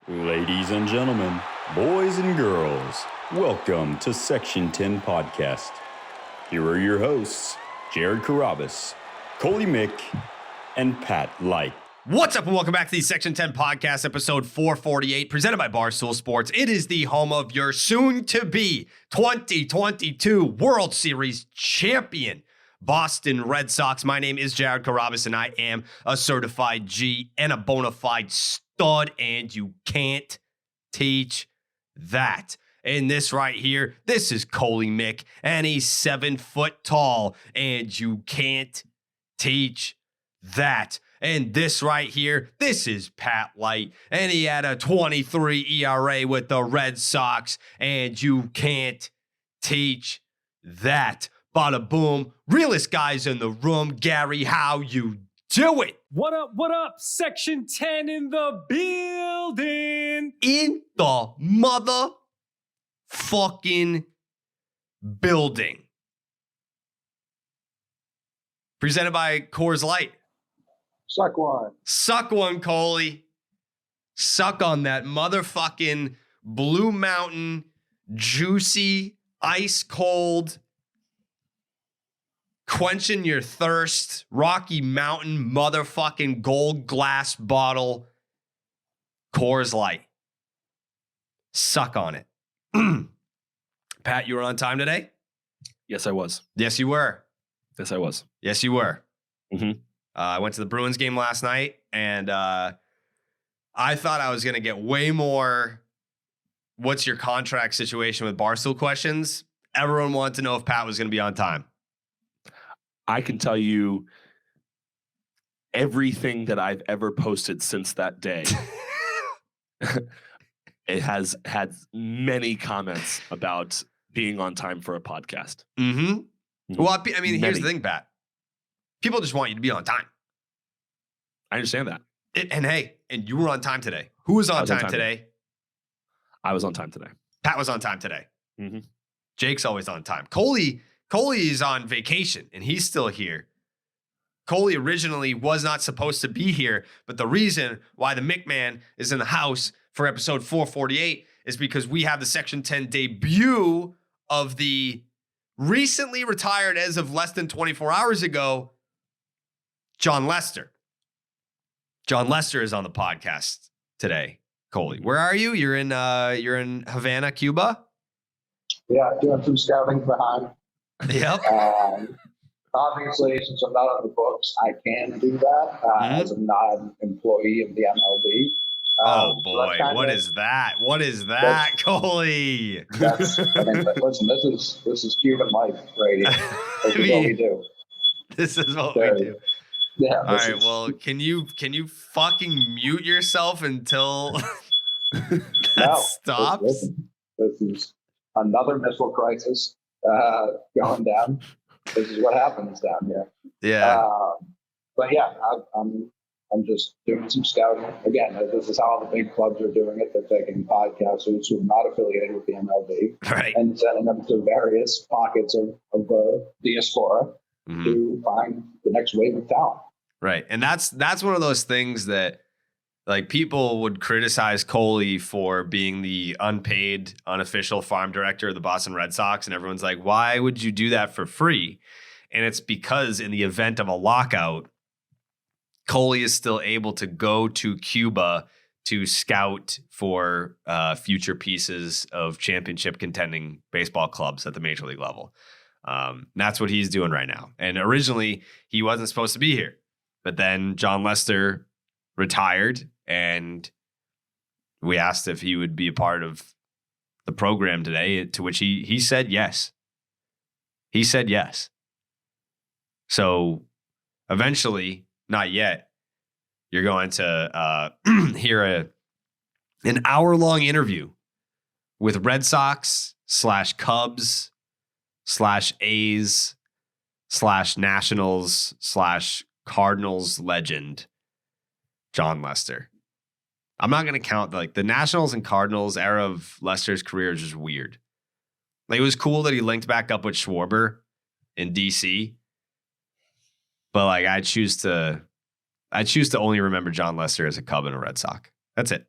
Ladies and gentlemen, boys and girls, welcome to Section 10 Podcast. Here are your hosts, Jared Carabas, Coley Mick, and Pat Light. What's up and welcome back to the Section 10 Podcast, episode 448, presented by Barstool Sports. It is the home of your soon-to-be 2022 World Series champion, Boston Red Sox. My name is Jared Carabas, and I am a certified G and a bona fide stud, and you can't teach that. And this right here, this is Coley Mick, and he's 7 foot tall, and you can't teach that. And this right here, this is Pat Light, and he had a 23 ERA with the Red Sox, and you can't teach that. Bada boom, realest guys in the room. Gary, how you do it? What up, what up? Section 10 in the building. In the motherfucking building. Presented by Coors Light. Suck one. Suck one, Coley. Suck on that motherfucking Blue Mountain, juicy, ice cold, quenching your thirst, Rocky Mountain motherfucking gold glass bottle, Coors Light. Suck on it. Pat, you were on time today? Yes, I was. Yes, you were. Yes, I was. Yes, you were. Mm-hmm. I went to the Bruins game last night, and I thought I was going to get way more what's your contract situation with Barstool questions. Everyone wanted to know if Pat was going to be on time. I can tell you everything that I've ever posted since that day. It has had many comments about being on time for a podcast. Mm-hmm. Well, I mean, here's the thing, Pat. People just want you to be on time. I understand that. And you were on time today. Who was on time today? I was on time today. Pat was on time today. Mm-hmm. Jake's always on time. Coley is on vacation, and he's still here. Coley originally was not supposed to be here, but the reason why the McMahon is in the house for episode 448 is because we have the Section 10 debut of the recently retired, as of less than 24 hours ago, Jon Lester. Jon Lester is on the podcast today. Coley, where are you? You're in Havana, Cuba? Yeah, doing some scouting behind. Yep. Obviously, since I'm not on the books, I can do that as a non-employee of the MLB. Oh boy, what is that? What is that, Coley? Listen, this is Cuban life right here. This is what we do. This is what we do. Yeah. All right. Well, can you fucking mute yourself until that stops? This is another missile crisis going down. This is what happens down here. Yeah. But yeah, I'm just doing some scouting. Again, this is how the big clubs are doing it. They're taking podcasters who are not affiliated with the MLB right, and sending them to various pockets of the diaspora to find the next wave of talent. Right. And that's one of those things that, like, people would criticize Coley for being the unpaid, unofficial farm director of the Boston Red Sox. And everyone's like, why would you do that for free? And it's because in the event of a lockout, Coley is still able to go to Cuba to scout for future pieces of championship contending baseball clubs at the major league level. That's what he's doing right now. And originally, he wasn't supposed to be here. But then Jon Lester retired, and we asked if he would be a part of the program today, to which he said yes. He said yes. So eventually, not yet, you're going to hear an hour-long interview with Red Sox / Cubs / A's / Nationals / Cardinals legend, Jon Lester. I'm not going to count the Nationals and Cardinals era of Lester's career is just weird. Like, it was cool that he linked back up with Schwarber in DC, but like I choose to only remember Jon Lester as a Cub and a Red Sox. That's it.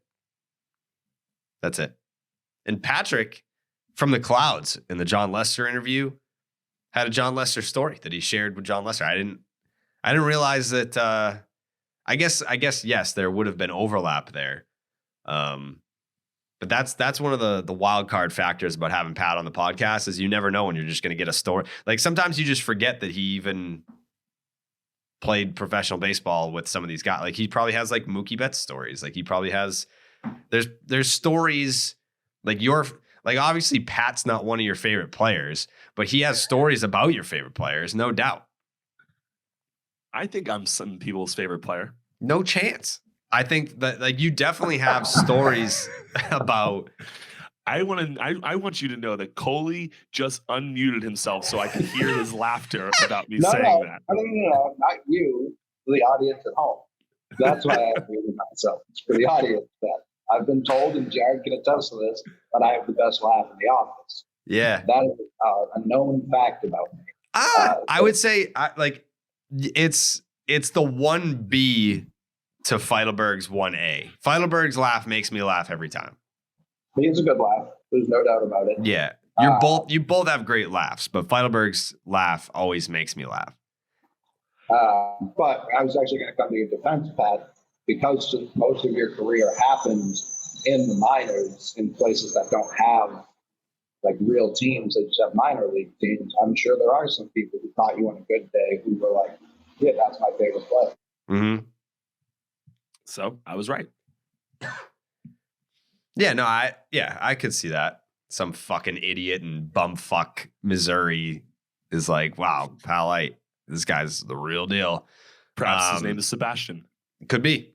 That's it. And Patrick from the Clouds in the Jon Lester interview had a Jon Lester story that he shared with Jon Lester. I didn't realize that. I guess yes, there would have been overlap there. But that's one of the wild card factors about having Pat on the podcast is you never know when you're just going to get a story. Like sometimes you just forget that he even played professional baseball with some of these guys. Like he probably has like Mookie Betts stories. Like he probably has. There's stories like obviously Pat's not one of your favorite players, but he has stories about your favorite players, no doubt. I think I'm some people's favorite player. No chance. I think that like you definitely have stories about. I want you to know that Coley just unmuted himself so I could hear his laughter about me saying that. No, not you, the audience at home. That's why I muted myself. It's for the audience that I've been told, and Jared can attest to this, that I have the best laugh in the office. Yeah, that is a known fact about me. I would say it's the 1B to Feidelberg's 1A. Feidelberg's laugh makes me laugh every time. He has a good laugh. There's no doubt about it. Yeah, you both have great laughs, but Feidelberg's laugh always makes me laugh. But I was actually going to come to your defense, Pat, because most of your career happens in the minors, in places that don't have like real teams, that just have minor league teams. I'm sure there are some people who caught you on a good day who were like, yeah, that's my favorite player. Mm-hmm. So I was right. Yeah, no, I could see that. Some fucking idiot in bumfuck Missouri is like, wow, Palite, this guy's the real deal. Perhaps his name is Sebastian. Could be.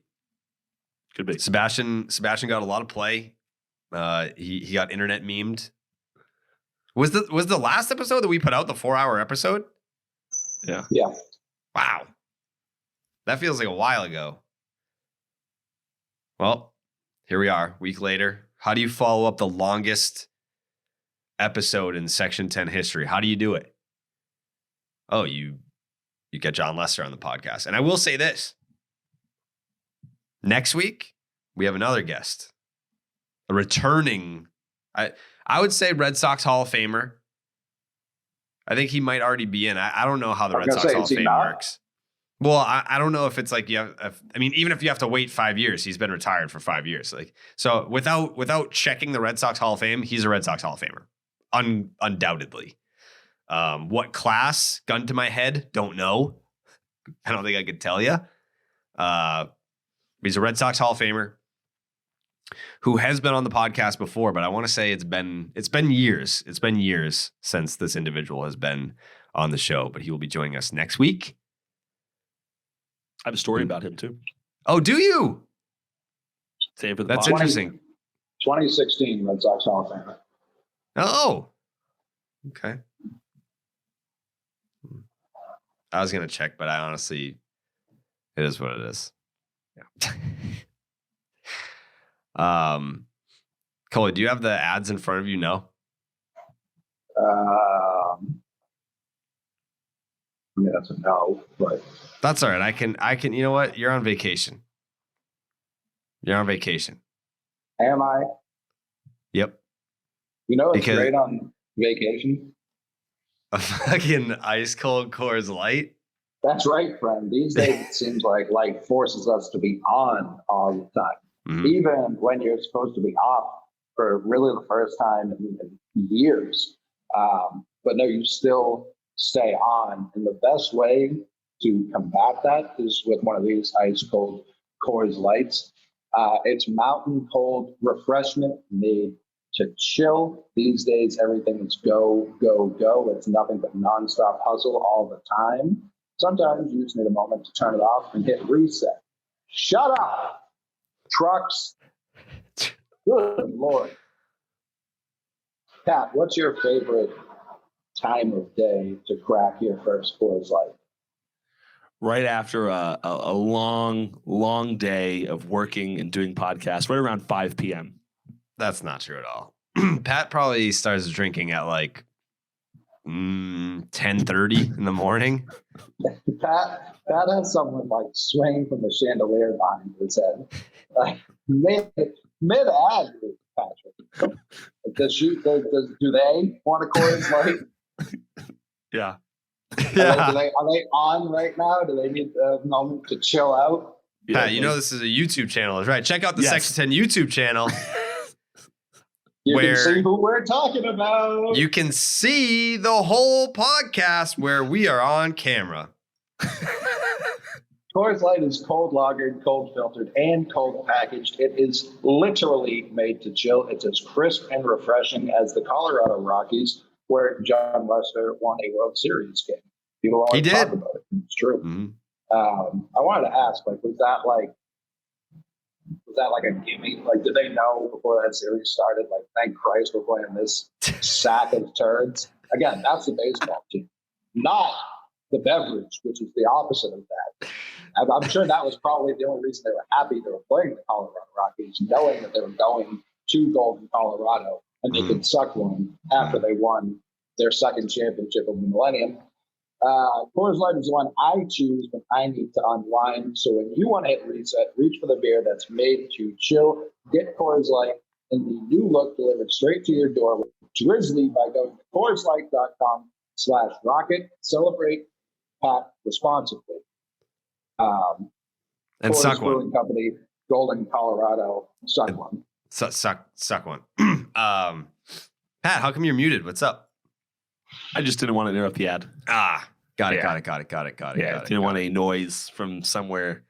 Sebastian got a lot of play. He got internet memed. Was the last episode that we put out the 4-hour episode? Yeah. Wow. That feels like a while ago. Well, here we are, week later. How do you follow up the longest episode in Section 10 history? How do you do it? Oh, you get Jon Lester on the podcast. And I will say this. Next week, we have another guest. A returning, I would say Red Sox Hall of Famer. I think he might already be in. I don't know how the Red Sox Hall of Fame works. Well, I don't know if it's like even if you have to wait 5 years, he's been retired for 5 years. Like so, without checking the Red Sox Hall of Fame, he's a Red Sox Hall of Famer, undoubtedly. What class? Gun to my head, don't know. I don't think I could tell you. He's a Red Sox Hall of Famer who has been on the podcast before, but I want to say it's been years. It's been years since this individual has been on the show, but he will be joining us next week. I have a story about him too. Oh, do you? Save for the That's podcast. interesting. 2016 Red Sox Hall of Famer. Oh, okay. I was gonna check, but I honestly, it is what it is. Yeah. Coley, do you have the ads in front of you? No. I mean, that's a no, but That's all right. I can. You know what? You're on vacation. am I? Yep. You know, it's great on vacation. A fucking ice cold Coors Light. That's right, friend. These days, it seems like light forces us to be on all the time, Mm-hmm. even when you're supposed to be off for really the first time in years. But no, you still stay on. And the best way to combat that is with one of these ice cold Coors Lights. It's mountain cold refreshment made to chill. These days, everything is go, go, go. It's nothing but nonstop hustle all the time. Sometimes you just need a moment to turn it off and hit reset. Shut up, trucks. Good Lord. Pat, what's your favorite time of day to crack your first Coors Light? Right after a long day of working and doing podcasts, right around 5 p.m. That's not true at all. Pat probably starts drinking at like 10:30 in the morning. Pat has someone like swinging from the chandelier behind his head. Like mid ad. Patrick. Do they want a Coors Light? Yeah. Yeah. Are they on right now? Do they need a moment to chill out? Pat, you know this is a YouTube channel, right? Check out the Yes. Section 10 YouTube channel. You where can see who we're talking about. You can see the whole podcast where we are on camera. Coors Light is cold lagered, cold filtered, and cold packaged. It is literally made to chill. It's as crisp and refreshing as the Colorado Rockies, where Jon Lester won a World Series game. People always talk about it. It's true. Mm-hmm. I wanted to ask, was that like a gimme? Like, did they know before that series started? Like, thank Christ we're playing this sack of turds. Again, that's the baseball team, not the beverage, which is the opposite of that. I'm sure that was probably the only reason they were happy they were playing the Colorado Rockies, knowing that they were going to Golden, Colorado, and they could suck one after they won their second championship of the millennium. Coors Light is the one I choose when I need to unwind. So when you want to hit reset, reach for the beer that's made to chill. Get Coors Light in the new look delivered straight to your door with Drizly by going to CoorsLight.com/rocket. Celebrate, Pat, responsibly. And Coors suck Brewing one. Company, Golden, Colorado. Suck one. Suck one. Pat, how come you're muted? What's up? I just didn't want to interrupt the ad. Got it. Didn't want any noise from somewhere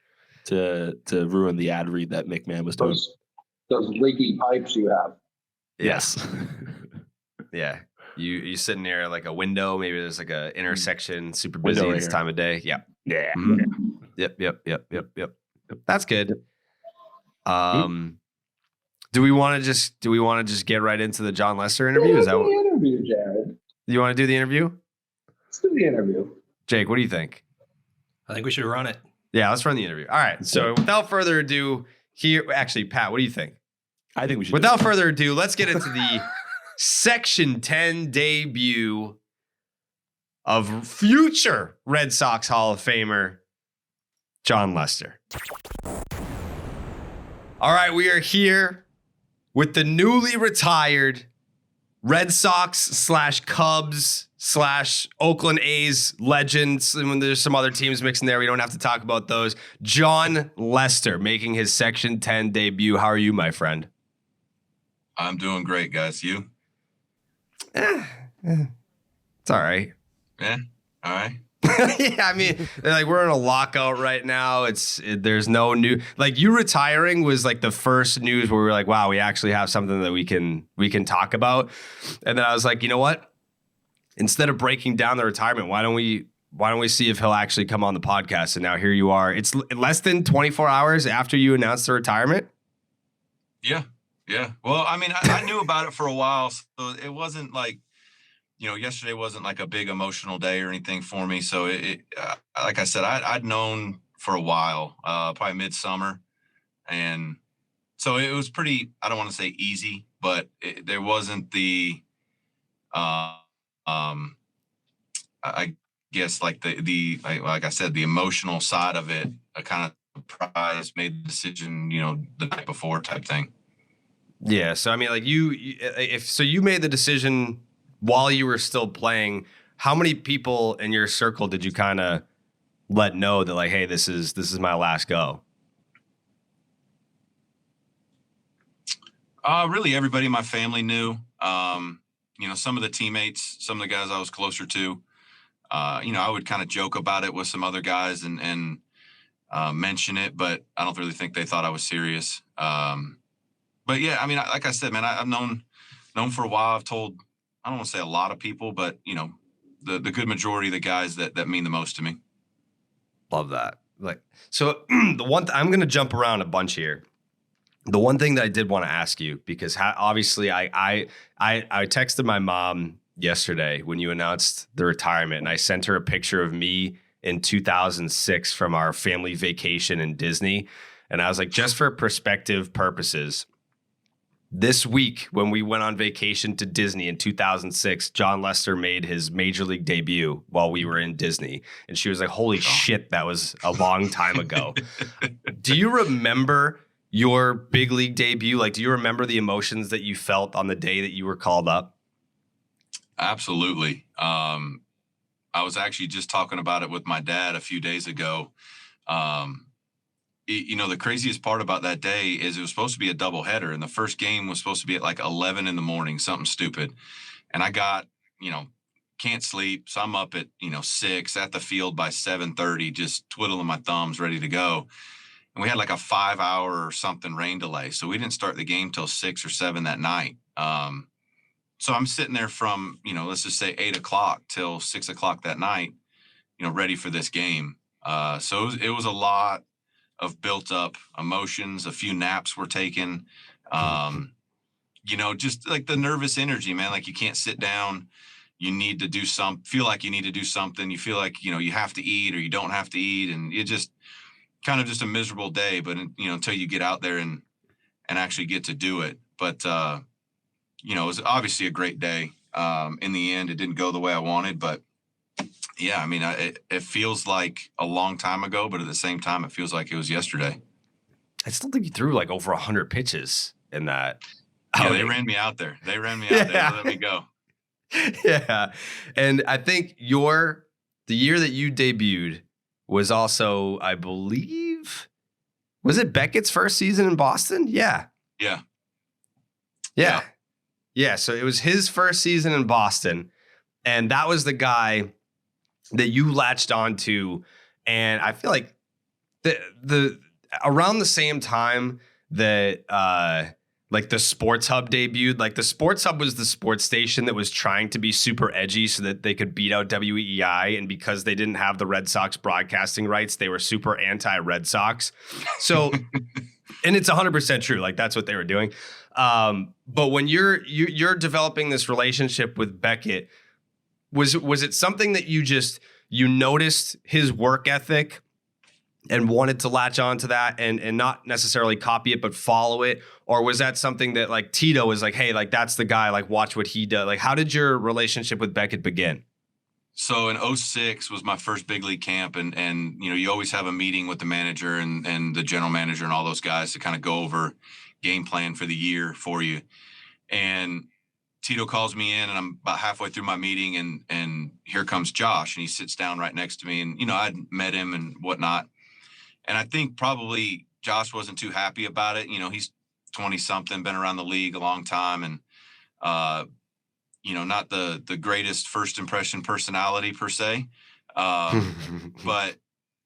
to ruin the ad read that McMahon was doing. Those leaky pipes you have. Yes. Yeah. You sitting near like a window. Maybe there's like a intersection, super Window busy right this here. time of day. Yeah. Yeah. Mhm. Yep. That's good. Do we want to just get right into the Jon Lester interview? Is that what the interview, Jared? you want to do the interview? Let's do the interview. Jake, what do you think? I think we should run it. Yeah, let's run the interview. All right. So without further ado, actually, Pat, what do you think? I think we should. Without further ado, let's get into the Section 10 debut of future Red Sox Hall of Famer, Jon Lester. All right, we are here with the newly retired Red Sox / Cubs / Oakland A's legends. And when there's some other teams mixed in there, we don't have to talk about those. Jon Lester making his Section 10 debut. How are you, my friend? I'm doing great, guys. You? It's all right. Yeah. All right. Yeah, I mean, like we're in a lockout right now. There's no new, like you retiring was like the first news where we were like, wow, we actually have something that we can talk about. And then I was like, you know what? Instead of breaking down the retirement, why don't we see if he'll actually come on the podcast? And now here you are. It's less than 24 hours after you announced the retirement. Yeah. Well, I mean, I knew about it for a while, so it wasn't like, yesterday wasn't like a big emotional day or anything for me. So like I said, I'd known for a while, probably midsummer. And so it was pretty, I don't want to say easy, but there wasn't the, I guess like like I said, the emotional side of it, I kind of surprised, made the decision, the night before type thing. Yeah. So, I mean, like you made the decision while you were still playing, how many people in your circle did you kind of let know that like, hey, this is my last go? Really everybody in my family knew, some of the teammates, some of the guys I was closer to, I would kind of joke about it with some other guys and mention it, but I don't really think they thought I was serious. But yeah, I mean, like I said, man, I've known for a while. I've told, I don't want to say a lot of people, but the good majority of the guys that mean the most to me. Love that. Like, so I'm going to jump around a bunch here. The one thing that I did want to ask you, because obviously I texted my mom yesterday when you announced the retirement, and I sent her a picture of me in 2006 from our family vacation in Disney. And I was like, just for perspective purposes, this week when we went on vacation to Disney in 2006, Jon Lester made his major league debut while we were in Disney. And she was like, holy shit, that was a long time ago. Do you remember your big league debut? Like, do you remember the emotions that you felt on the day that you were called up? Absolutely. I was actually just talking about it with my dad a few days ago. The craziest part about that day is it was supposed to be a doubleheader, and the first game was supposed to be at like 11 in the morning, something stupid. And I got, can't sleep. So I'm up at, 6 at the field by 7:30, just twiddling my thumbs, ready to go. And we had like a 5-hour or something rain delay. So we didn't start the game till 6 or 7 that night. So I'm sitting there from, let's just say 8 o'clock till 6 o'clock that night, ready for this game. So it was a lot of built up emotions. A few naps were taken. Just like the nervous energy, man. Like you can't sit down. You need to do feel like you need to do something. You feel like, you have to eat or you don't have to eat. And it just kind of just a miserable day. But, until you get out there and actually get to do it. But, it was obviously a great day. In the end, it didn't go the way I wanted. But, yeah, I mean, it feels like a long time ago. But at the same time, it feels like it was yesterday. I still think you threw like over 100 pitches in that. Yeah, they ran me out there. They ran me out there. They let me go. Yeah. And I think the year that you debuted was also, I believe, was it Beckett's first season in Boston? Yeah. Yeah. Yeah. Yeah. So it was his first season in Boston. And that was the guy that you latched onto. And I feel like the around the same time that like the Sports Hub debuted, like the Sports Hub was the sports station that was trying to be super edgy so that they could beat out WEEI. And because they didn't have the Red Sox broadcasting rights, they were super anti-Red Sox. So, and it's 100% true. Like that's what they were doing. But when you're developing this relationship with Beckett, was it something that you noticed his work ethic and wanted to latch on to that and not necessarily copy it, but follow it? Or was that something that like Tito was like, hey, like that's the guy, like watch what he does? Like, how did your relationship with Beckett begin? So in 2006 was my first big league camp. And you always have a meeting with the manager and the general manager and all those guys to kind of go over game plan for the year for you. And Tito calls me in and I'm about halfway through my meeting and here comes Josh and he sits down right next to me. And, I'd met him and whatnot. And I think probably Josh wasn't too happy about it. He's 20 something, been around the league a long time. And, not the greatest first impression personality per se. But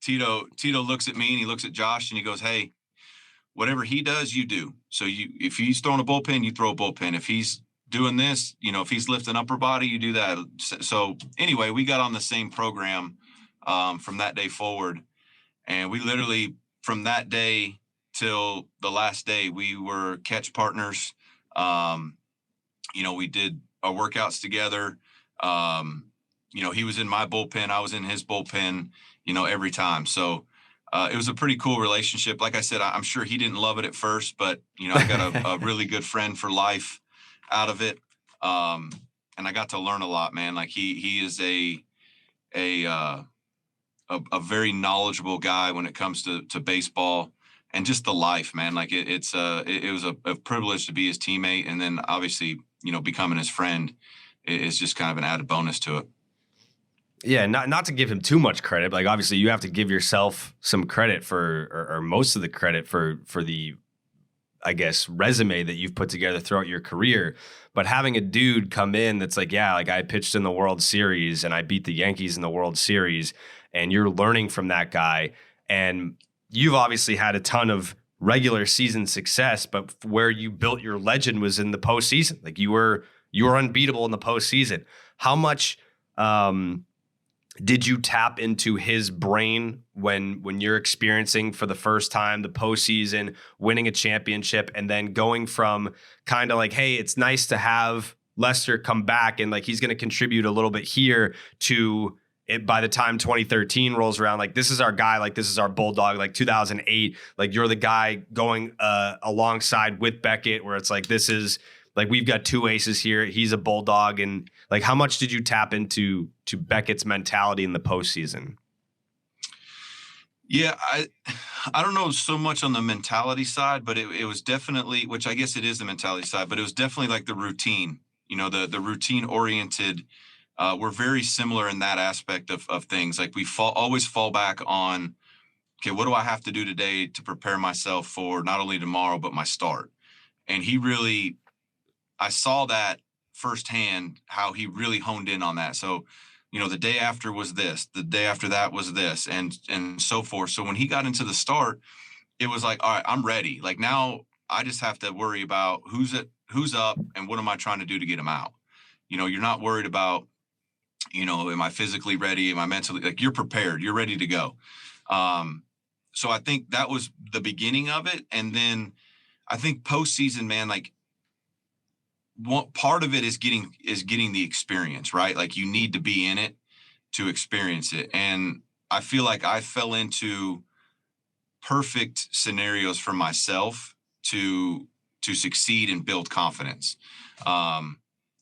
Tito looks at me and he looks at Josh and he goes, hey, whatever he does, you do. So if he's throwing a bullpen, you throw a bullpen. If he's doing this, if he's lifting upper body, you do that. So anyway, we got on the same program from that day forward. And we literally, from that day till the last day, we were catch partners. We did our workouts together. He was in my bullpen. I was in his bullpen, every time. So it was a pretty cool relationship. Like I said, I'm sure he didn't love it at first, but, I got a really good friend for life out of it. And I got to learn a lot, man. Like he is a very knowledgeable guy when it comes to baseball and just the life, man. Like it was a privilege to be his teammate. And then obviously, becoming his friend is just kind of an added bonus to it. Yeah. Not to give him too much credit, but like obviously you have to give yourself some credit for, or most of the credit for the, I guess, resume that you've put together throughout your career. But having a dude come in that's like, yeah, like I pitched in the World Series and I beat the Yankees in the World Series, and you're learning from that guy. And you've obviously had a ton of regular season success, but where you built your legend was in the postseason. Like you were unbeatable in the postseason. How much did you tap into his brain when you're experiencing for the first time the postseason, winning a championship, and then going from kind of like, hey, it's nice to have Lester come back and like he's going to contribute a little bit here, to it by the time 2013 rolls around, like this is our guy, like this is our bulldog, like 2008, like you're the guy going alongside with Beckett, where it's like this is like we've got two aces here, he's a bulldog. And like how much did you tap into Beckett's mentality in the postseason? Yeah, I don't know so much on the mentality side, but it was definitely, which I guess it is the mentality side, but it was definitely like the routine, the routine oriented. We're very similar in that aspect of things. Like we always fall back on, okay, what do I have to do today to prepare myself for not only tomorrow, but my start? And I saw that firsthand, how he really honed in on that. So, the day after was this, the day after that was this, and so forth. So when he got into the start, it was like, all right, I'm ready. Like now I just have to worry about who's up and what am I trying to do to get him out. You're not worried about, am I physically ready? Am I mentally, like, you're prepared, you're ready to go. So I think that was the beginning of it. And then I think postseason, man, like, one part of it is getting the experience, right? Like you need to be in it to experience it. And I feel like I fell into perfect scenarios for myself to succeed and build confidence. I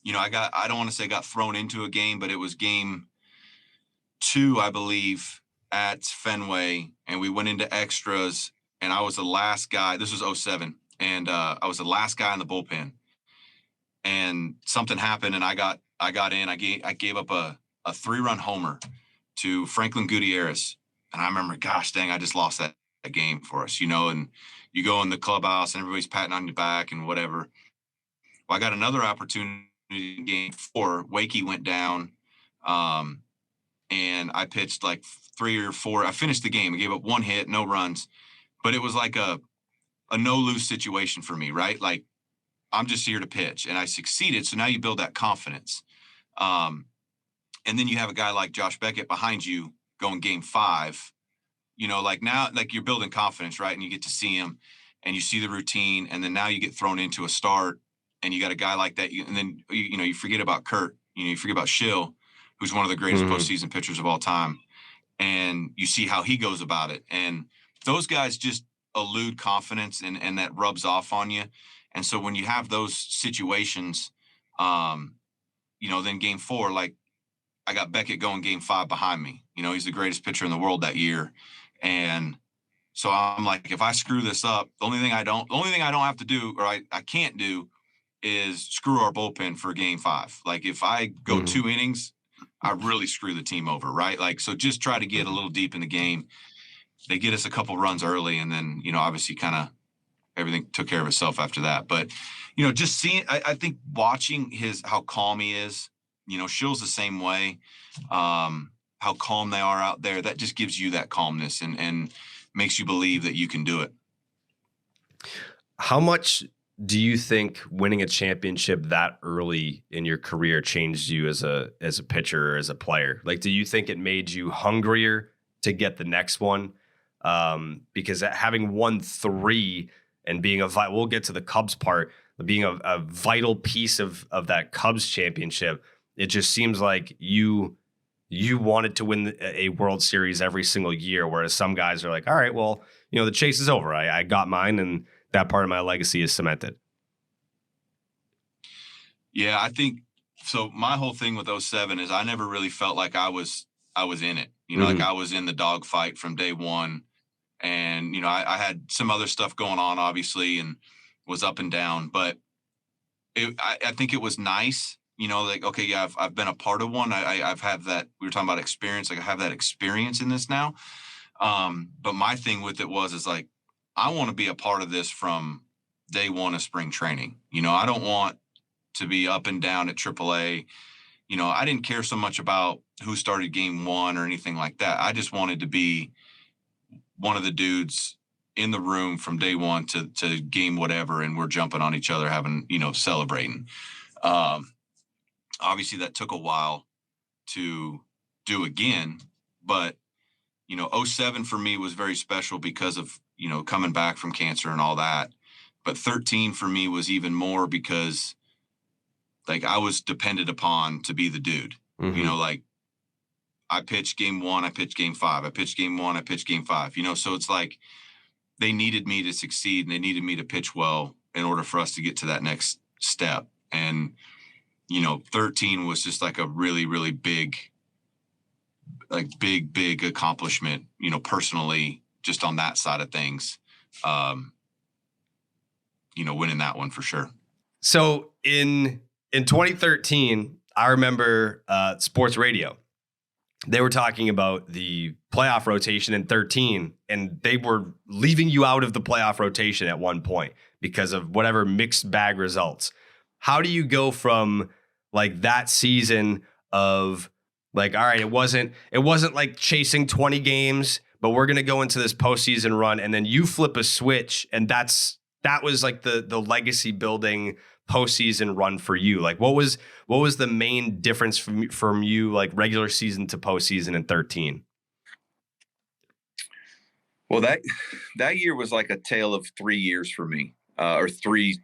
don't want to say got thrown into a game, but it was game 2, I believe, at Fenway, and we went into extras, and I was the last guy. This was 07, and I was the last guy in the bullpen. And something happened, and I got in. I gave up a 3-run homer to Franklin Gutierrez, and I remember, gosh dang, I just lost that game for us, and you go in the clubhouse and everybody's patting on your back and whatever. Well, I got another opportunity in game 4. Wakey went down, and I pitched like 3 or 4. I finished the game. I gave up 1 hit, no runs, but it was like a no lose situation for me, right? Like, I'm just here to pitch, and I succeeded. So now you build that confidence. And then you have a guy like Josh Beckett behind you going game 5, like now, like you're building confidence, right? And you get to see him and you see the routine. And then now you get thrown into a start and you got a guy like that. And then, you forget about Kurt, you forget about Schill, who's one of the greatest postseason pitchers of all time. And you see how he goes about it. And those guys just elude confidence, and that rubs off on you. And so when you have those situations, then game 4, like I got Beckett going game 5 behind me. He's the greatest pitcher in the world that year. And so I'm like, if I screw this up, the only thing I don't have to do, or I can't do, is screw our bullpen for game 5. Like if I go 2 innings, I really screw the team over, right? Like, so just try to get a little deep in the game. They get us a couple runs early, and then, obviously kind of everything took care of itself after that. But, just seeing, I think watching how calm he is, Shill's the same way, how calm they are out there, that just gives you that calmness and makes you believe that you can do it. How much do you think winning a championship that early in your career changed you as a pitcher or as a player? Like, do you think it made you hungrier to get the next one? Because having won 3 and being we'll get to the Cubs part, being a vital piece of that Cubs championship, it just seems like you wanted to win a World Series every single year, whereas some guys are like, all right, well, the chase is over. I got mine, and that part of my legacy is cemented. Yeah, I think so. My whole thing with 07 is I never really felt like I was in it, like I was in the dogfight from day one. And, I had some other stuff going on, obviously, and was up and down, but I think it was nice, like, okay, yeah, I've been a part of one. I've had that, we were talking about experience. Like I have that experience in this now. But my thing with it is like, I want to be a part of this from day one of spring training. I don't want to be up and down at AAA. I didn't care so much about who started game 1 or anything like that. I just wanted to be one of the dudes in the room from day 1 to game whatever, and we're jumping on each other, having, celebrating. Obviously that took a while to do again, but 07 for me was very special because of, coming back from cancer and all that. But 13 for me was even more because like I was depended upon to be the dude, like I pitched game 1, I pitched game 5, I pitched game 1, I pitched game 5, so it's like they needed me to succeed and they needed me to pitch well in order for us to get to that next step. And, 13 was just like a really, really big like big accomplishment, personally, just on that side of things. Winning that one for sure. So in 2013, I remember sports radio. They were talking about the playoff rotation in 13, and they were leaving you out of the playoff rotation at one point because of whatever mixed bag results. How do you go from like that season of like, all right, it wasn't like chasing 20 games, but we're going to go into this postseason run, and then you flip a switch, and that was like the legacy building postseason run for you? Like, what was the main difference from you, like regular season to postseason in 13? Well, that year was like a tale of 3 years for me, or 3,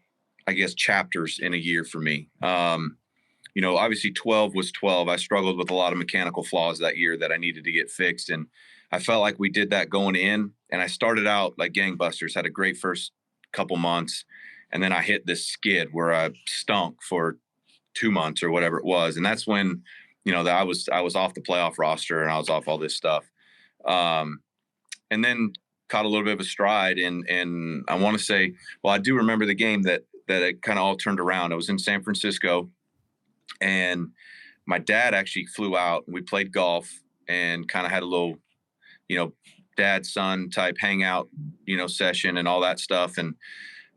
I guess, chapters in a year for me. Obviously 12 was 12. I struggled with a lot of mechanical flaws that year that I needed to get fixed. And I felt like we did that going in, and I started out like gangbusters, had a great first couple months. And then I hit this skid where I stunk for 2 months or whatever it was. And that's when, that I was off the playoff roster and I was off all this stuff. And then caught a little bit of a stride. And I want to say, well, I do remember the game that it kind of all turned around. I was in San Francisco, and my dad actually flew out, and we played golf and kind of had a little, dad son type hangout, session and all that stuff. And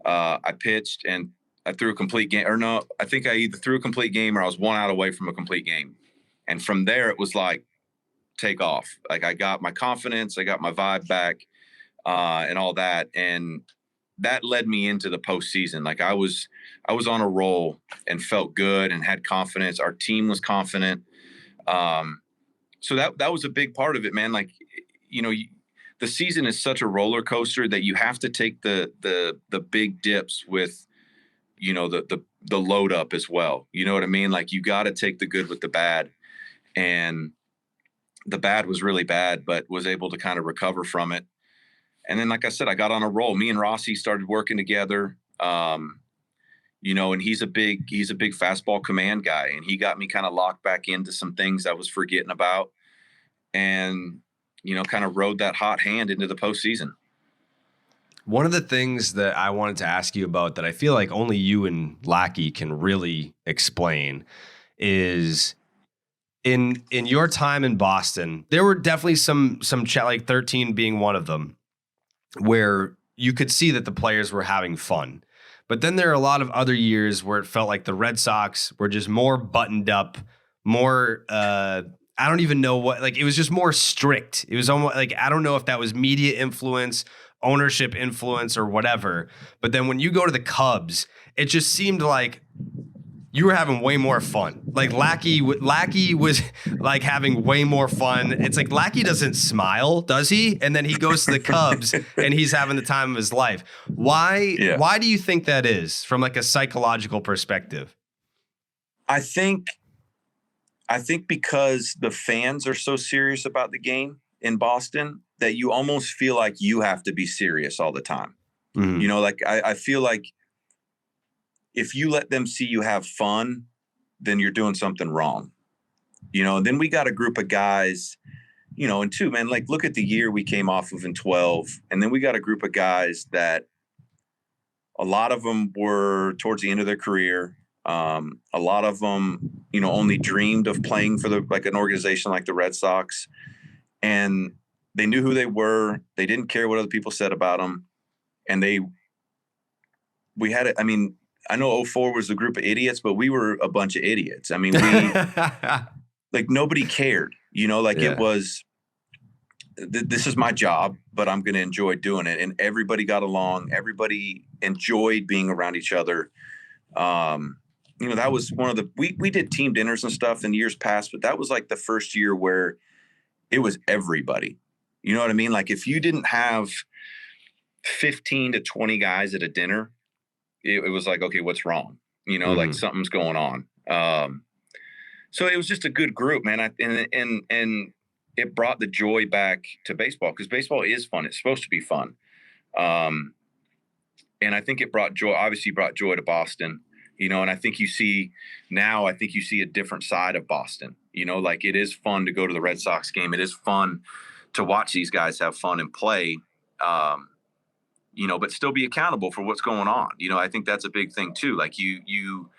I pitched and I threw a complete game, or no, I think I either threw a complete game or I was 1 out away from a complete game. And from there, it was like take off. Like I got my confidence, I got my vibe back, and all that. And that led me into the postseason. Like I was on a roll and felt good and had confidence. Our team was confident. So that was a big part of it, man. Like, the season is such a roller coaster that you have to take the big dips with, the load up as well. You know what I mean? Like you got to take the good with the bad, and the bad was really bad, but was able to kind of recover from it. And then, like I said, I got on a roll. Me and Rossi started working together, and he's a big fastball command guy, and he got me kind of locked back into some things I was forgetting about, and kind of rode that hot hand into the postseason. One of the things that I wanted to ask you about that I feel like only you and Lackey can really explain is in your time in Boston, there were definitely some like 13 being one of them, where you could see that the players were having fun. But then there are a lot of other years where it felt like the Red Sox were just more buttoned up, more I don't even know what, like, it was just more strict. It was almost like, I don't know if that was media influence, ownership influence, or whatever. But then when you go to the Cubs, it just seemed like you were having way more fun. Like Lackey was like having way more fun. It's like Lackey doesn't smile, does he? And then he goes to the Cubs and he's having the time of his life. Why do you think that is from like a psychological perspective? I think because the fans are so serious about the game in Boston that you almost feel like you have to be serious all the time. Mm-hmm. Like I feel like if you let them see you have fun, then you're doing something wrong. Then we got a group of guys, and two, man, like look at the year we came off of in 12. And then we got a group of guys that a lot of them were towards the end of their career. A lot of them, only dreamed of playing for an organization like the Red Sox, and they knew who they were. They didn't care what other people said about them. And we had it. I mean, I know 04 was a group of idiots, but we were a bunch of idiots. I mean, like nobody cared, It was, this is my job, but I'm going to enjoy doing it. And everybody got along. Everybody enjoyed being around each other. That was one of we did team dinners and stuff in years past, but that was like the first year where it was everybody. You know what I mean? Like if you didn't have 15 to 20 guys at a dinner, it was like, okay, what's wrong? Like something's going on. So it was just a good group, man. And it brought the joy back to baseball, because baseball is fun. It's supposed to be fun. And I think it brought joy to Boston. And I think you see a different side of Boston. Like it is fun to go to the Red Sox game. It is fun to watch these guys have fun and play, but still be accountable for what's going on. I think that's a big thing too. Like you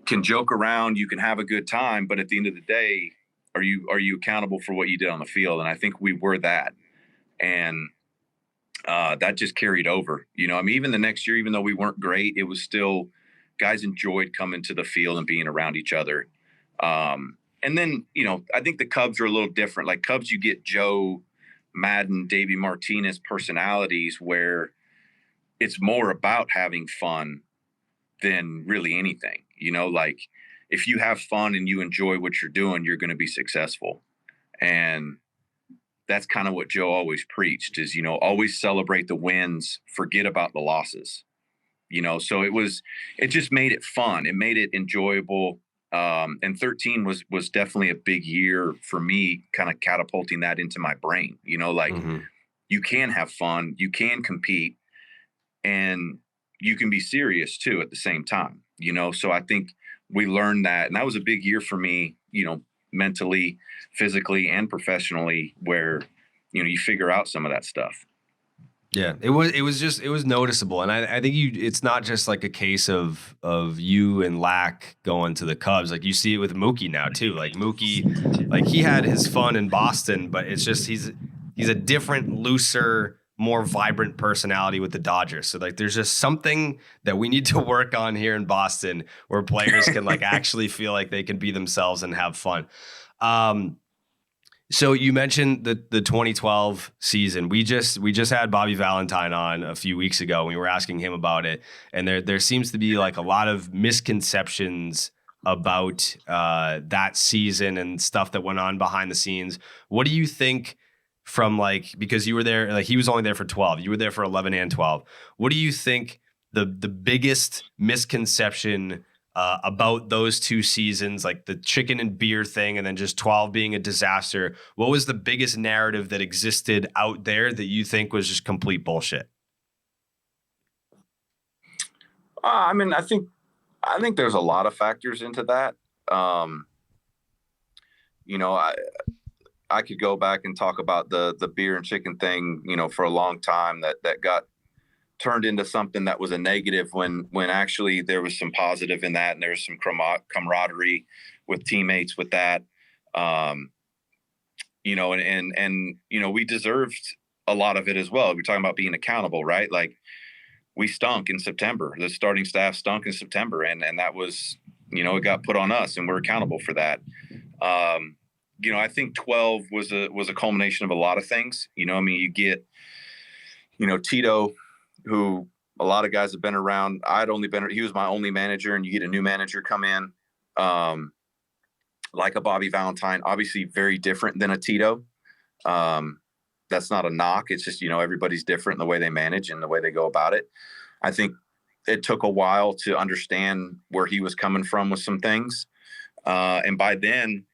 can joke around, you can have a good time, but at the end of the day, are you accountable for what you did on the field? And I think we were that. And that just carried over. Even the next year, even though we weren't great, it was still guys enjoyed coming to the field and being around each other. And then, I think the Cubs are a little different. Like Cubs, you get Joe Madden, Davey Martinez personalities where it's more about having fun than really anything. Like if you have fun and you enjoy what you're doing, you're going to be successful. And that's kind of what Joe always preached is, always celebrate the wins, forget about the losses, so it just made it fun. It made it enjoyable. And 13 was definitely a big year for me, kind of catapulting that into my brain, you can have fun, you can compete, and you can be serious too at the same time, so I think we learned that. And that was a big year for me, mentally, physically, and professionally, where, you figure out some of that stuff. Yeah, it was noticeable. And I think it's not just like a case of you and Lack going to the Cubs. Like you see it with Mookie now too. Like Mookie, like he had his fun in Boston, but it's just, he's a different, looser, more vibrant personality with the Dodgers. So like, there's just something that we need to work on here in Boston where players can like actually feel like they can be themselves and have fun. So you mentioned the 2012 season. We just had Bobby Valentine on a few weeks ago. We were asking him about it, and there seems to be like a lot of misconceptions about that season and stuff that went on behind the scenes. What do you think from because you were there, like he was only there for 12, you were there for 11 and 12. What do you think the biggest misconception about those two seasons, like the chicken and beer thing, and then just 12 being a disaster? What was the biggest narrative that existed out there that you think was just complete bullshit? I think there's a lot of factors into that. I could go back and talk about the beer and chicken thing, for a long time that got turned into something that was a negative when actually there was some positive in that. And there was some camaraderie with teammates with that. And we deserved a lot of it as well. We're talking about being accountable, right? Like we stunk in September. The starting staff stunk in September. And that was, it got put on us and we're accountable for that. I think 12 was a culmination of a lot of things. You get, Tito, who a lot of guys have been around. He was my only manager, and you get a new manager come in, like a Bobby Valentine, obviously very different than a Tito. That's not a knock. It's just, everybody's different in the way they manage and the way they go about it. I think it took a while to understand where he was coming from with some things. And by then,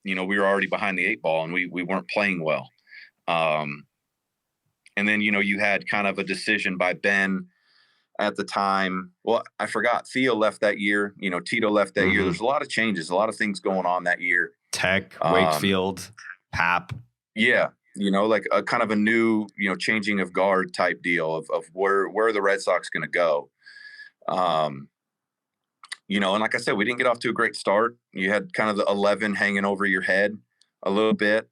we were already behind the 8 ball and we weren't playing well. And then, you had kind of a decision by Ben at the time. Well, I forgot Theo left that year, Tito left that year. There's a lot of changes, a lot of things going on that year. Tech, Wakefield, Pap. Yeah. Like a kind of a new, changing of guard type deal of where the Red Sox going to go. And like I said, we didn't get off to a great start. You had kind of the 11 hanging over your head a little bit.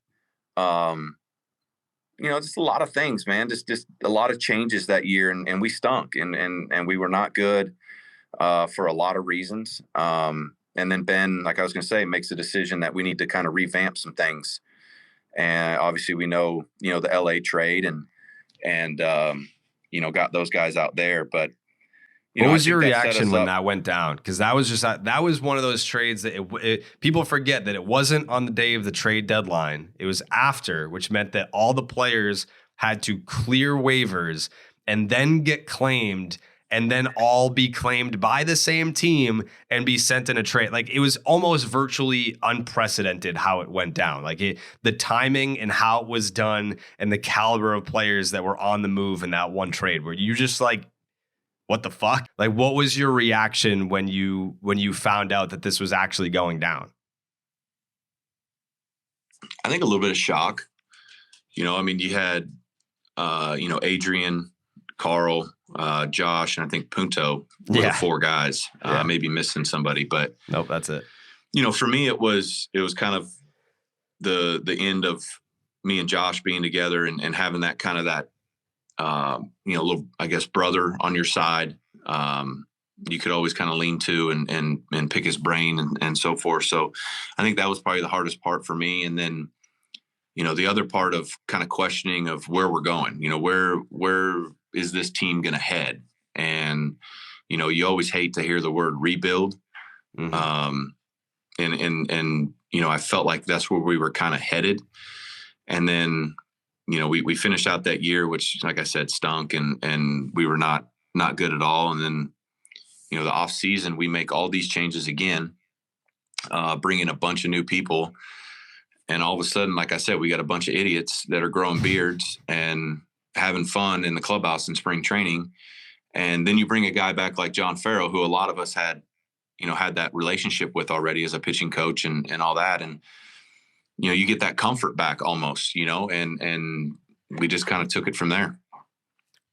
Just a lot of things, man, just a lot of changes that year. And we stunk and we were not good for a lot of reasons. And then Ben, like I was going to say, makes a decision that we need to kind of revamp some things. And obviously we know, the LA trade and got those guys out there. But what was your reaction when that went down? Because that was one of those trades that people forget that it wasn't on the day of the trade deadline. It was after, which meant that all the players had to clear waivers and then get claimed and then all be claimed by the same team and be sent in a trade. Like it was almost virtually unprecedented how it went down. Like the timing and how it was done and the caliber of players that were on the move in that one trade where you just like, what the fuck? Like, what was your reaction when you found out that this was actually going down? I think a little bit of shock. You know, I mean, you had, Adrian, Carl, Josh, and I think Punto were the four guys. Maybe missing somebody, but nope, that's it. You know, for me, it was kind of the end of me and Josh being together and having that kind of that, little, I guess, brother on your side. You could always kind of lean to and pick his brain and so forth. So I think that was probably the hardest part for me. And then, you know, the other part of kind of questioning of where we're going, you know, where is this team going to head? And, you know, you always hate to hear the word rebuild. Mm-hmm. And, you know, I felt like that's where we were kind of headed. And then, you know, we finished out that year, which, like I said, stunk and we were not good at all. And then, you know, the off season, we make all these changes again, bring in a bunch of new people. And all of a sudden, like I said, we got a bunch of idiots that are growing beards and having fun in the clubhouse in spring training. And then you bring a guy back like John Farrell, who a lot of us had that relationship with already as a pitching coach and all that. And, you know, you get that comfort back almost, you know, and we just kind of took it from there.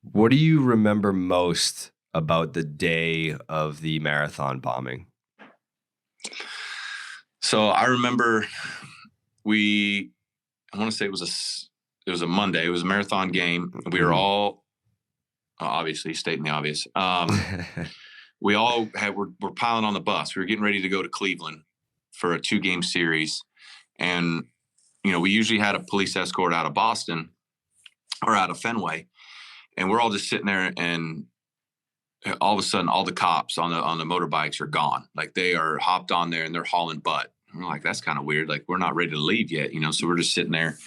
What do you remember most about the day of the marathon bombing? So I remember I want to say it was a Monday. It was a marathon game. We were all obviously stating the obvious. We all were piling on the bus. We were getting ready to go to Cleveland for a 2-game series. And, you know, we usually had a police escort out of Boston or out of Fenway. And we're all just sitting there, and all of a sudden, all the cops on the motorbikes are gone. Like, they are hopped on there and they're hauling butt. And we're like, that's kind of weird. Like, we're not ready to leave yet, you know? So we're just sitting there,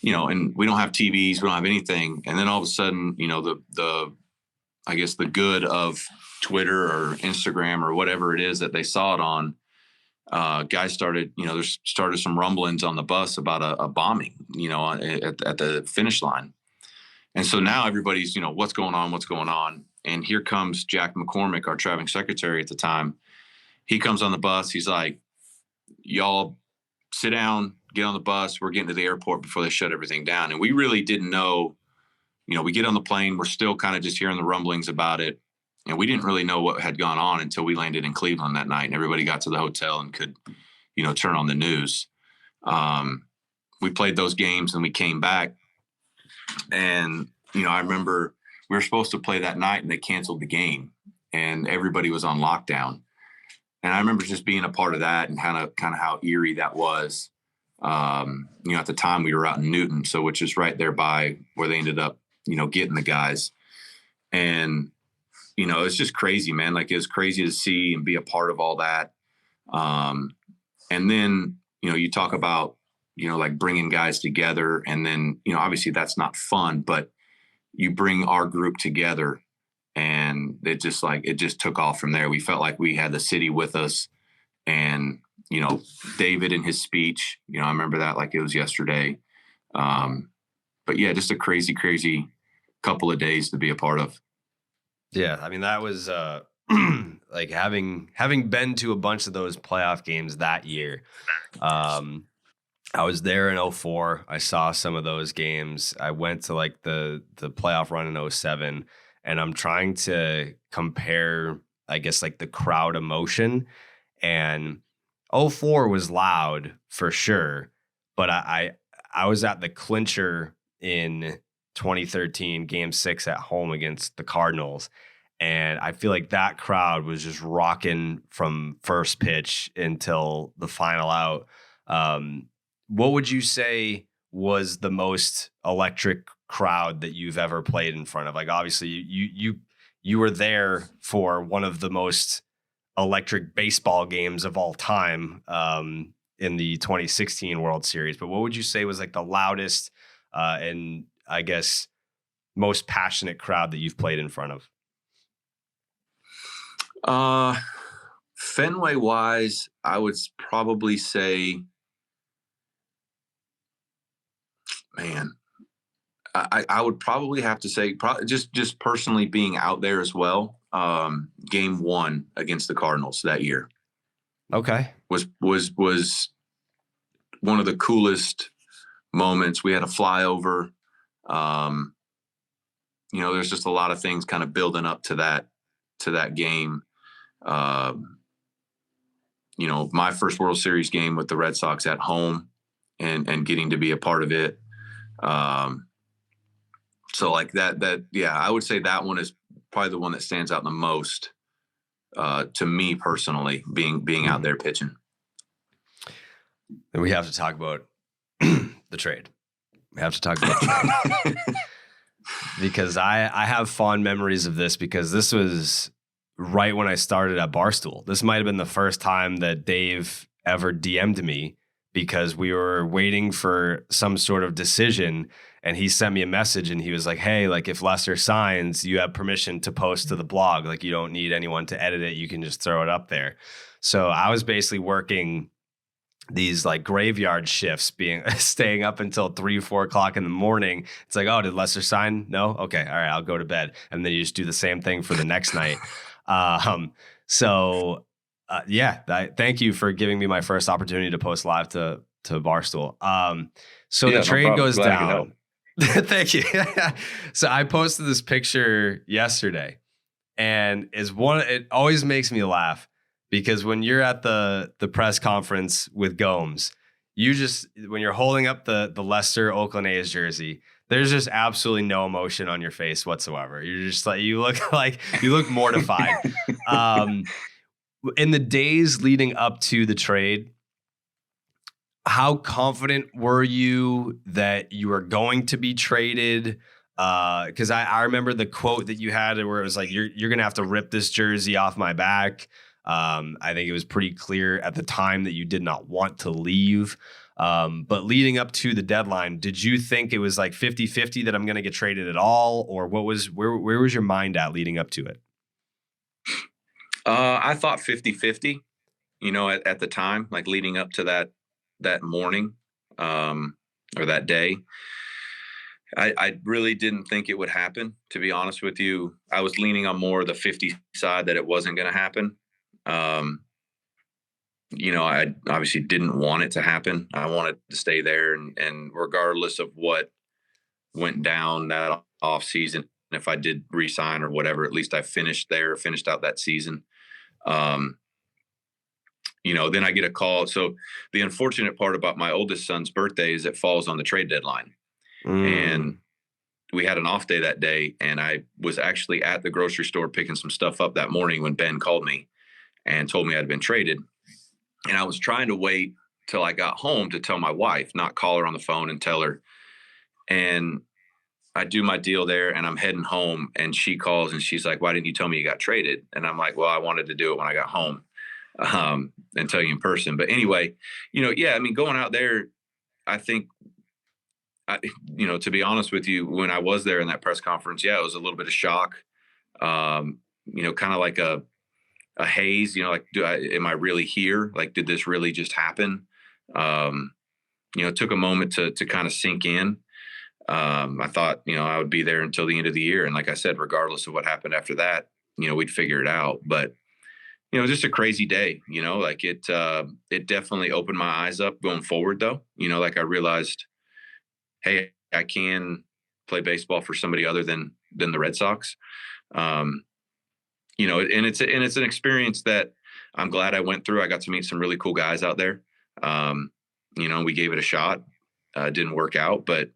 you know, and we don't have TVs. We don't have anything. And then all of a sudden, you know, I guess the good of Twitter or Instagram or whatever it is that they saw it on, guys started, you know, there started some rumblings on the bus about a bombing, you know, at the finish line. And so now everybody's, you know, what's going on? And here comes Jack McCormick, our traveling secretary at the time. He comes on the bus. He's like, y'all sit down, get on the bus. We're getting to the airport before they shut everything down. And we really didn't know, you know, we get on the plane. We're still kind of just hearing the rumblings about it. And we didn't really know what had gone on until we landed in Cleveland that night and everybody got to the hotel and could, you know, turn on the news. We played those games and we came back. And, you know, I remember we were supposed to play that night and they canceled the game and everybody was on lockdown. And I remember just being a part of that and kind of how eerie that was. You know, at the time we were out in Newton, so which is right there by where they ended up, you know, getting the guys. And, you know, it's just crazy, man. Like, it was crazy to see and be a part of all that. And then, you know, you talk about, you know, like bringing guys together, and then, you know, obviously that's not fun, but you bring our group together and it just took off from there. We felt like we had the city with us. And, you know, David in his speech, you know, I remember that like it was yesterday. But yeah, just a crazy, crazy couple of days to be a part of. Yeah. I mean, that was like having been to a bunch of those playoff games that year. I was there in 2004. I saw some of those games. I went to like the playoff run in 2007, and I'm trying to compare, I guess, like the crowd emotion. And 2004 was loud for sure, but I was at the clincher in 2013, Game 6 at home against the Cardinals. And I feel like that crowd was just rocking from first pitch until the final out. What would you say was the most electric crowd that you've ever played in front of? Like, obviously you were there for one of the most electric baseball games of all time in the 2016 World Series. But what would you say was like the loudest and I guess most passionate crowd that you've played in front of? Fenway wise, I would probably say, man, I would probably have to say just personally being out there as well. Game 1 against the Cardinals that year. Okay. Was one of the coolest moments. We had a flyover. There's just a lot of things kind of building up to that game. My first World Series game with the Red Sox at home and getting to be a part of it. So like that, yeah, I would say that one is probably the one that stands out the most to me personally, being out there pitching. And we have to talk about the trade. We have to talk about the trade. Because I have fond memories of this, because this was right when I started at Barstool. This might have been the first time that Dave ever DM'd me, because we were waiting for some sort of decision, and he sent me a message and he was like, hey, like if Lester signs, you have permission to post to the blog. Like you don't need anyone to edit it. You can just throw it up there. So I was basically working these like graveyard shifts, staying up until 3-4 o'clock in the morning. It's like, oh, did Lester sign? No. Okay. All right. I'll go to bed. And then you just do the same thing for the next night. Thank you for giving me my first opportunity to post live to Barstool. The trade goes down. Thank you. So I posted this picture yesterday, and it always makes me laugh, because when you're at the press conference with Gomes, when you're holding up the Lester Oakland A's jersey, there's just absolutely no emotion on your face whatsoever. You're just like, you look mortified. In the days leading up to the trade, how confident were you that you were going to be traded? Because I remember the quote that you had where it was like, you're going to have to rip this jersey off my back. I think it was pretty clear at the time that you did not want to leave. But leading up to the deadline, did you think it was like 50-50 that I'm going to get traded at all? Or where was your mind at leading up to it? I thought 50-50, at the time, like leading up to that morning, or that day. I really didn't think it would happen, to be honest with you. I was leaning on more of the 50 side that it wasn't going to happen. I obviously didn't want it to happen. I wanted to stay there, and regardless of what went down that off season, if I did resign or whatever, at least I finished out that season. Then I get a call. So the unfortunate part about my oldest son's birthday is it falls on the trade deadline. And we had an off day that day, and I was actually at the grocery store picking some stuff up that morning when Ben called me and told me I'd been traded. And I was trying to wait till I got home to tell my wife, not call her on the phone and tell her. And I do my deal there, and I'm heading home, and she calls and she's like, why didn't you tell me you got traded? And I'm like, well, I wanted to do it when I got home, and tell you in person. But anyway, going out there, I think, to be honest with you, when I was there in that press conference, it was a little bit of shock, kind of like a haze, like, am I really here? Like, did this really just happen? It took a moment to kind of sink in. I thought, I would be there until the end of the year. And like I said, regardless of what happened after that, we'd figure it out. But, just a crazy day, it definitely opened my eyes up going forward though. I realized, hey, I can play baseball for somebody other than the Red Sox. And it's an experience that I'm glad I went through. I got to meet some really cool guys out there. We gave it a shot. It didn't work out, but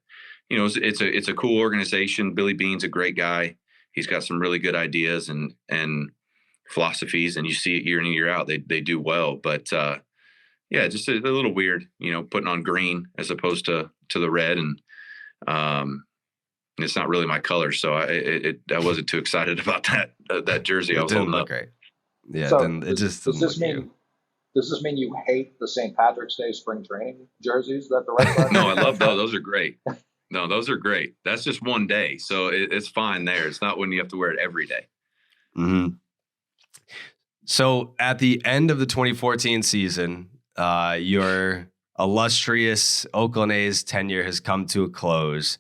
it's a cool organization. Billy Beane's a great guy. He's got some really good ideas and philosophies, and you see it year in and year out. They do well, but just a little weird, putting on green as opposed to the red, and it's not really my color, so I wasn't too excited about that jersey. I was holding up. Great. Yeah, so it just does this mean you hate the St. Patrick's Day spring training jerseys that the Red Sox? No, I love those. Those are great. No, those are great. That's just one day, so it's fine there. It's not when you have to wear it every day. Mm-hmm. So at the end of the 2014 season, your illustrious Oakland A's tenure has come to a close.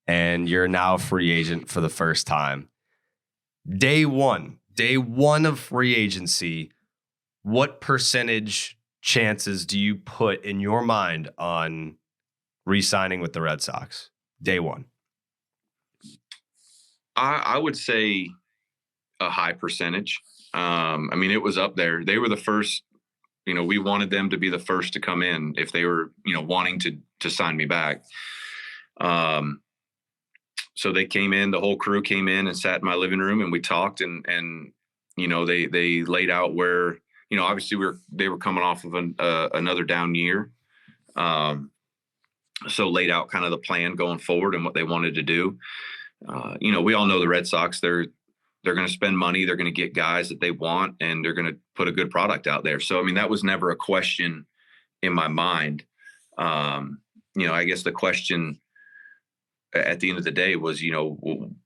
and you're now a free agent for the first time. Day one of free agency, what percentage chances do you put in your mind on re-signing with the Red Sox? Day one. I would say a high percentage. I mean, it was up there. They were the first, we wanted them to be the first to come in if they were, wanting to sign me back. So they came in, the whole crew came in and sat in my living room, and we talked, and they laid out where, obviously they were coming off of another down year. So laid out kind of the plan going forward and what they wanted to do. We all know the Red Sox, they're going to spend money. They're going to get guys that they want, and they're going to put a good product out there. So, I mean, that was never a question in my mind. I guess the question at the end of the day was,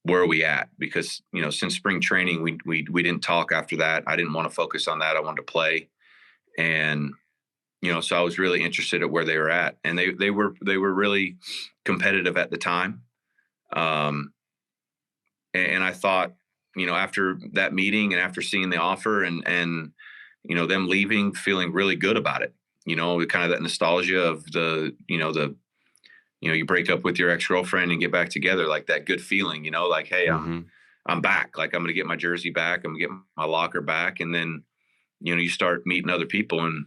where are we at? Because, since spring training, we didn't talk after that. I didn't want to focus on that. I wanted to play. And, so I was really interested at where they were at, and they were really competitive at the time. And I thought, after that meeting and after seeing the offer and them leaving, feeling really good about it, kind of that nostalgia of you break up with your ex-girlfriend and get back together, like that good feeling, like, hey, I'm back. Like, I'm going to get my jersey back. I'm going to get my locker back. And then, you start meeting other people and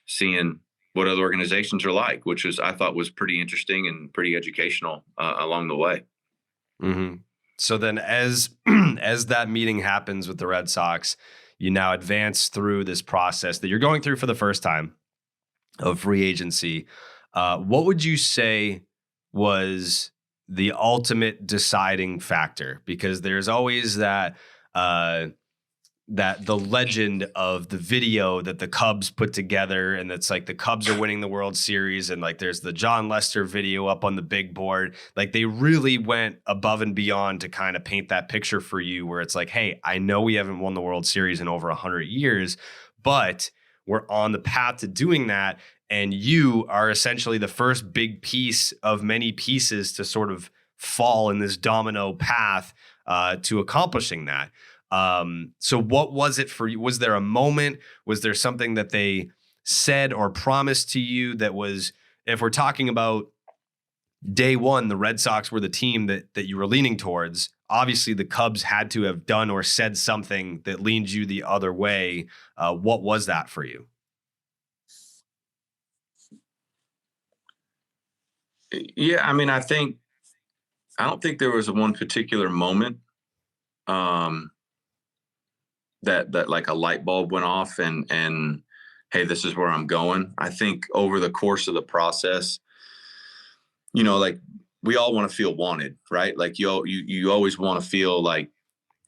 seeing what other organizations are like, which I thought was pretty interesting and pretty educational along the way. Mm-hmm. So then as that meeting happens with the Red Sox, you now advance through this process that you're going through for the first time of free agency. What would you say was the ultimate deciding factor? Because there's always that the legend of the video that the Cubs put together, and it's like the Cubs are winning the World Series, and like there's the Jon Lester video up on the big board. Like, they really went above and beyond to kind of paint that picture for you, where it's like, hey, I know we haven't won the World Series in over 100 years, but we're on the path to doing that, and you are essentially the first big piece of many pieces to sort of fall in this domino path to accomplishing that. So what was it for you? Was there a moment? Was there something that they said or promised to you that was, if we're talking about day one, the Red Sox were the team that you were leaning towards. Obviously, the Cubs had to have done or said something that leaned you the other way. What was that for you? Yeah, I mean, I don't think there was one particular moment that like a light bulb went off and hey, this is where I'm going. I think over the course of the process, like, we all want to feel wanted, right? Like, you always want to feel like,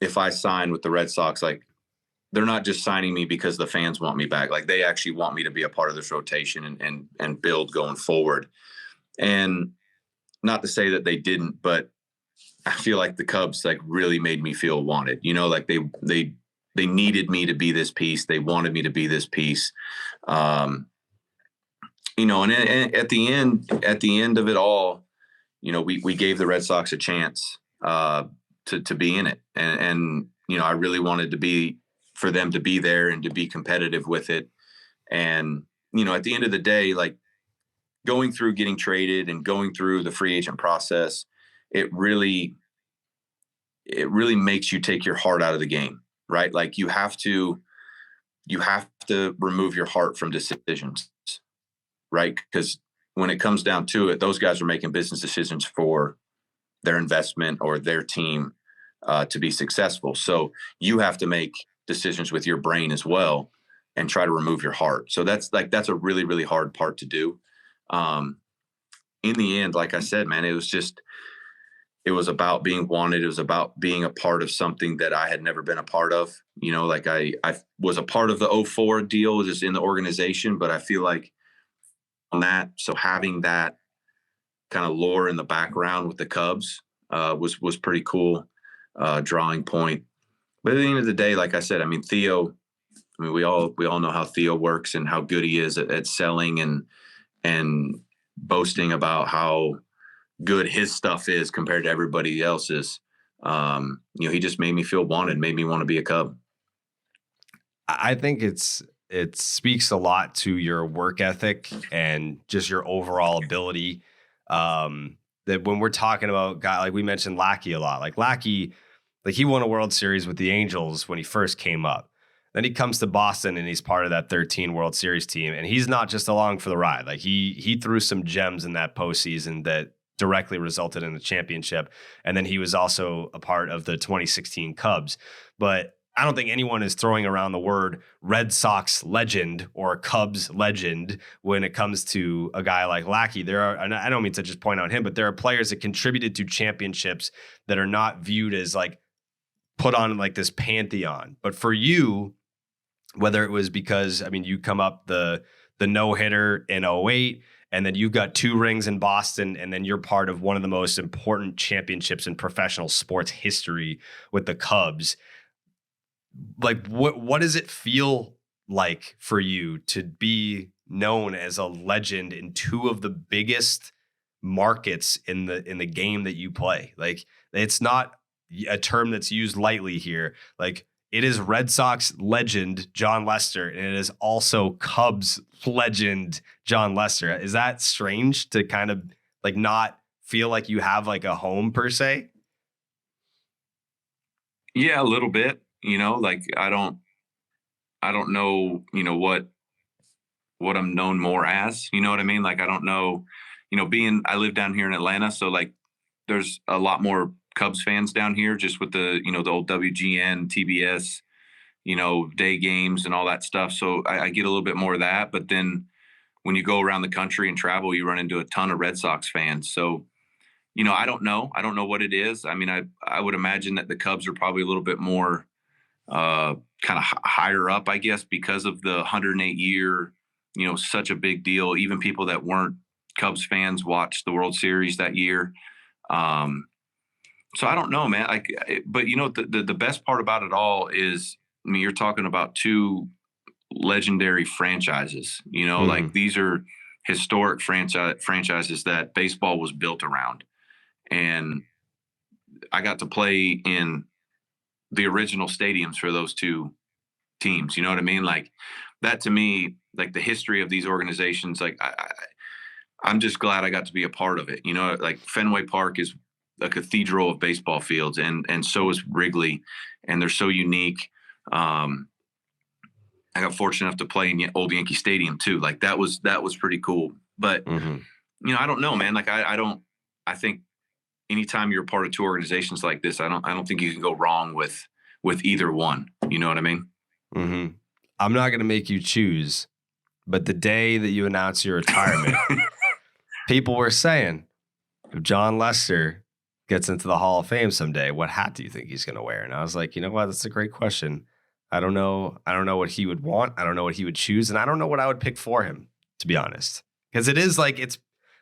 if I sign with the Red Sox, like, they're not just signing me because the fans want me back. Like, they actually want me to be a part of this rotation and build going forward. And not to say that they didn't, but I feel like the Cubs like really made me feel wanted, like they needed me to be this piece. They wanted me to be this piece. And at the end of it all, we gave the Red Sox a chance to be in it. And I really wanted for them to be there and to be competitive with it. And, at the end of the day, like, going through getting traded and going through the free agent process, it really makes you take your heart out of the game, right? Like, you have to remove your heart from decisions, right? Because when it comes down to it, those guys are making business decisions for their investment or their team to be successful. So you have to make decisions with your brain as well and try to remove your heart. So that's a really, really hard part to do. In the end, like I said, man, it was about being wanted. It was about being a part of something that I had never been a part of. Like, I was a part of the 2004 deal, just in the organization, but I feel like on that, so having that kind of lore in the background with the Cubs was pretty cool drawing point. But at the end of the day, like I said, I mean, Theo, we all know how Theo works and how good he is at selling and boasting about how, good his stuff is compared to everybody else's. He just made me feel wanted, made me want to be a Cub. I think it speaks a lot to your work ethic and just your overall ability. That when we're talking about guy, like we mentioned Lackey a lot, like Lackey, like he won a World Series with the Angels when he first came up. Then he comes to Boston and he's part of that 13 World Series team. And he's not just along for the ride. Like he threw some gems in that postseason that directly resulted in the championship. And then he was also a part of the 2016 Cubs. But I don't think anyone is throwing around the word Red Sox legend or Cubs legend when it comes to a guy like Lackey. There are, and I don't mean to just point out him, but there are players that contributed to championships that are not viewed as like put on like this pantheon. But for you, whether it was because, I mean, you come up the no-hitter in 08, and then you've got 2 rings in Boston, and then you're part of one of the most important championships in professional sports history with the Cubs. Like, what does it feel like for you to be known as a legend in 2 of the biggest markets in the game that you play? Like, it's not a term that's used lightly here. Like, it is Red Sox legend Jon Lester, and it is also Cubs legend Jon Lester. Is that strange to kind of like not feel like you have like a home per se? Yeah, a little bit. Like I don't know, what I'm known more as. You know what I mean? Like I don't know, I live down here in Atlanta, so like there's a lot more Cubs fans down here just with the, the old WGN, TBS, day games and all that stuff. So I get a little bit more of that. But then when you go around the country and travel, you run into a ton of Red Sox fans. So, I don't know. I don't know what it is. I mean, I would imagine that the Cubs are probably a little bit more kind of higher up, I guess, because of the 108-year, such a big deal. Even people that weren't Cubs fans watched the World Series that year. So I don't know, man. But the best part about it all is, I mean, you're talking about 2 legendary franchises. Like these are historic franchises that baseball was built around, and I got to play in the original stadiums for those 2 teams. You know what I mean? Like that to me, like the history of these organizations. Like I'm just glad I got to be a part of it. Like Fenway Park is a cathedral of baseball fields, and so is Wrigley, and they're so unique. I got fortunate enough to play in old Yankee Stadium too. Like that was pretty cool. But I don't know, man. Like I think anytime you're a part of 2 organizations like this, I don't think you can go wrong with either one. You know what I mean? Mm-hmm. I'm not going to make you choose, but the day that you announce your retirement, people were saying, if Jon Lester gets into the Hall of Fame someday, what hat do you think he's going to wear? And I was like, you know what? That's a great question. I don't know. I don't know what he would want. I don't know what he would choose. And I don't know what I would pick for him, to be honest. Because it's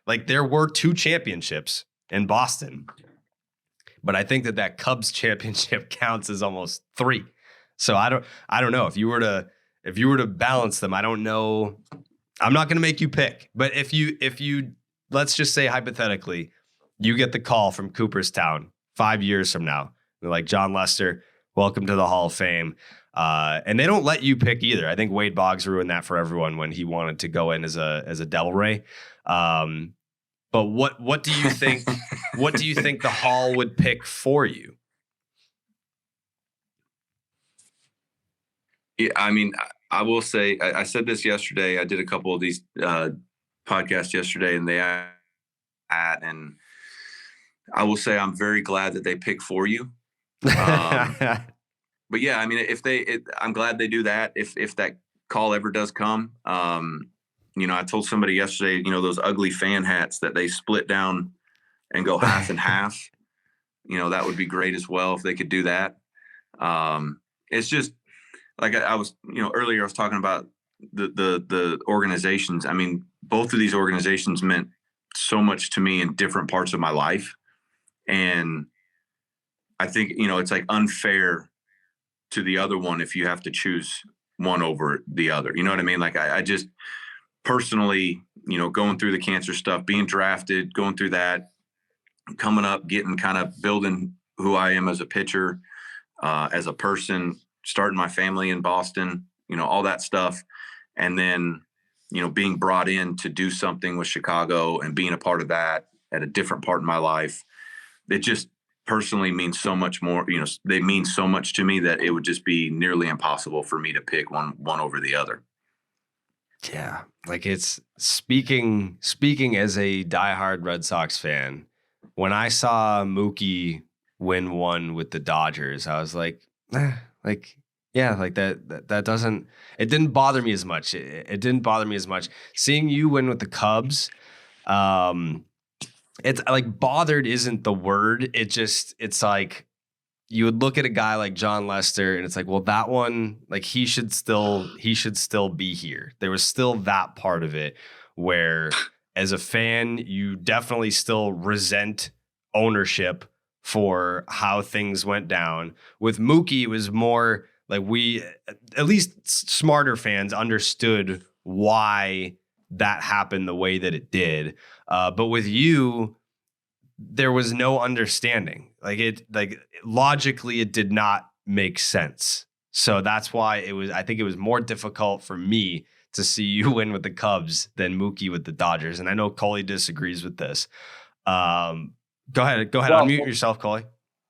like there were 2 championships in Boston, but I think that Cubs championship counts as almost 3. So I don't know if you were to balance them. I don't know. I'm not going to make you pick, but if you let's just say hypothetically, you get the call from Cooperstown 5 years from now. They're like, Jon Lester, welcome to the Hall of Fame. And they don't let you pick either. I think Wade Boggs ruined that for everyone when he wanted to go in as a Devil Ray. But what do you think? What do you think the Hall would pick for you? Yeah, I mean, I will say, I said this yesterday. I did a couple of these podcasts yesterday, and and I will say I'm very glad that they pick for you. But yeah, I mean, I'm glad they do that. If that call ever does come, I told somebody yesterday, those ugly fan hats that they split down and go half and half, that would be great as well if they could do that. It's just like I was, earlier I was talking about the organizations. I mean, both of these organizations meant so much to me in different parts of my life. And I think, it's like unfair to the other one if you have to choose one over the other. You know what I mean? Like I just personally, going through the cancer stuff, being drafted, going through that, coming up, getting kind of building who I am as a pitcher, as a person, starting my family in Boston, all that stuff. And then, being brought in to do something with Chicago and being a part of that at a different part in my life, it just personally means so much more. They mean so much to me that it would just be nearly impossible for me to pick one over the other. Yeah. Like, it's speaking as a diehard Red Sox fan, when I saw Mookie win one with the Dodgers, I was like, yeah, like that doesn't, it didn't bother me as much. It didn't bother me as much. Seeing you win with the Cubs, it's like, bothered isn't the word. It's like, you would look at a guy like Jon Lester and it's like, well, that one, like, he should still be here. There was still that part of it where, as a fan, you definitely still resent ownership for how things went down. With Mookie, it was more like, we, at least smarter fans, understood why that happened the way that it did. But with you, there was no understanding. Like, logically, it did not make sense. So that's why I think it was more difficult for me to see you win with the Cubs than Mookie with the Dodgers. And I know Coley disagrees with this. Go ahead. Well, Unmute yourself, Coley.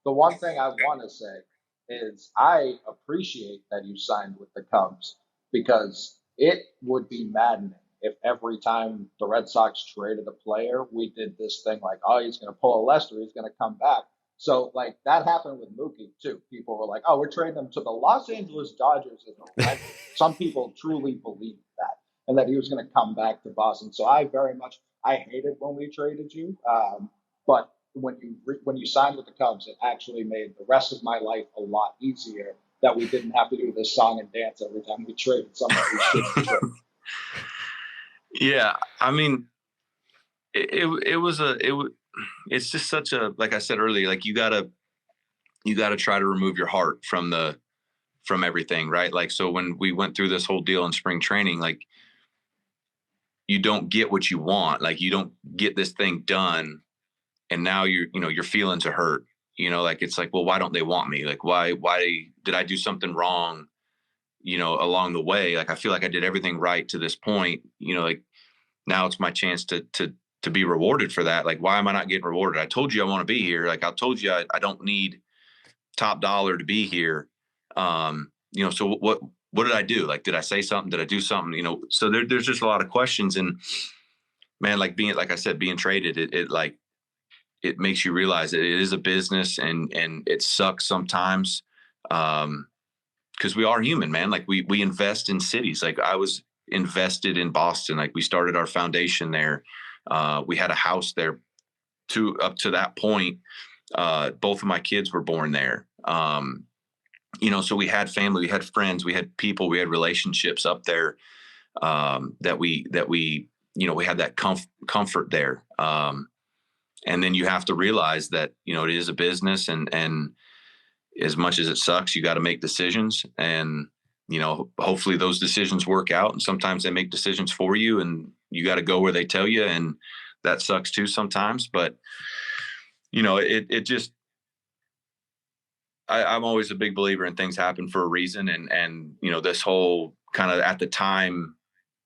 The one thing I want to say is I appreciate that you signed with the Cubs, because it would be maddening if every time the Red Sox traded a player, we did this thing like, oh, he's going to pull a Lester, he's going to come back. So, like, that happened with Mookie, too. People were like, oh, we're trading him to the Los Angeles Dodgers as a rental. Some people truly believed that, and that he was going to come back to Boston. So I hated when we traded you. But when you signed with the Cubs, it actually made the rest of my life a lot easier, that we didn't have to do this song and dance every time we traded someone we shouldn't trade. Yeah, I mean, it's just such a, like I said earlier, like, you gotta try to remove your heart from everything, right? Like, so when we went through this whole deal in spring training, like, you don't get what you want, like, you don't get this thing done, and now your feelings are hurt, like, it's like, well, why don't they want me? Like, why did I do something wrong, along the way? Like, I feel like I did everything right to this point, like, now it's my chance to be rewarded for that. Like, why am I not getting rewarded? I told you I want to be here. Like, I told you I don't need top dollar to be here. So what did I do? Like, did I say something? Did I do something? So there's just a lot of questions. And man, like, like I said, being traded, it makes you realize that it is a business, and it sucks sometimes. Cause we are human, man. Like, we invest in cities. Like, I was invested in Boston. Like, we started our foundation there. We had a house there up to that point. Both of my kids were born there. So we had family, we had friends, we had people, we had relationships up there, that we had that comfort there. And then you have to realize that, it is a business, and as much as it sucks, you got to make decisions, and, hopefully those decisions work out. And sometimes they make decisions for you, and you got to go where they tell you. And that sucks too sometimes, but it just, I'm always a big believer in things happen for a reason. And this whole kind of, at the time,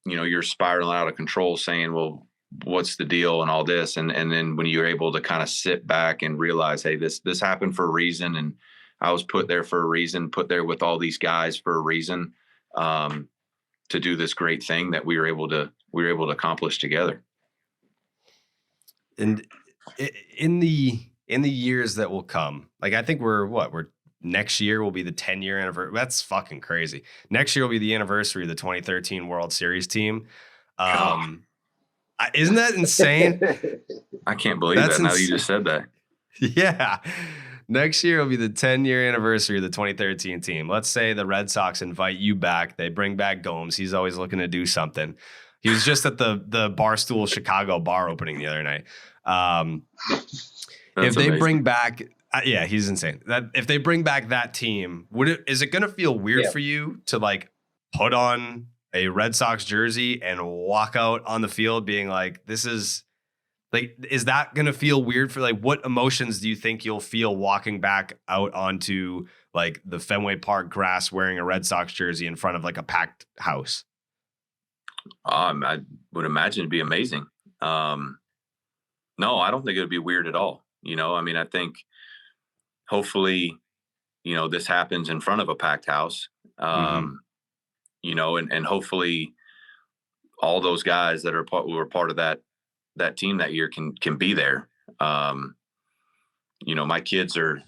you're spiraling out of control, saying, well, what's the deal and all this. And then when you're able to kind of sit back and realize, hey, this happened for a reason. And I was put there for a reason, put there with all these guys for a reason, to do this great thing that we were able to accomplish together. And in the years that will come, like, I think we're next year will be the 10-year anniversary. That's fucking crazy. Next year will be the anniversary of the 2013 World Series team. Isn't that insane? I can't believe that now that you just said that. Yeah. Next year will be the 10-year anniversary of the 2013 team. Let's say the Red Sox invite you back. They bring back Gomes. He's always looking to do something. He was just at the Barstool Chicago bar opening the other night. If they bring back, yeah, he's insane. That if they bring back that team, is it going to feel weird for you to, like, put on a Red Sox jersey and walk out on the field being like, this is Like, is that going to feel weird for, like, what emotions do you think you'll feel walking back out onto like the Fenway Park grass wearing a Red Sox jersey in front of like a packed house? I would imagine it'd be amazing. No, I don't think it would be weird at all. I mean, I think hopefully, this happens in front of a packed house, and hopefully all those guys that who were part of that team that year can be there. My kids are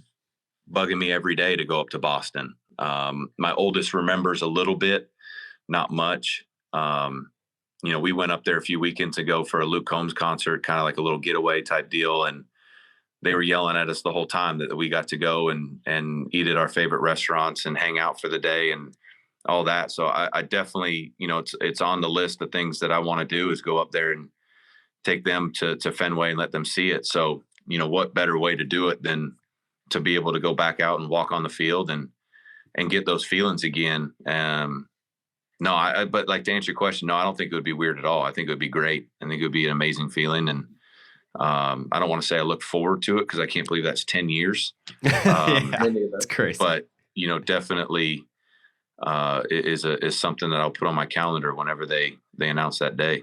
bugging me every day to go up to Boston. My oldest remembers a little bit, not much. We went up there a few weekends ago for a Luke Combs concert, kind of like a little getaway type deal. And they were yelling at us the whole time that we got to go and eat at our favorite restaurants and hang out for the day and all that. So I definitely, it's on the list of things that I want to do is go up there and take them to Fenway and let them see it. So, what better way to do it than to be able to go back out and walk on the field and get those feelings again. No, but like to answer your question, no, I don't think it would be weird at all. I think it would be great. I think it would be an amazing feeling. And I don't want to say I look forward to it because I can't believe that's 10 years. It's crazy. But, definitely is something that I'll put on my calendar whenever they announce that day.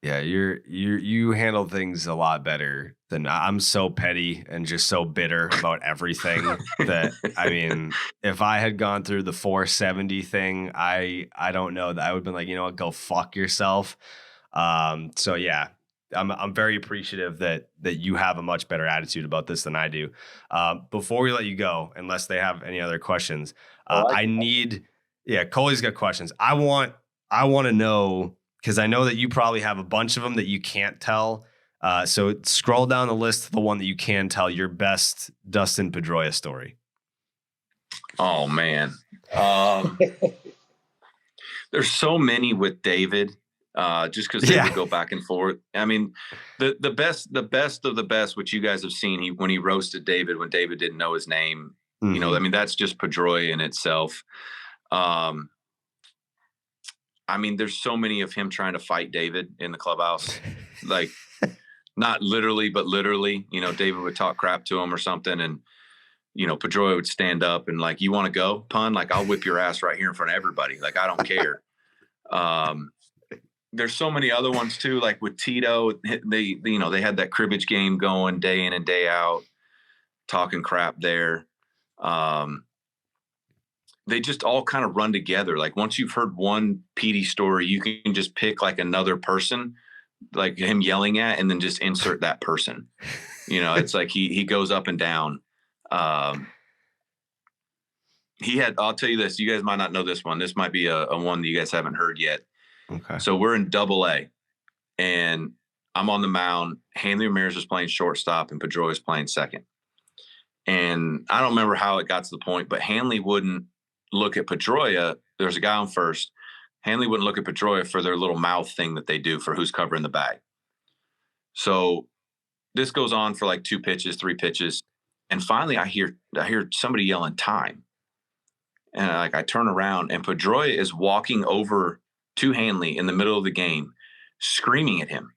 Yeah, you handle things a lot better than I'm. So petty and just so bitter about everything that, I mean, if I had gone through the 470 thing, I don't know that I would have been like, you know what, go fuck yourself. So yeah, I'm very appreciative that you have a much better attitude about this than I do. Before we let you go, unless they have any other questions, Coley's got questions. I want to know, because I know that you probably have a bunch of them that you can't tell. So scroll down the list to the one that you can tell, your best Dustin Pedroia story. Oh, man. There's so many with David, just because they would go back and forth. I mean, the best of the best, which you guys have seen, when he roasted David when David didn't know his name. Mm-hmm. I mean, that's just Pedroia in itself. I mean, there's so many of him trying to fight David in the clubhouse, like not literally, but literally, David would talk crap to him or something. And, Pedroia would stand up and like, you want to go, pun? Like, I'll whip your ass right here in front of everybody. Like, I don't care. There's so many other ones too. Like with Tito, they had that cribbage game going day in and day out, talking crap there. They just all kind of run together. Like once you've heard one PD story, you can just pick like another person, like him yelling at, and then just insert that person. It's like he goes up and down. I'll tell you this, you guys might not know this one. This might be a one that you guys haven't heard yet. Okay. So we're in AA and I'm on the mound. Hanley Ramirez is playing shortstop and Pedroia is playing second. And I don't remember how it got to the point, but Hanley wouldn't look at Pedroia. There's a guy on first. Hanley wouldn't look at Pedroia for their little mouth thing that they do for who's covering the bag. So this goes on for like 2 pitches, 3 pitches. And finally I hear somebody yelling time. And I turn around and Pedroia is walking over to Hanley in the middle of the game, screaming at him,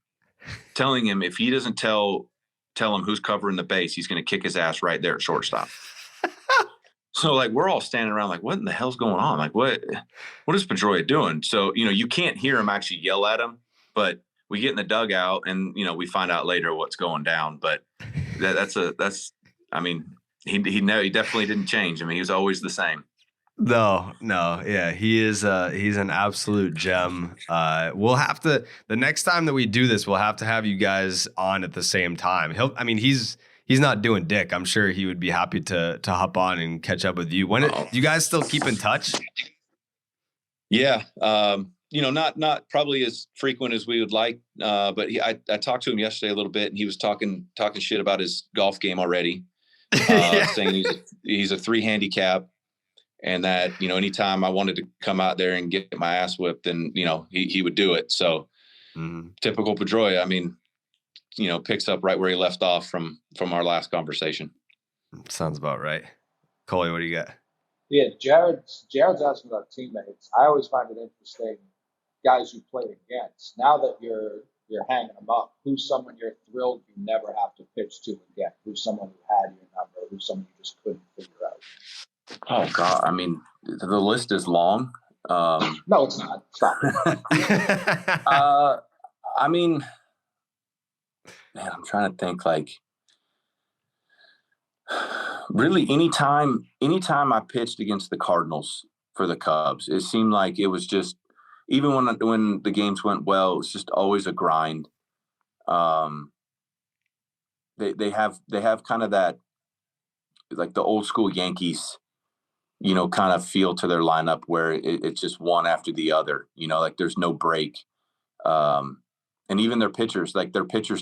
telling him if he doesn't tell him who's covering the base, he's going to kick his ass right there at shortstop. So like we're all standing around like, what in the hell's going on? Like what is Pedroia doing? So, you can't hear him actually yell at him, but we get in the dugout and, we find out later what's going down. But I mean, he definitely didn't change. I mean, he was always the same. No. Yeah. He's an absolute gem. We'll have to, the next time that we do this, we'll have to have you guys on at the same time. He's not doing dick. I'm sure he would be happy to hop on and catch up with you. Do you guys still keep in touch? Yeah. Not probably as frequent as we would like. But I talked to him yesterday a little bit and he was talking shit about his golf game already. Saying he's a 3 handicap and that, anytime I wanted to come out there and get my ass whipped, then, he would do it. So typical Pedroia. I mean, picks up right where he left off from our last conversation. Sounds about right. Coley, what do you got? Yeah, Jared's asking about teammates. I always find it interesting, guys you play against. Now that you're you're hanging them up, who's someone you're thrilled you never have to pitch to again? Who's someone who had your number? Who's someone you just couldn't figure out? Oh God, I mean, the list is long. No, it's not. Stop it. I mean, man, I'm trying to think. Like, really, anytime I pitched against the Cardinals for the Cubs, it seemed like it was just, even when the games went well, it was just always a grind. They have kind of that, like the old school Yankees, kind of feel to their lineup where it's just one after the other, like there's no break. And even their pitchers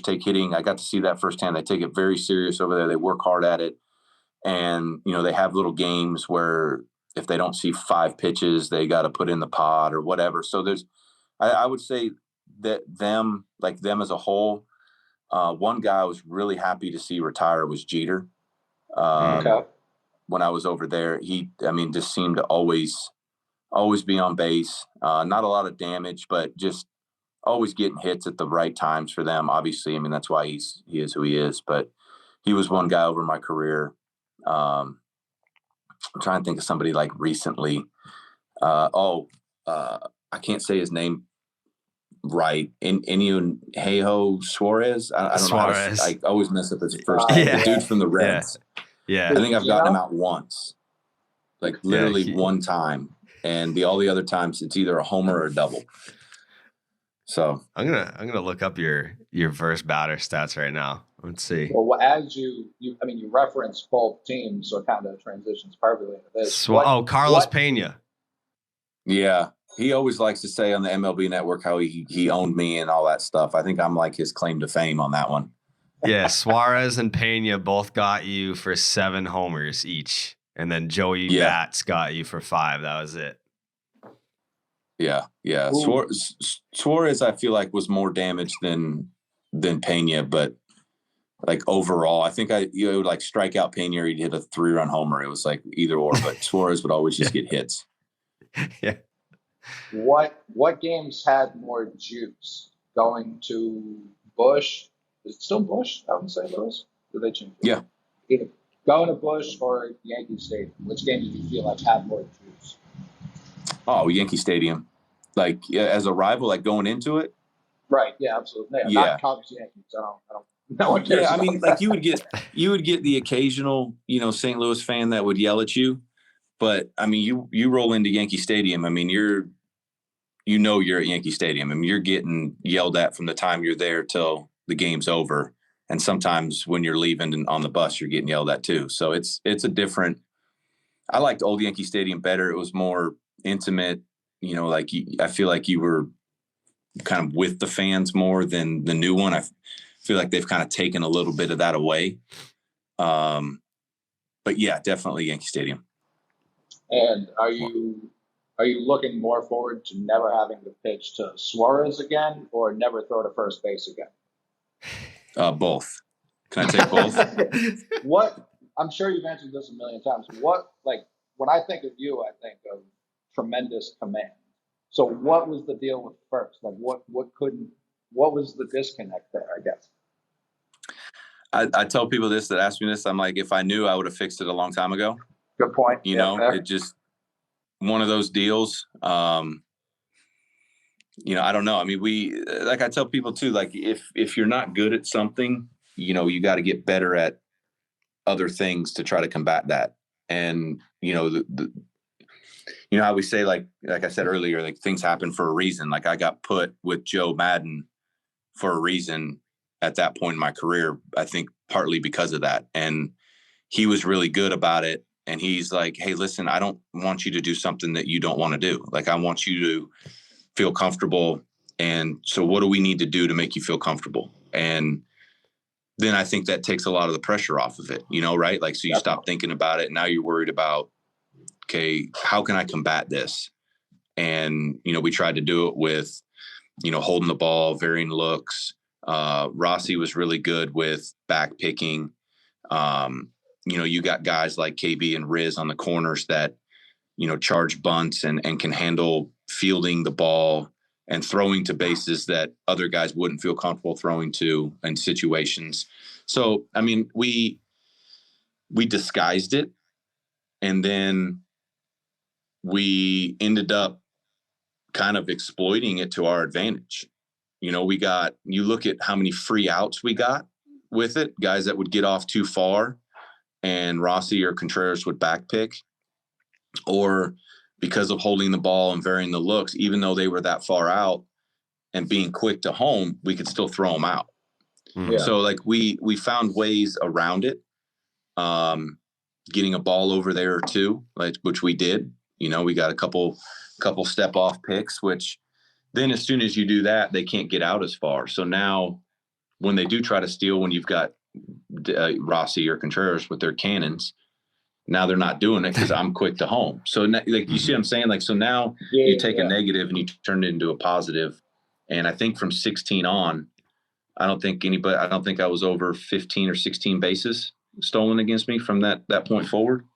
take hitting. I got to see that firsthand. They take it very serious over there. They work hard at it. And, they have little games where if they don't see 5 pitches, they got to put in the pod or whatever. So I would say that them as a whole, one guy I was really happy to see retire was Jeter. Okay. When I was over there, he just seemed to always be on base. Not a lot of damage, but just always getting hits at the right times for them. Obviously, that's why he is who he is. But he was one guy over my career. I'm trying to think of somebody like recently. I can't say his name right. Inigo Suarez. I don't Suarez. know. I always mess up his first name. Yeah. The dude from the Reds. Yeah. I think I've gotten him out once, like literally one time, and all the other times it's either a homer or a double. So I'm gonna look up your first batter stats right now. Let's see. Well, as you reference both teams, so it kind of transitions perfectly into this. Carlos Pena. Yeah, he always likes to say on the MLB Network how he owned me and all that stuff. I think I'm like his claim to fame on that one. Yeah, Suarez and Pena both got you for 7 homers each, and then Joey Bats got you for 5. That was it. Yeah. Suarez, I feel like, was more damaged than Pena, but like overall, I think would like strike out Pena or he'd hit a 3-run homer. It was like either or, but Suarez would always just get hits. Yeah. What games had more juice? Going to Busch? Is it still Busch out in St. Louis? Did they change it? Yeah. Either going to Busch or Yankee Stadium. Which game did you feel like had more juice? Oh, Yankee Stadium. Like as a rival, like going into it? Right. Yeah, absolutely. Yeah. Not Cubs, Yankees. I don't. No one cares. Yeah, like you would get the occasional, St. Louis fan that would yell at you, but you roll into Yankee Stadium. You're at Yankee Stadium. You're getting yelled at from the time you're there till the game's over, and sometimes when you're leaving and on the bus, you're getting yelled at too. So it's a different. I liked old Yankee Stadium better. It was more intimate. I feel like you were kind of with the fans more than the new one. I feel like they've kind of taken a little bit of that away. But yeah, definitely Yankee Stadium. And are you looking more forward to never having to pitch to Suarez again, or never throw to first base again? Both. Can I take both? I'm sure you've answered this a million times. When I think of you, I think of tremendous command. So what was the deal with first? Like what was the disconnect there, I guess? I tell people that ask me this, I'm like, if I knew, I would have fixed it a long time ago. Good point. It just one of those deals. I don't know. We, like I tell people too, like if you're not good at something, you got to get better at other things to try to combat that. And, how we say, like I said earlier, like things happen for a reason. Like I got put with Joe Madden for a reason at that point in my career, I think partly because of that. And he was really good about it. And he's like, hey, listen, I don't want you to do something that you don't want to do. Like, I want you to feel comfortable. And so what do we need to do to make you feel comfortable? And then I think that takes a lot of the pressure off of it, right? Like, so you stop thinking about it. Now you're worried about, okay, how can I combat this? And, we tried to do it with, holding the ball, varying looks. Rossi was really good with back picking. You got guys like KB and Riz on the corners that, charge bunts and can handle fielding the ball and throwing to bases that other guys wouldn't feel comfortable throwing to in situations. So, I mean, we disguised it, and then we ended up kind of exploiting it to our advantage. You know, you look at how many free outs we got with it, guys that would get off too far and Rossi or Contreras would backpick, or because of holding the ball and varying the looks, even though they were that far out and being quick to home, we could still throw them out. Yeah. So like we found ways around it, getting a ball over there or two, which we did. You know, we got a couple step off picks, which then as soon as you do that, they can't get out as far. So now when they do try to steal, when you've got Rossi or Contreras with their cannons, now they're not doing it because I'm quick to home. So like, you see what I'm saying? Like, so now you take a negative and you turn it into a positive. And I think from 16 on, I don't think I was over 15 or 16 bases stolen against me from that point forward.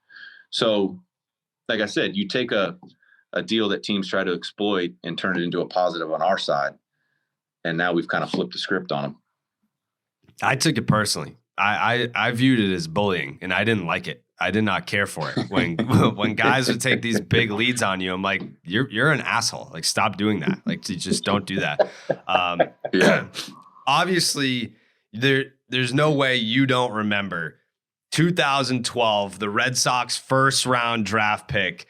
So like I said, you take a deal that teams try to exploit and turn it into a positive on our side. And now we've kind of flipped the script on them. I took it personally. I viewed it as bullying, and I didn't like it. I did not care for it. When guys would take these big leads on you, I'm like, you're an asshole. Like, stop doing that. Like, you just don't do that. Obviously, there's no way you don't remember 2012, the Red Sox first round draft pick.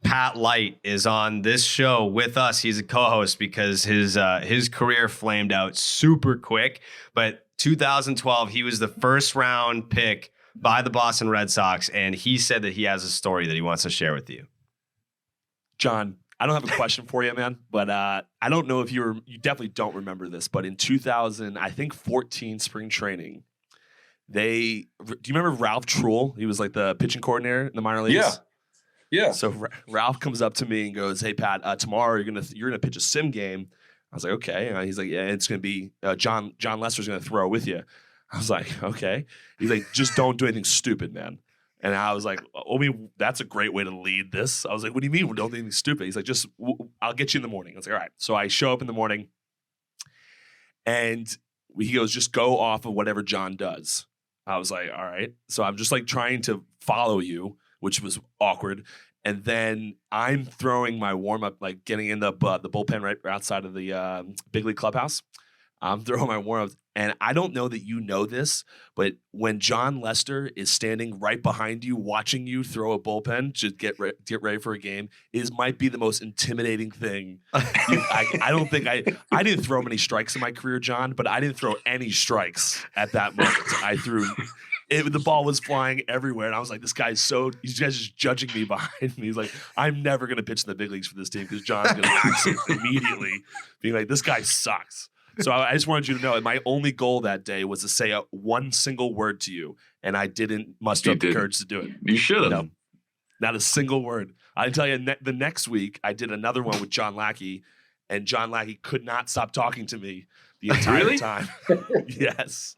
Pat Light is on this show with us. He's a co-host because his career flamed out super quick. But 2012, he was the first round pick by the Boston Red Sox, and he said that he has a story that he wants to share with you. John, I don't have a question for you, man, but I don't know if you definitely don't remember this, but in 2014 spring training, do you remember Ralph Truel? He was like the pitching coordinator in the minor leagues. Yeah. So Ralph comes up to me and goes, "Hey Pat, tomorrow you're gonna pitch a sim game." I was like, "Okay." He's like, "Yeah, it's gonna be Jon Lester's gonna throw with you." I was like, "Okay." He's like, "Just don't do anything stupid, man." And I was like, "I mean, that's a great way to lead this." I was like, "What do you mean? We don't do anything stupid?" He's like, I'll get you in the morning." I was like, "All right." So I show up in the morning, and he goes, "Just go off of whatever Jon does." I was like, "All right." So I'm just like trying to follow you, which was awkward. And then I'm throwing my warm up, like getting in the bullpen right outside of the big league clubhouse. I'm throwing my warm ups, and I don't know that you know this, but when Jon Lester is standing right behind you, watching you throw a bullpen to get ready for a game, might be the most intimidating thing. I don't think I didn't throw many strikes in my career, John, but I didn't throw any strikes at that moment. I threw. The ball was flying everywhere, and I was like, "This guy's these guys just judging me behind me." He's like, "I'm never going to pitch in the big leagues for this team because John's going to axe it immediately," being like, "This guy sucks." So I just wanted you to know, my only goal that day was to say one single word to you, and I didn't muster up the courage to do it. You should have. No, not a single word. I tell you, the next week I did another one with John Lackey, and John Lackey could not stop talking to me the entire time. Yes.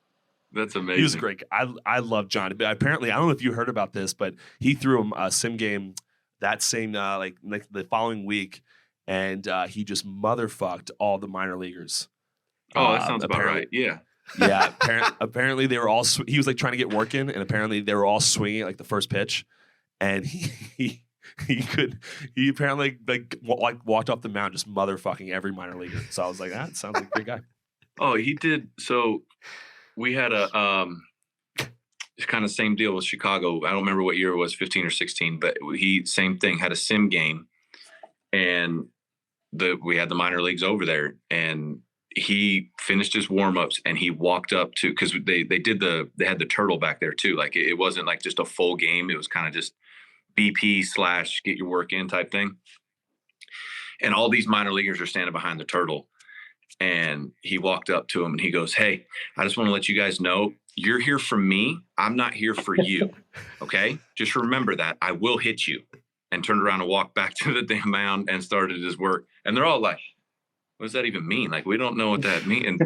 That's amazing. He was great. I love John. But apparently, I don't know if you heard about this, but he threw him a sim game that same like the following week, and he just motherfucked all the minor leaguers. Oh, that sounds about right. Yeah. Yeah. Apparently, they were all. He was like trying to get work in, and apparently they were all swinging at, like the first pitch, and he apparently like walked off the mound just motherfucking every minor leaguer. So I was like, that sounds like a great guy. Oh, he did. So we had a kind of same deal with Chicago. I don't remember what year it was, 15 or 16, but same thing, had a sim game, and we had the minor leagues over there, and he finished his warm-ups and he walked up to, because they had the turtle back there too. Like it wasn't like just a full game. It was kind of just BP / get your work in type thing. And all these minor leaguers are standing behind the turtle. And he walked up to him and he goes, "Hey, I just want to let you guys know, you're here for me. I'm not here for you. Okay? Just remember that. I will hit you." And turned around and walked back to the damn mound and started his work. And they're all like, "What does that even mean? Like, we don't know what that means."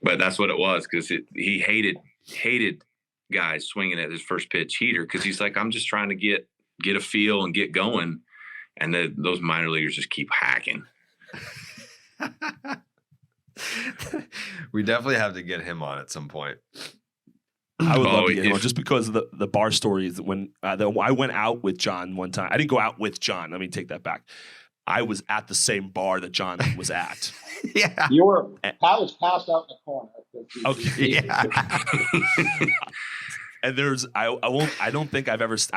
But that's what it was, because he hated guys swinging at his first pitch heater, because he's like, "I'm just trying to get a feel and get going." And those minor leaguers just keep hacking. We definitely have to get him on at some point. I would love to get him on just because of the bar stories. When I went out with Jon one time, I didn't go out with Jon. Let me take that back. I was at the same bar that Jon was at. Yeah, I was passed out in the corner. Okay. Yeah. And I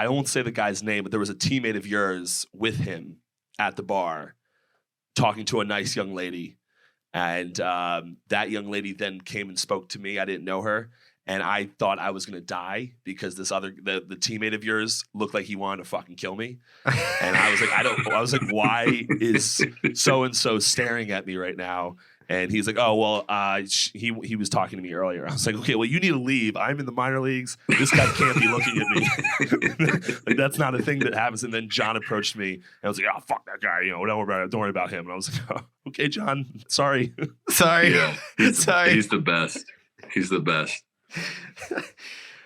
won't say the guy's name, but there was a teammate of yours with him at the bar talking to a nice young lady. And that young lady then came and spoke to me. I didn't know her. And I thought I was going to die because the teammate of yours looked like he wanted to fucking kill me. And I was like, why is so-and-so staring at me right now? And he's like, oh, well, he was talking to me earlier. I was like, okay, well, you need to leave. I'm in the minor leagues. This guy can't be looking at me. Like, that's not a thing that happens. And then Jon approached me. And I was like, oh, fuck that guy. Don't worry about him. And I was like, oh, okay, Jon, sorry. Sorry. Yeah, Sorry. He's the best. He's the best.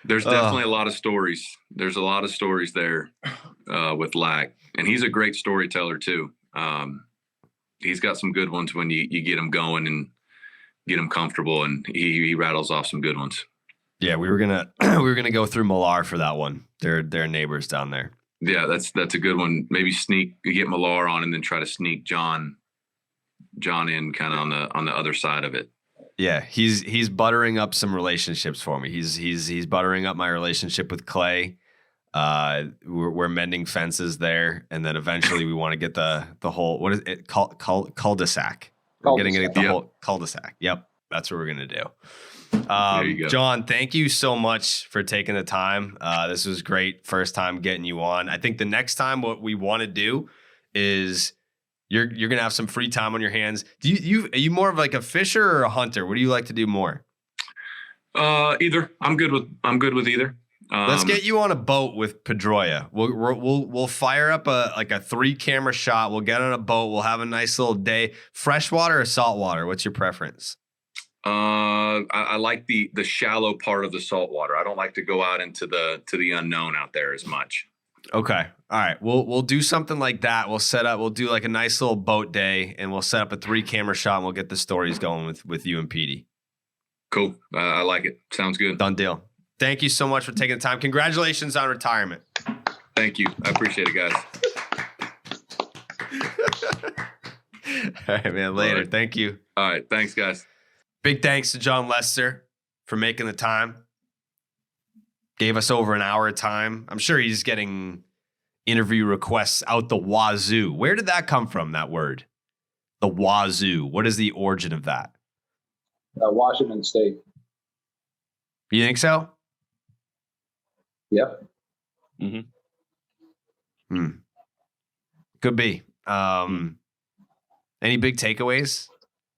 There's definitely a lot of stories. There's a lot of stories there with Lack. And he's a great storyteller, too. He's got some good ones when you get him going and get him comfortable, and he rattles off some good ones. Yeah, we were gonna go through Millar for that one. They're neighbors down there. Yeah, that's a good one. Maybe get Millar on, and then try to sneak Jon in kind of on the other side of it. Yeah, he's buttering up some relationships for me. He's buttering up my relationship with Clay. We're mending fences there, and then eventually we want to get the whole, what is it, cul-de-sac. We're getting the whole cul-de-sac. Yep, that's what we're gonna do. There you go. Jon, thank you so much for taking the time. This was great. First time getting you on. I think the next time what we want to do is you're gonna have some free time on your hands. Are you more of like a fisher or a hunter? What do you like to do more? Either. I'm good with either. Let's get you on a boat with Pedroia. We'll fire up a 3-camera shot. We'll get on a boat. We'll have a nice little day. Freshwater or saltwater? What's your preference? I like the shallow part of the saltwater. I don't like to go out into the unknown out there as much. Okay. All right. We'll do something like that. We'll do like a nice little boat day, and we'll set up a 3-camera shot, and we'll get the stories going with you and Petey. Cool. I like it. Sounds good. Done deal. Thank you so much for taking the time. Congratulations on retirement. Thank you. I appreciate it, guys. All right, man. Later. Right. Thank you. All right. Thanks, guys. Big thanks to Jon Lester for making the time. Gave us over an hour of time. I'm sure he's getting interview requests out the wazoo. Where did that come from, that word? The wazoo. What is the origin of that? Washington State. You think so? Yep. Mm-hmm. Could be. Any big takeaways?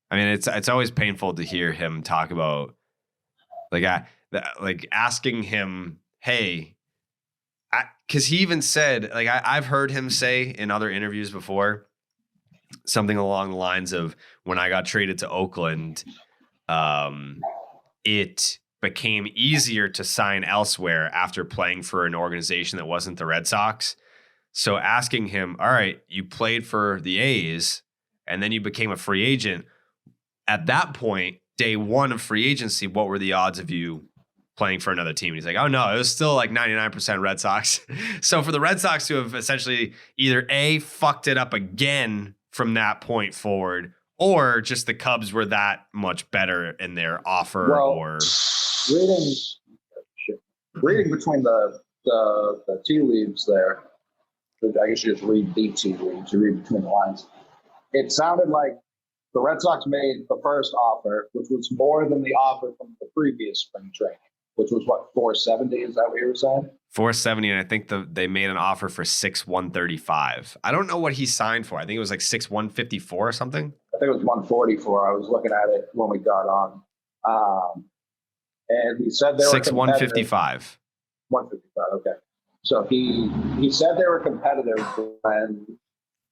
I mean, it's always painful to hear him talk about like asking him, hey, because he even said, like, I've heard him say in other interviews before something along the lines of, when I got traded to Oakland, it became easier to sign elsewhere after playing for an organization that wasn't the Red Sox. So asking him, all right, you played for the A's and then you became a free agent. At that point, day one of free agency, what were the odds of you playing for another team? And he's like, oh no, it was still like 99% Red Sox. So for the Red Sox to have essentially either A, fucked it up again from that point forward, or just the Cubs were that much better in their offer, or reading between the tea leaves there. I guess you just read the tea leaves. You read between the lines. It sounded like the Red Sox made the first offer, which was more than the offer from the previous spring training, which was what, 470? Is that what you were saying? 470, and I think they made an offer for 6,135. I don't know what he signed for. I think it was like 6,154 or something. I think it was 144. I was looking at it when we got on. And he said they were 6,155. 155, okay. So he said they were competitive when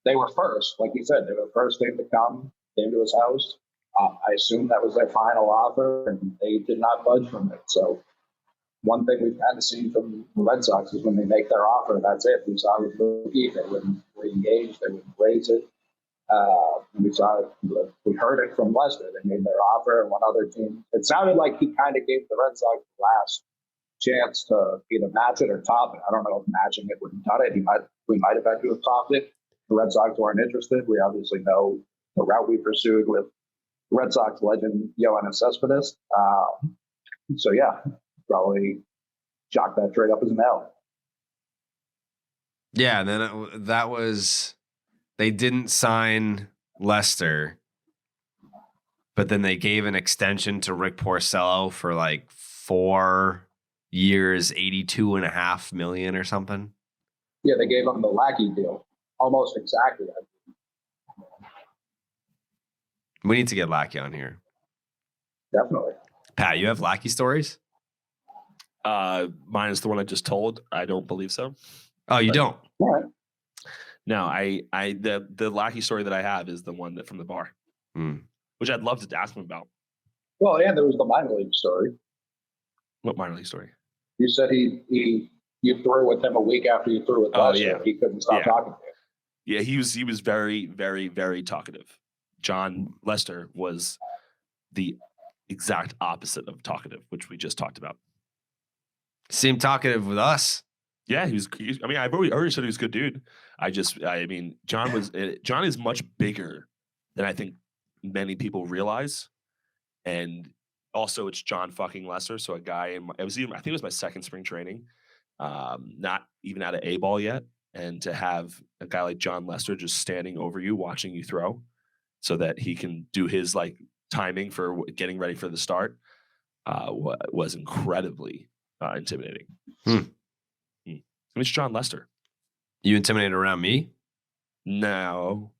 they were first. Like he said, they were the first thing to come, came to his house. I assume that was their final offer, and they did not budge from it. So one thing we've kind of seen from the Red Sox is when they make their offer, that's it. We saw with Mookie, they wouldn't re-engage, they wouldn't raise it. We heard it from Lester. They made their offer, and one other team. It sounded like he kind of gave the Red Sox the last chance to either match it or top it. I don't know if matching it would have done it. We might have had to have topped it. The Red Sox weren't interested. We obviously know the route we pursued with Red Sox legend Yoenis Cespedes. So yeah, probably chalk that trade up as an L. Yeah, and then that was they didn't sign Lester, but then they gave an extension to Rick Porcello for like 4 years, $82.5 million or something. Yeah, they gave him the Lackey deal, almost exactly. We need to get Lackey on here. Definitely. Pat, you have Lackey stories? Mine is the one I just told. I don't believe so. Oh, you don't? All right. No, the Lackey story that I have is the one that from the bar, which I'd love to ask him about. Well, yeah, there was the minor league story. What minor league story? You said you threw with him a week after you threw with Lester. Yeah. He couldn't stop talking to you. Yeah, he was very, very, very talkative. Jon Lester was the exact opposite of talkative, which we just talked about. Seemed talkative with us. Yeah, I mean, I've already said he was a good dude. I mean, Jon is much bigger than I think many people realize. And also it's Jon fucking Lester. So a guy I think it was my second spring training, not even out of A-ball yet. And to have a guy like Jon Lester just standing over you, watching you throw so that he can do his like timing for getting ready for the start was incredibly intimidating. It's Jon Lester. You intimidated around me? No.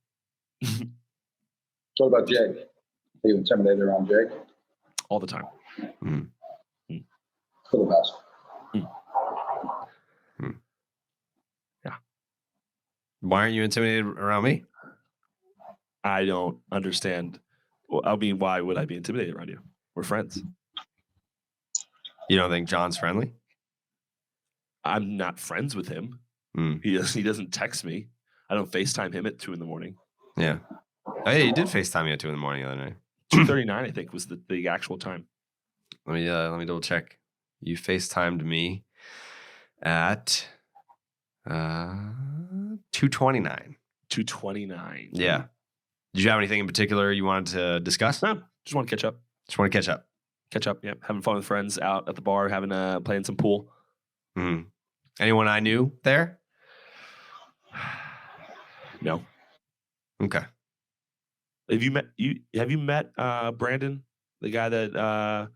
What about Jake? Are you intimidated around Jake? All the time. For the best. Yeah. Why aren't you intimidated around me? I don't understand. Well, I mean, why would I be intimidated around you? We're friends. You don't think Jon's friendly? I'm not friends with him. He doesn't text me. I don't FaceTime him at 2 a.m. Yeah. Oh, yeah, you did FaceTime me at 2 a.m. the other night. 2:39, I think, was the actual time. Let me double check. You FaceTimed me at 2:29. 2:29. Yeah. Did you have anything in particular you wanted to discuss? No, just want to catch up. Just want to catch up. Catch up. Yeah, having fun with friends out at the bar, playing some pool. Anyone I knew there? No. Okay. Have you met Brandon, the guy that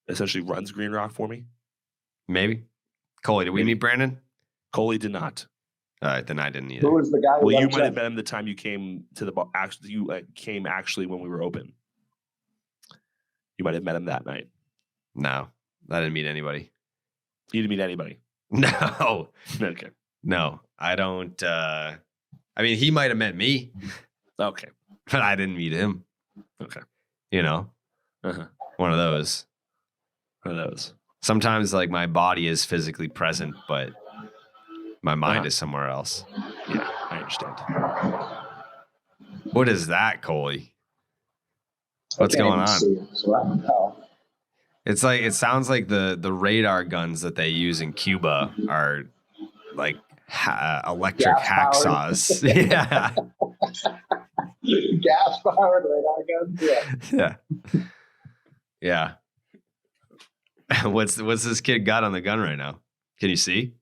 essentially runs Green Rock for me? Maybe. Coley, did we meet Brandon? Coley did not. All right, then I didn't either. Who was the guy? Well, you might have met him the time you came to the bar. Actually, you came actually when we were open. You might have met him that night. No, I didn't meet anybody. You didn't meet anybody? No. Okay. No, I don't. I mean, he might have met me. Okay. But I didn't meet him. Okay. You know? One of those. Sometimes, like, my body is physically present, but my mind is somewhere else. Yeah, I understand. What is that, Coley? What's going on? So I don't know. It's like, it sounds like the radar guns that they use in Cuba are like electric hacksaws. Yeah. Gas powered radar guns. Yeah. Yeah. What's this kid got on the gun right now? Can you see?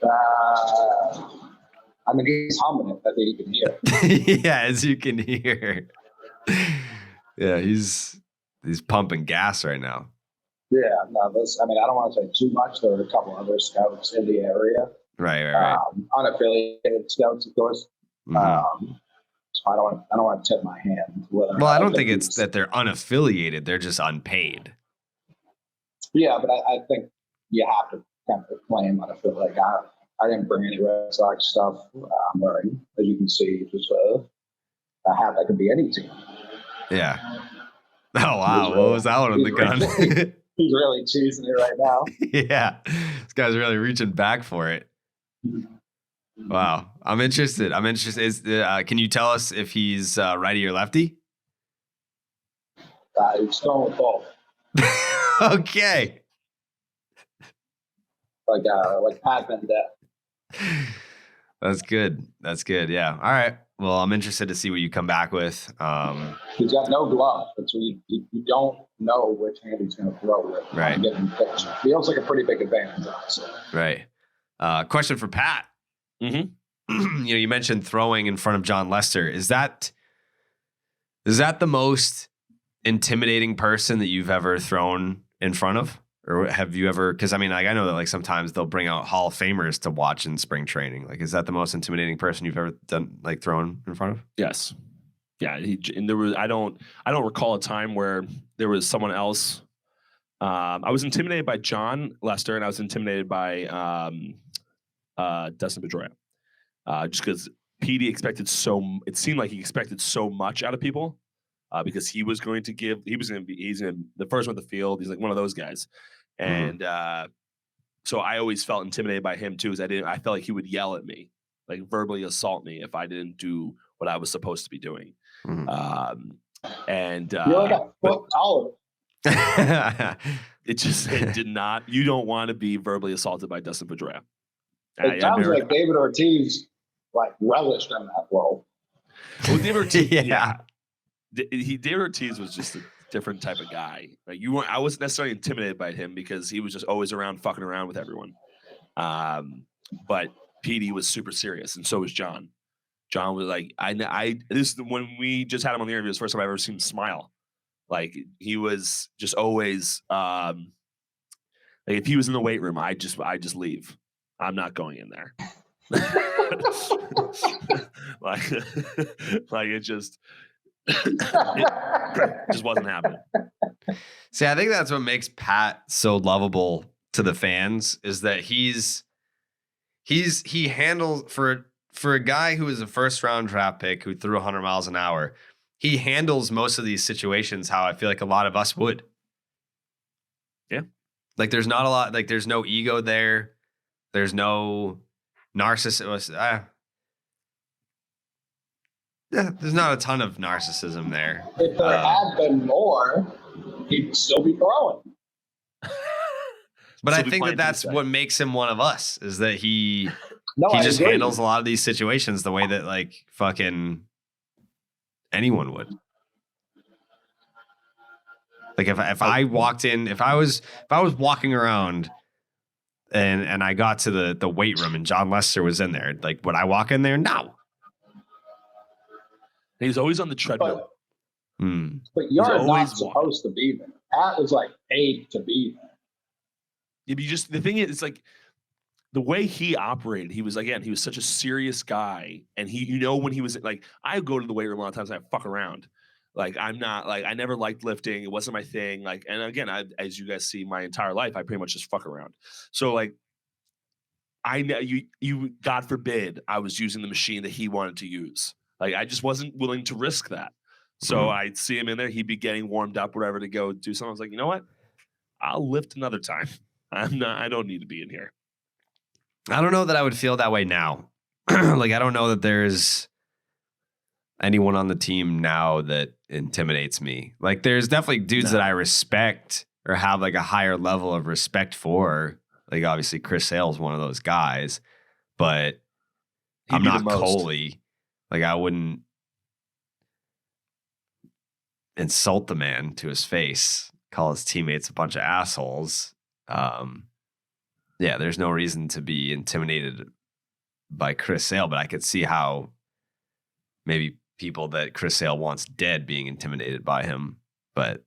I mean, he's humming it. I think you can hear. Yeah, as you can hear. Yeah, he's pumping gas right now. Yeah, no, I don't want to say too much. There are a couple other scouts in the area. Right. Unaffiliated scouts, of course. Mm-hmm. So I don't want to tip my hand. Well, I don't think it's that they're unaffiliated. They're just unpaid. Yeah, but I think you have to kind of claim unaffiliated. Like I didn't bring any Red Sox stuff. I'm wearing, as you can see, just a hat that could be any team. Yeah. Oh, wow. What was that one on the gun? He's really cheesing it right now. Yeah. This guy's really reaching back for it. Wow. I'm interested. Can you tell us if he's righty or lefty? It's going with both. Okay. Like Pat Vendetta. That's good. Yeah. All right. Well, I'm interested to see what you come back with. He's got no glove, so you don't know which hand he's going to throw with. Right. Getting pitched. Feels like a pretty big advantage, honestly. Right. Question for Pat. Mm-hmm. You mentioned throwing in front of Jon Lester. Is that the most intimidating person that you've ever thrown in front of? Or have you ever, because I know that like sometimes they'll bring out Hall of Famers to watch in spring training. Like, is that the most intimidating person you've ever done, like thrown in front of? Yes. Yeah. And there was, I don't recall a time where there was someone else. I was intimidated by Jon Lester, and I was intimidated by Dustin Pedroia. Just because PD it seemed like he expected so much out of people. Because he's going to be the first one at the field. He's like one of those guys. And so I always felt intimidated by him too, because I felt like he would yell at me, like verbally assault me if I didn't do what I was supposed to be doing. Mm-hmm. You're like a foot taller. It did not. You don't want to be verbally assaulted by Dustin Pedroia. It sounds like David Ortiz like relished in that role. Well, David Ortiz, yeah. David Ortiz was just a different type of guy. Like I wasn't necessarily intimidated by him because he was just always around fucking around with everyone. But PD was super serious, and so was Jon. Jon was like, when we just had him on the interview, it was the first time I ever seen him smile. Like he was just always like if he was in the weight room, I just leave. I'm not going in there. like it just wasn't happening. See, I think that's what makes Pat so lovable to the fans is that he handles for a guy who is a first round draft pick who threw 100 miles an hour. He handles most of these situations how I feel like a lot of us would. Yeah. Like there's not a lot, like there's no ego there. There's no narcissism. Yeah, there's not a ton of narcissism there. If there had been more, he'd still be throwing. But I think that's what makes him one of us is that he I just agree. handles a lot of these situations the way that like fucking anyone would. Like if I walked in, if I was walking around and I got to the weight room and Jon Lester was in there, like would I walk in there? No. He's always on the treadmill. But you're not supposed to be there. Pat was like paid to be there. Yeah, but the thing is, it's like the way he operated. He was such a serious guy, and when he was like, I go to the weight room a lot of times and I fuck around. Like I'm not like I never liked lifting. It wasn't my thing. Like, and again, as you guys see, my entire life, I pretty much just fuck around. So like, I know you God forbid I was using the machine that he wanted to use. Like I just wasn't willing to risk that. So I'd see him in there. He'd be getting warmed up, whatever, to go do something. I was like, you know what? I'll lift another time. I don't need to be in here. I don't know that I would feel that way now. Like, I don't know that there's anyone on the team now that intimidates me. Like, there's definitely dudes that I respect or have like a higher level of respect for. Like, obviously, Chris Sale's one of those guys, but I'm not Coley. Like, I wouldn't insult the man to his face, call his teammates a bunch of assholes. Yeah, there's no reason to be intimidated by Chris Sale, but I could see how maybe people that Chris Sale wants dead being intimidated by him. But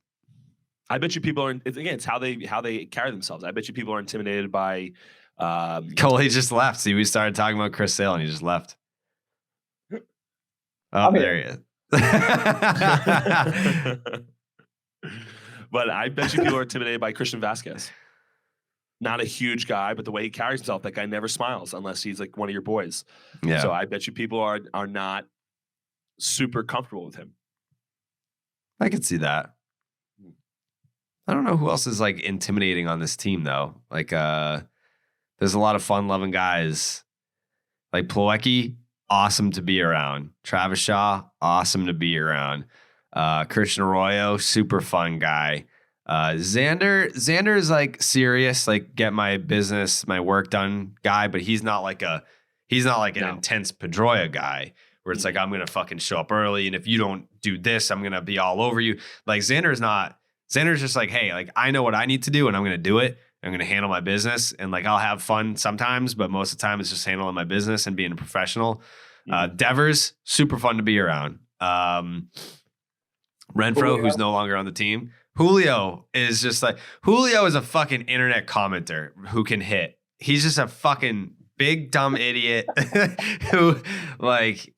I bet you people are. It's how they carry themselves. I bet you people are intimidated by. Coley just left. See, we started talking about Chris Sale, and he just left. Oh, there he is. But I bet you people are intimidated by Christian Vasquez. Not a huge guy, but the way he carries himself, that guy never smiles unless he's like one of your boys. Yeah. So I bet you people are not super comfortable with him. I could see that. I don't know who else is like intimidating on this team though. Like there's a lot of fun-loving guys. Like Plawecki, awesome to be around. Travis Shaw, awesome to be around. Christian Arroyo, super fun guy. Xander is like serious, like get my business, my work done guy, but he's not like an intense Pedroia guy where it's like, I'm going to fucking show up early. And if you don't do this, I'm going to be all over you. Like Xander's just like, hey, like I know what I need to do and I'm going to do it. I'm going to handle my business and like I'll have fun sometimes, but most of the time it's just handling my business and being a professional. Devers, super fun to be around. Renfro, who's no longer on the team. Julio is just like, Julio is a fucking internet commenter who can hit. He's just a fucking big dumb idiot who like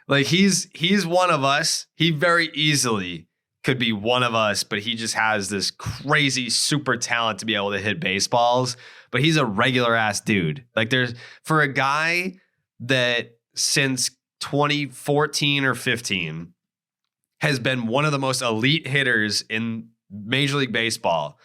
he's one of us. He very easily could be one of us, but he just has this crazy super talent to be able to hit baseballs. But he's a regular ass dude. Like there's for a guy that since 2014 or 15 has been one of the most elite hitters in Major League Baseball,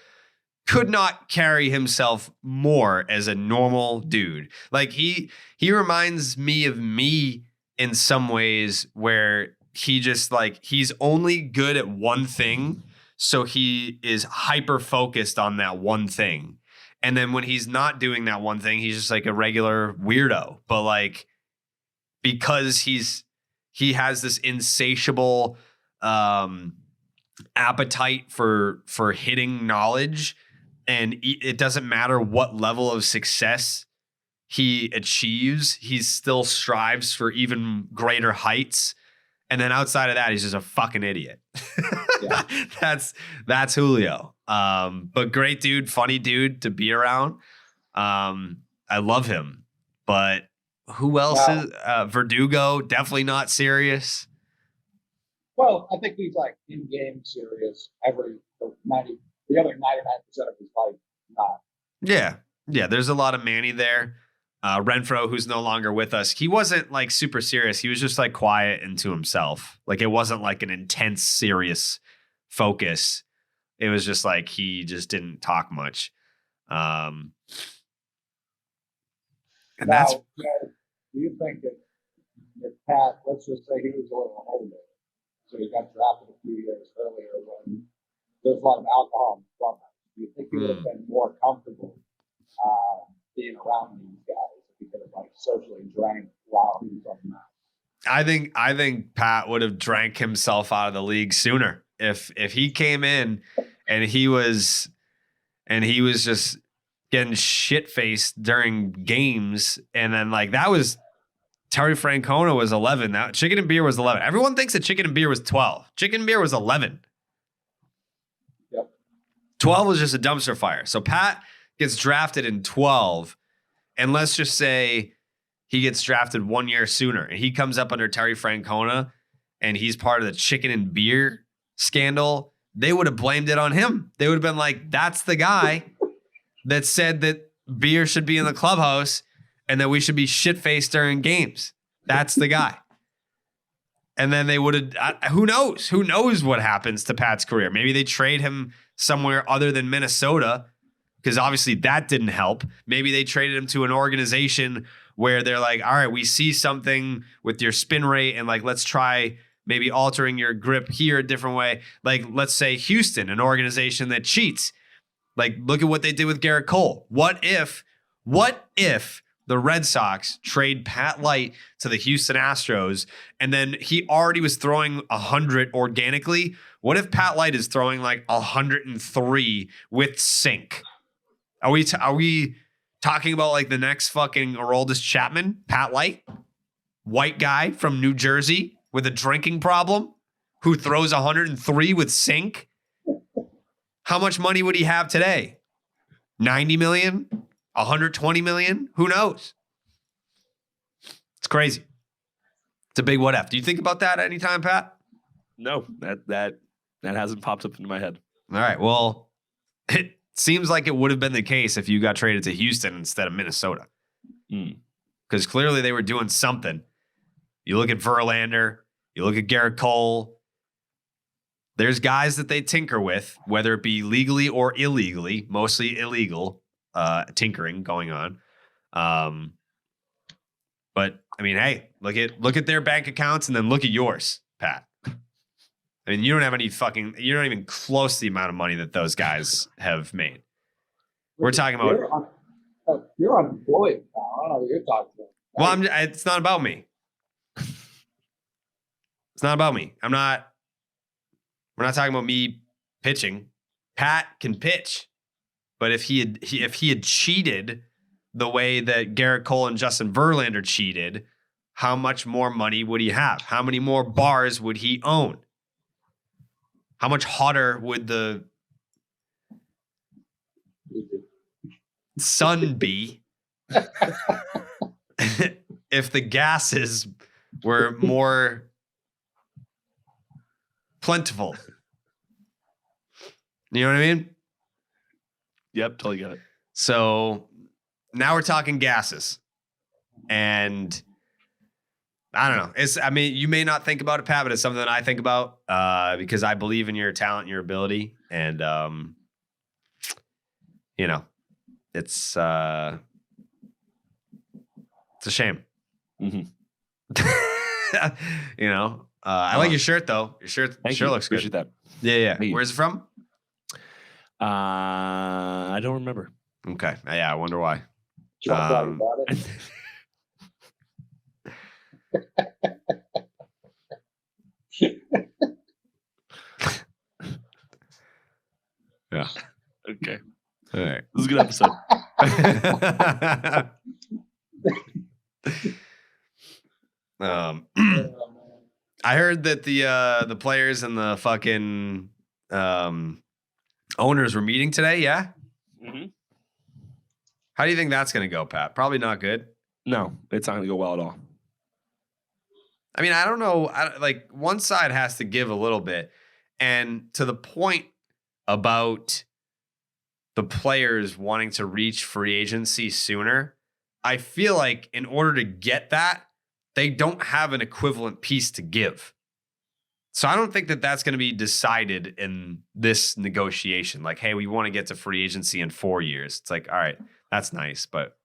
could not carry himself more as a normal dude. Like he reminds me of me in some ways where he just like, he's only good at one thing. So he is hyper focused on that one thing. And then when he's not doing that one thing, he's just like a regular weirdo. But like, because he has this insatiable appetite for hitting knowledge, and it doesn't matter what level of success he achieves, he still strives for even greater heights. And then outside of that, he's just a fucking idiot. Yeah. That's Julio. But great dude, funny dude to be around. I love him. But who else is Verdugo? Definitely not serious. Well, I think he's like in-game serious. The other 99% of his life, not. Yeah. There's a lot of Manny there. Renfro, who's no longer with us, he wasn't like super serious. He was just like quiet and to himself. Like it wasn't like an intense, serious focus. It was just like he just didn't talk much. And now, that's. do you think if Pat, let's just say he was a little older, so he got drafted a few years earlier when there's a lot of alcohol in the clubhouse, do you think he would have been more comfortable being around these guys if he could have like socially drank while he was on the mound? I think Pat would have drank himself out of the league sooner if he came in and he was just getting shit faced during games, and then like that was Terry Francona was 11. Now Chicken and Beer was 11. Everyone thinks that Chicken and Beer was 12. Chicken and Beer was 11. Yep. 12 was just a dumpster fire. So Pat gets drafted in 12, and let's just say he gets drafted 1 year sooner, and he comes up under Terry Francona, and he's part of the Chicken and Beer scandal. They would have blamed it on him. They would have been like, that's the guy that said that beer should be in the clubhouse and that we should be shit-faced during games. That's the guy. And then they would have, who knows? Who knows what happens to Pat's career? Maybe they trade him somewhere other than Minnesota, because obviously that didn't help. Maybe they traded him to an organization where they're like, all right, we see something with your spin rate and like, let's try maybe altering your grip here a different way. Like, let's say Houston, an organization that cheats. Like, look at what they did with Garrett Cole. What if the Red Sox trade Pat Light to the Houston Astros, and then he already was throwing 100 organically? What if Pat Light is throwing like 103 with sync? Are we talking about like the next fucking Aroldis Chapman? Pat Light, white guy from New Jersey with a drinking problem who throws 103 with sync? How much money would he have today? 90 million? 120 million? Who knows? It's crazy. It's a big what if. Do you think about that anytime, Pat? No, that hasn't popped up into my head. All right. Well, it seems like it would have been the case if you got traded to Houston instead of Minnesota. Because clearly they were doing something. You look at Verlander, you look at Garrett Cole. There's guys that they tinker with, whether it be legally or illegally, mostly illegal tinkering going on. But I mean, hey, look at their bank accounts and then look at yours, Pat. I mean, you don't have you're not even close to the amount of money that those guys have made. We're talking about. You're unemployed now. I don't know what you're talking about. Well, it's not about me. It's not about me. We're not talking about me pitching. Pat can pitch, but if he had cheated the way that Garrett Cole and Justin Verlander cheated, how much more money would he have? How many more bars would he own? How much hotter would the sun be if the gases were more plentiful? You know what I mean? Yep, totally get it. So now we're talking gases. And I don't know. You may not think about it, Pat, but it's something that I think about because I believe in your talent and your ability. And, it's a shame. Mm-hmm. I like your shirt, though. Your shirt looks good. Appreciate that. Yeah. Hey. Where's it from? I don't remember. Okay. Yeah, I wonder why. About it. Yeah. Okay. All right. This is a good episode. I heard that the players and the fucking owners were meeting today. Yeah. Mm-hmm. How do you think that's going to go, Pat? Probably not good. No, it's not going to go well at all. I mean, I don't know. One side has to give a little bit. And to the point about the players wanting to reach free agency sooner, I feel like in order to get that, they don't have an equivalent piece to give. So I don't think that that's going to be decided in this negotiation. Like, hey, we want to get to free agency in 4 years. It's like, all right, that's nice, but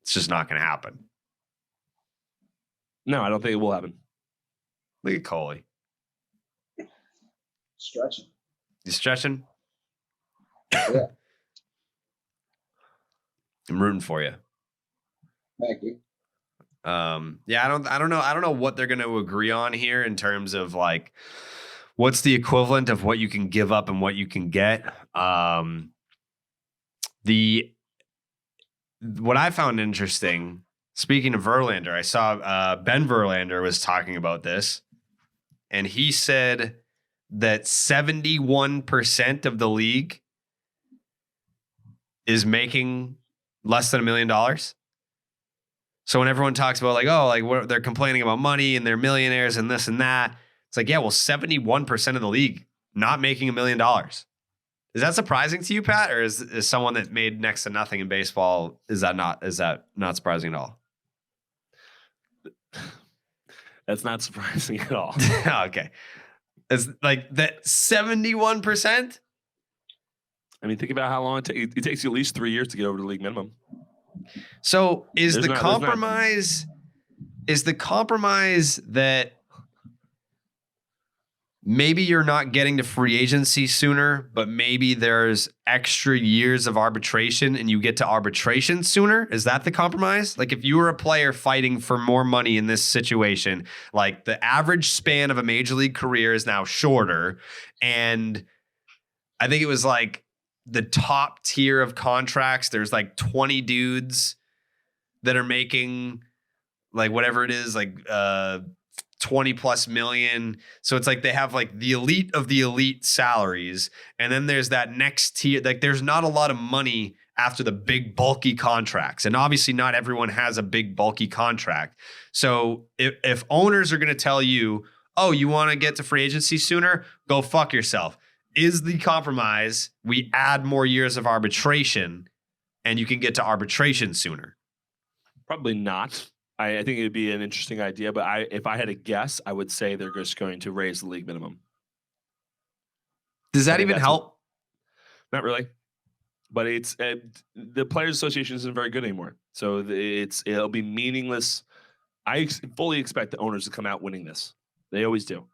it's just not going to happen. No, I don't think it will happen. Look at Coley. Stretching. You stretching? Yeah. I'm rooting for you. Thank you. Yeah, I don't know what they're going to agree on here in terms of like what's the equivalent of what you can give up and what you can get. What I found interesting, speaking of Verlander, I saw Ben Verlander was talking about this, and he said that 71% of the league is making less than $1 million. So when everyone talks about they're complaining about money and they're millionaires and this and that, it's like, yeah, well, 71% of the league not making $1 million. Is that surprising to you, Pat, or is someone that made next to nothing in baseball, is that not surprising at all? That's not surprising at all. Okay. It's like that 71%? I mean, think about how long it takes you at least 3 years to get over the league minimum. So is the compromise that maybe you're not getting to free agency sooner, but maybe there's extra years of arbitration and you get to arbitration sooner? Is that the compromise? Like if you were a player fighting for more money in this situation, like the average span of a major league career is now shorter. And I think it was like the top tier of contracts, there's like 20 dudes that are making like whatever it is, like 20 plus million. So it's like they have like the elite of the elite salaries. And then there's that next tier. Like there's not a lot of money after the big bulky contracts. And obviously not everyone has a big bulky contract. So if owners are going to tell you, oh, you want to get to free agency sooner? Go fuck yourself. Is the compromise we add more years of arbitration and you can get to arbitration sooner? Probably not. I think it'd be an interesting idea, but if I had to guess, I would say they're just going to raise the league minimum. Does that even help? Not really. But it's the Players Association isn't very good anymore. So it'll be meaningless I fully expect the owners to come out winning this. They always do.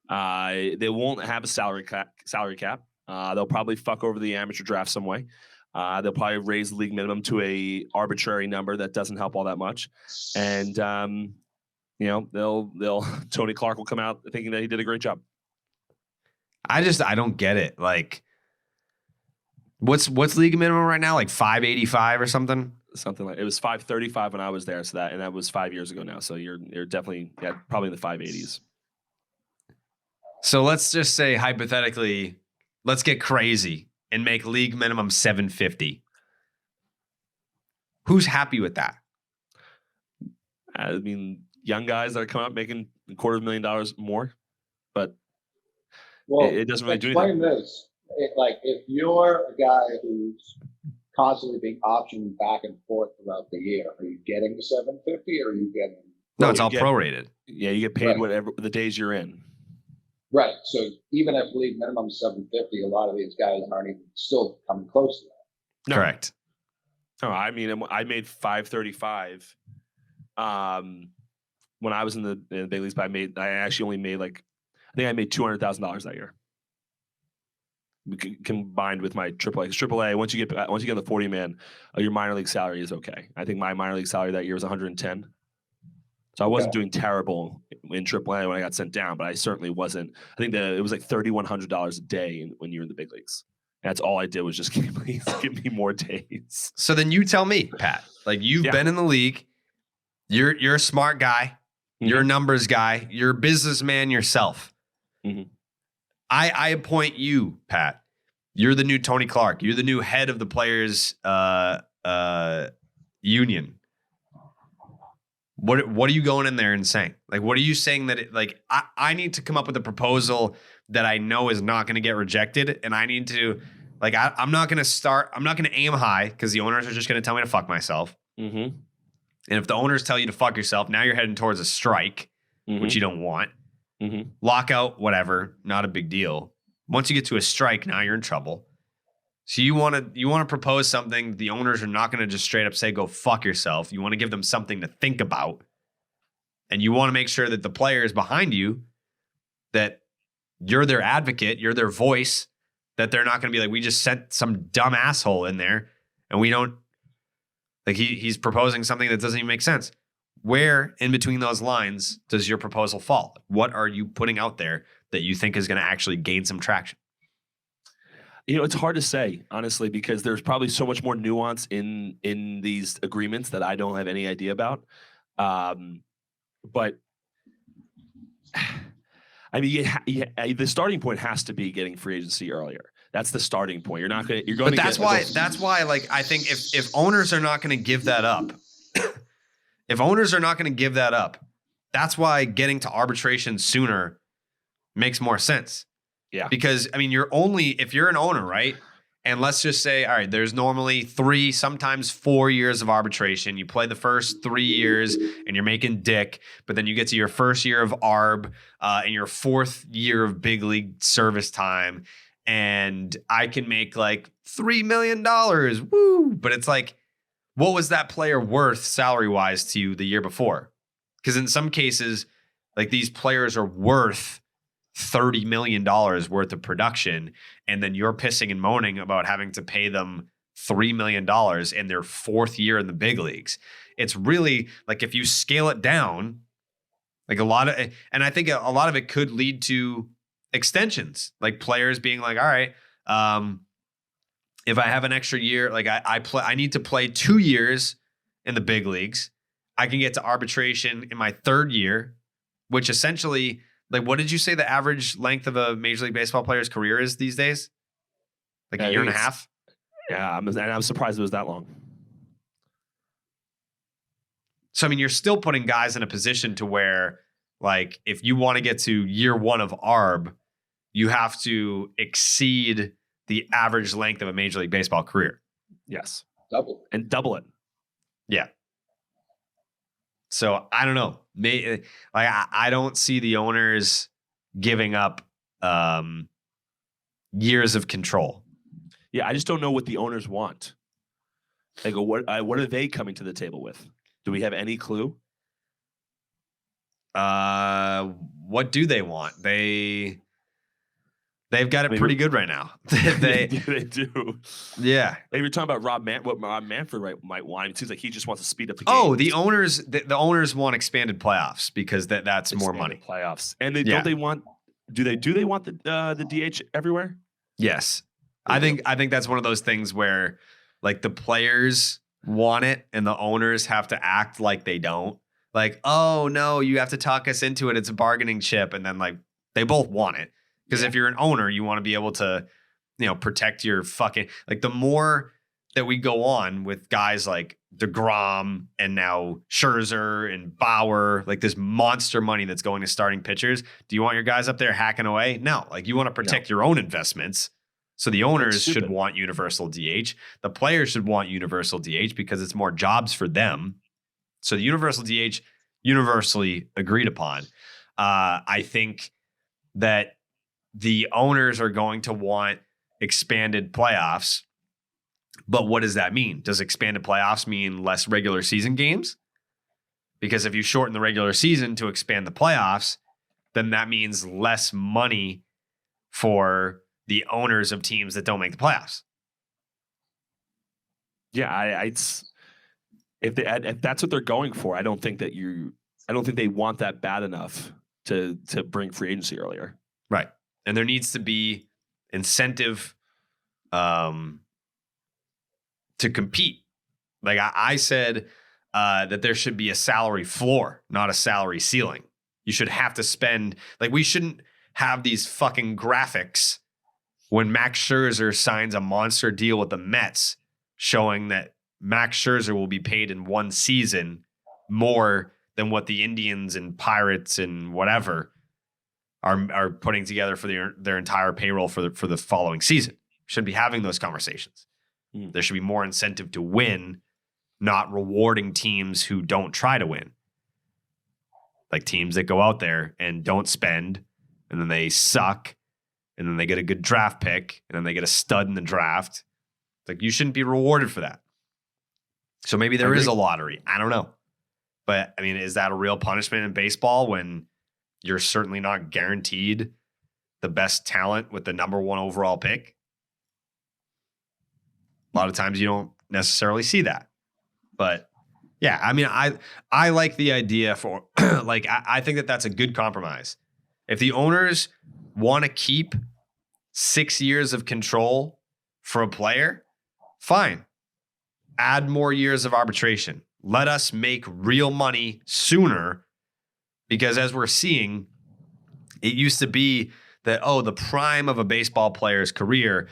They won't have a salary cap. They'll probably fuck over the amateur draft some way. They'll probably raise the league minimum to a arbitrary number that doesn't help all that much. And they'll Tony Clark will come out thinking that he did a great job. I don't get it. Like, what's league minimum right now? Like $585 or something? Something like it was $535 when I was there. So that was 5 years ago now. So you're definitely probably in the 580s. So let's just say hypothetically, let's get crazy and make league minimum $750. Who's happy with that? I mean, young guys that are coming up making $250,000 more, but it doesn't really do anything. Explain this. If you're a guy who's constantly being optioned back and forth throughout the year, are you getting the $750 or are you getting? No, it's all prorated. Yeah, you get paid whatever the days you're in. Right. So even if league minimum is $750, a lot of these guys aren't even still coming close to that. No. Correct. No, I mean, I made $535 when I was in the big leagues, but I actually only made I made $200,000 that year. Combined with my AAA. AAA, once you get in the 40-man, your minor league salary is okay. I think my minor league salary that year was 110. So I wasn't doing terrible in AAA when I got sent down, but I certainly wasn't. I think that it was like $3,100 a day when you were in the big leagues. And that's all I did was just give me more days. So then you tell me, Pat, like you've been in the league, you're a smart guy, you're a numbers guy, you're a businessman yourself. Mm-hmm. I appoint you, Pat. You're the new Tony Clark. You're the new head of the players union. What are you going in there and saying? Like, what are you saying that I need to come up with a proposal that I know is not going to get rejected, and I need to I'm not going to aim high because the owners are just going to tell me to fuck myself. Mm-hmm. And if the owners tell you to fuck yourself, now you're heading towards a strike, which you don't want. Mm-hmm. Lockout, whatever, not a big deal. Once you get to a strike, now you're in trouble. So you want to propose something the owners are not going to just straight up say, go fuck yourself. You want to give them something to think about. And you want to make sure that the players behind you, that you're their advocate, you're their voice, that they're not going to be like, we just sent some dumb asshole in there and we don't, he's proposing something that doesn't even make sense. Where in between those lines does your proposal fall? What are you putting out there that you think is going to actually gain some traction? It's hard to say, honestly, because there's probably so much more nuance in these agreements that I don't have any idea about. But I mean, the starting point has to be getting free agency earlier. That's the starting point. You're going to. But that's why. I think if owners are not going to give that up, that's why getting to arbitration sooner makes more sense. Yeah. Because, I mean, if you're an owner, right? And let's just say, all right, there's normally 3, sometimes 4 years of arbitration. You play the first 3 years and you're making dick, but then you get to your first year of ARB and your 4th year of big league service time. And I can make like $3 million. Woo. But it's like, what was that player worth salary-wise to you the year before? Because in some cases, like these players are worth $30 million worth of production, and then you're pissing and moaning about having to pay them $3 million in their 4th year in the big leagues. It's really like if you scale it down, like and I think a lot of it could lead to extensions, like players being like, all right, if I have an extra year, like I need to play 2 years in the big leagues, I can get to arbitration in my 3rd year, which essentially, like, what did you say the average length of a Major League Baseball player's career is these days? Like a year and a half? Yeah, I'm surprised it was that long. So, I mean, you're still putting guys in a position to where, like, if you want to get to year 1 of ARB, you have to exceed the average length of a Major League Baseball career. Yes. Double it. Yeah. So I don't know. I don't see the owners giving up years of control. Yeah, I just don't know what the owners want. Like, what are they coming to the table with? Do we have any clue? What do they want? They've got it pretty good right now. They do. Yeah. If you're talking about what Rob Manfred might want, it seems like he just wants to speed up the game. Oh, the owners want expanded playoffs because that's more money. Playoffs, and don't they want? Do they want the DH everywhere? Yes, I think that's one of those things where like the players want it and the owners have to act like they don't. Like, oh no, you have to talk us into it. It's a bargaining chip, and then like they both want it. Because if you're an owner, you want to be able to, protect your fucking, like the more that we go on with guys like DeGrom and now Scherzer and Bauer, like this monster money that's going to starting pitchers. Do you want your guys up there hacking away? No, like you want to protect your own investments. So the owners should want universal DH. The players should want universal DH because it's more jobs for them. So the universal DH, universally agreed upon. I think that the owners are going to want expanded playoffs. But what does that mean? Does expanded playoffs mean less regular season games? Because if you shorten the regular season to expand the playoffs, then that means less money for the owners of teams that don't make the playoffs. Yeah, if that's what they're going for, I don't think they want that bad enough to bring free agency earlier. Right. And there needs to be incentive to compete. Like I said that there should be a salary floor, not a salary ceiling. You should have to spend, like we shouldn't have these fucking graphics when Max Scherzer signs a monster deal with the Mets showing that Max Scherzer will be paid in one season more than what the Indians and Pirates and whatever are putting together for their entire payroll for the following season. Should be having those conversations. There should be more incentive to win, not rewarding teams who don't try to win. Like teams that go out there and don't spend, and then they suck, and then they get a good draft pick, and then they get a stud in the draft. Like you shouldn't be rewarded for that. So maybe there is a lottery. I don't know. But I mean, is that a real punishment in baseball when you're certainly not guaranteed the best talent with the number 1 overall pick? A lot of times you don't necessarily see that. But yeah, I mean, I like the idea for like, I think that that's a good compromise. If the owners want to keep 6 years of control for a player, fine. Add more years of arbitration. Let us make real money sooner. Because as we're seeing, it used to be that, the prime of a baseball player's career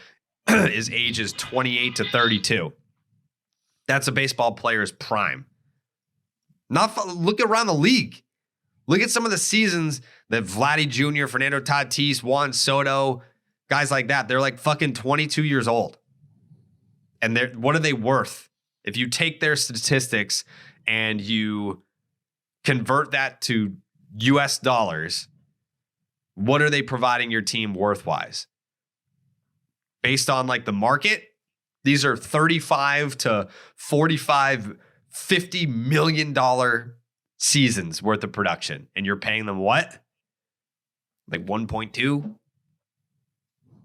is ages 28 to 32. That's a baseball player's prime. Look around the league. Look at some of the seasons that Vladdy Jr., Fernando Tatis, Juan Soto, guys like that. They're like fucking 22 years old. And what are they worth? If you take their statistics and you convert that to US dollars, what are they providing your team worth-wise? Based on like the market, these are 35 to 45, $50 million seasons worth of production. And you're paying them what? Like 1.2?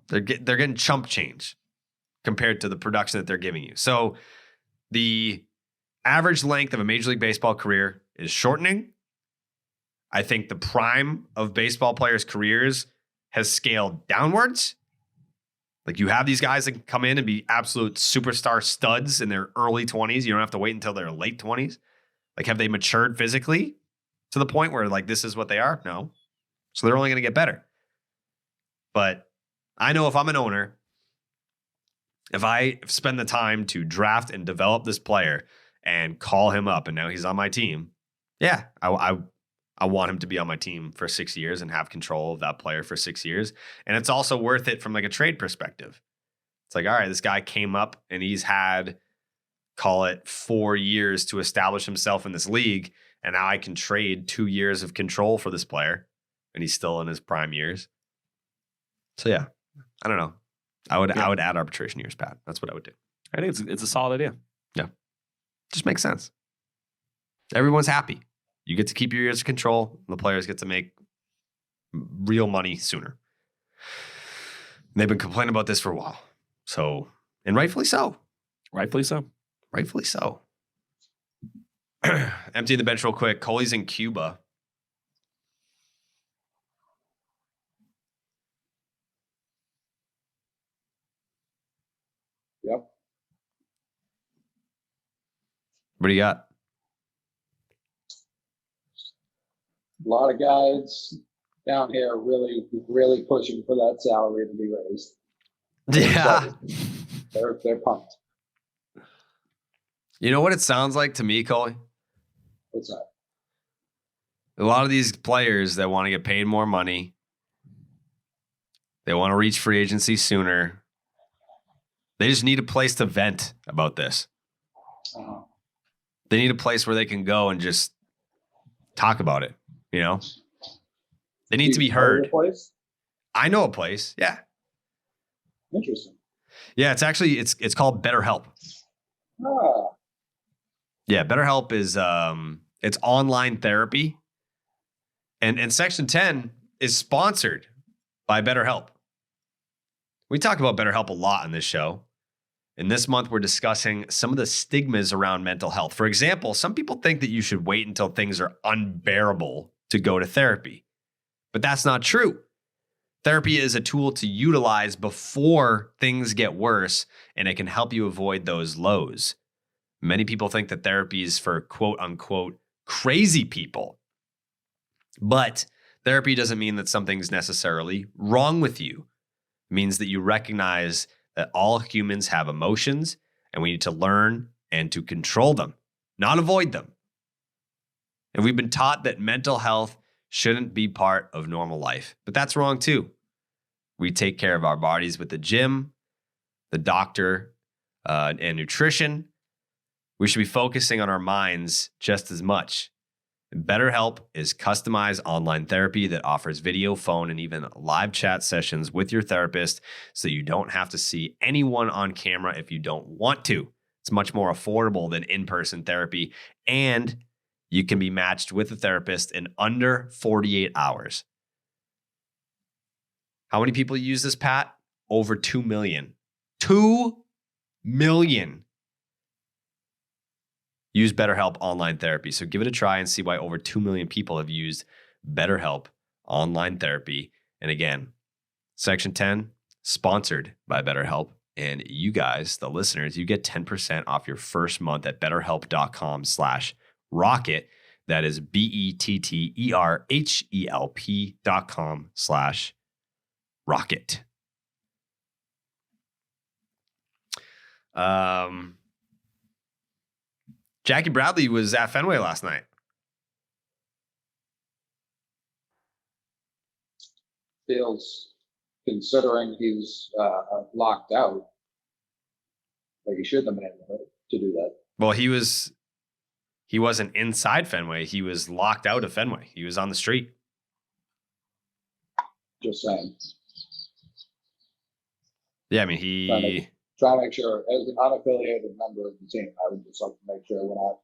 They're getting chump change compared to the production that they're giving you. So the average length of a Major League Baseball career is shortening. I think the prime of baseball players' careers has scaled downwards. Like you have these guys that can come in and be absolute superstar studs in their early 20s. You don't have to wait until their late 20s. Like have they matured physically to the point where like this is what they are? No. So they're only going to get better. But I know if I'm an owner, if I spend the time to draft and develop this player and call him up and now he's on my team, yeah, I want him to be on my team for 6 years and have control of that player for 6 years. And it's also worth it from like a trade perspective. It's like, all right, this guy came up and he's had, call it 4 years to establish himself in this league. And now I can trade 2 years of control for this player. And he's still in his prime years. So yeah, I don't know. I would add arbitration years, Pat. That's what I would do. I think it's a solid idea. Yeah. Just makes sense. Everyone's happy. You get to keep your years of control, and the players get to make real money sooner. And they've been complaining about this for a while. So, and rightfully so. Rightfully so. Rightfully so. Empty the bench real quick. Coley's in Cuba. Yep. What do you got? A lot of guys down here really, really pushing for that salary to be raised. Yeah. They're pumped. You know what it sounds like to me, Coley? What's that? A lot of these players that want to get paid more money, they want to reach free agency sooner. They just need a place to vent about this. Uh-huh. They need a place where they can go and just talk about it. You know, they need to be heard. Place? I know a place. Yeah. Interesting. Yeah. It's actually, it's called BetterHelp. Ah. Yeah. BetterHelp is, it's online therapy, and Section 10 is sponsored by BetterHelp. We talk about BetterHelp a lot in this show. And this month, we're discussing some of the stigmas around mental health. For example, some people think that you should wait until things are unbearable to go to therapy. But that's not true. Therapy is a tool to utilize before things get worse, and it can help you avoid those lows. Many people think that therapy is for quote unquote crazy people. But therapy doesn't mean that something's necessarily wrong with you. It means that you recognize that all humans have emotions, and we need to learn and to control them, not avoid them. And we've been taught that mental health shouldn't be part of normal life, but that's wrong too. We take care of our bodies with the gym, the doctor, and nutrition. We should be focusing on our minds just as much. BetterHelp is customized online therapy that offers video, phone, and even live chat sessions with your therapist, so you don't have to see anyone on camera if you don't want to. It's much more affordable than in-person therapy, and you can be matched with a therapist in under 48 hours. How many people use this, Pat? Over 2 million. 2 million use BetterHelp online therapy. So give it a try and see why over 2 million people have used BetterHelp online therapy. And again, Section 10, sponsored by BetterHelp. And you guys, the listeners, you get 10% off your first month at betterhelp.com/rocket. That is BETTERHELP.com/rocket. Jackie Bradley was at Fenway last night. Feels, considering he's locked out, like he shouldn't have been able to do that. Well, he wasn't inside Fenway. He was locked out of Fenway. He was on the street. Just saying. Yeah, I mean, Try to make sure, as an unaffiliated member of the team, I would just like to make sure we're not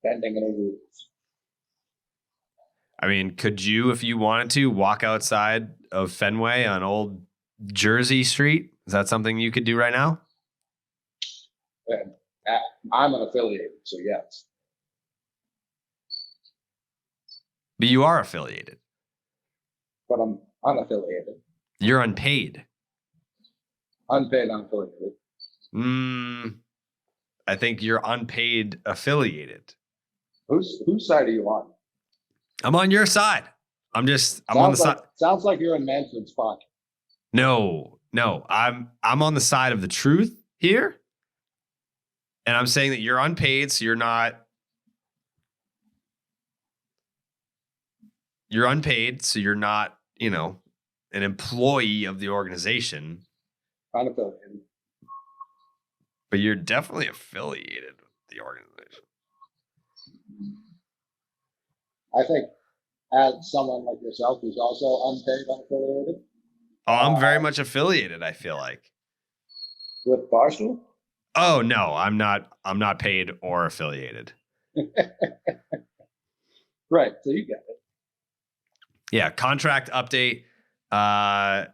bending any rules. I mean, could you, if you wanted to, walk outside of Fenway on Old Jersey Street? Is that something you could do right now? And I'm unaffiliated, so yes. But you are affiliated. But I'm unaffiliated. You're unpaid. Unpaid, unaffiliated. I think you're unpaid affiliated. Whose side are you on? I'm on your side. I'm on the side. Sounds like you're in Manfred's pocket. No. I'm on the side of the truth here. And I'm saying that you're unpaid, so you're unpaid, so you're not, an employee of the organization. Unaffiliated. But you're definitely affiliated with the organization. I think as someone like yourself who's also unpaid, unaffiliated. Oh, I'm very much affiliated, I feel like. With Barstool? Oh, no, I'm not paid or affiliated. Right. So you get it. Yeah. Contract update. No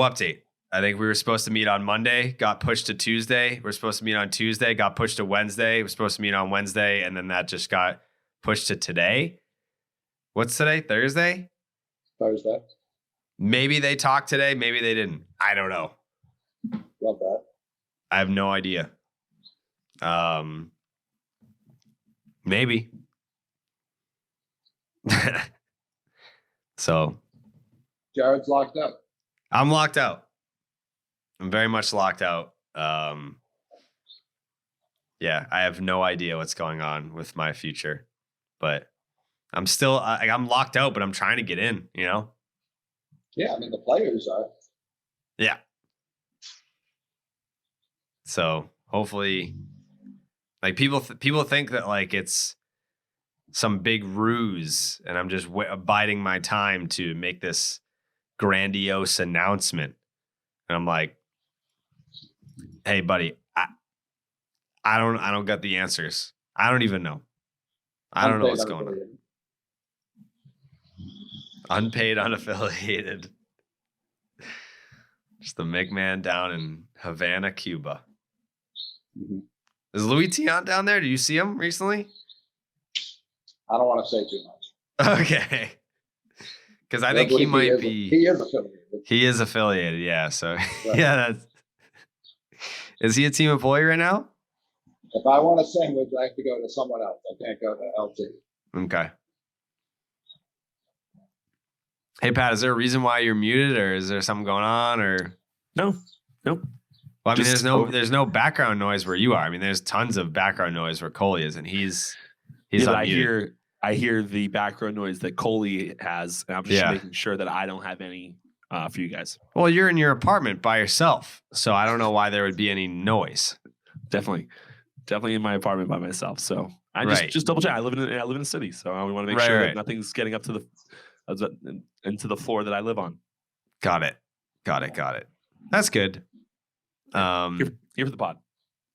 update. I think we were supposed to meet on Monday, got pushed to Tuesday. We're supposed to meet on Tuesday, got pushed to Wednesday. We're supposed to meet on Wednesday, and then that just got pushed to today. What's today? Thursday? Thursday. Maybe they talked today. Maybe they didn't. I don't know. Love that. I have no idea. Maybe. So. Jared's locked up. I'm locked out. I'm very much locked out. Yeah, I have no idea what's going on with my future, but I'm still, I'm locked out, but I'm trying to get in, you know? Yeah, I mean, the players are. Yeah. So hopefully, like people think that like it's some big ruse and I'm just biding my time to make this grandiose announcement. And I'm like, hey, buddy, I don't got the answers. I don't even know. I don't know what's going on. Unpaid, unaffiliated. Just the McMahon down in Havana, Cuba. Mm-hmm. Is Louis Tion down there? Did you see him recently? I don't want to say too much. Okay. Because I think he might be. He is affiliated. He is affiliated, yeah. So, Right. Yeah, that's. Is he a team employee right now? If I want a sandwich, I have to go to someone else. I can't go to LT. Okay. Hey, Pat, is there a reason why you're muted, or is there something going on, or No. Well, I mean, there's no background noise where you are. I mean, there's tons of background noise where Coley is, and he's unmuted. I hear the background noise that Coley has, and I'm just making sure that I don't have any for you guys. Well, you're in your apartment by yourself, so I don't know why there would be any noise. Definitely in my apartment by myself. So I just double check. I live in a city, so I want to make sure that nothing's getting up to into the floor that I live on. Got it. That's good. Here for the pod.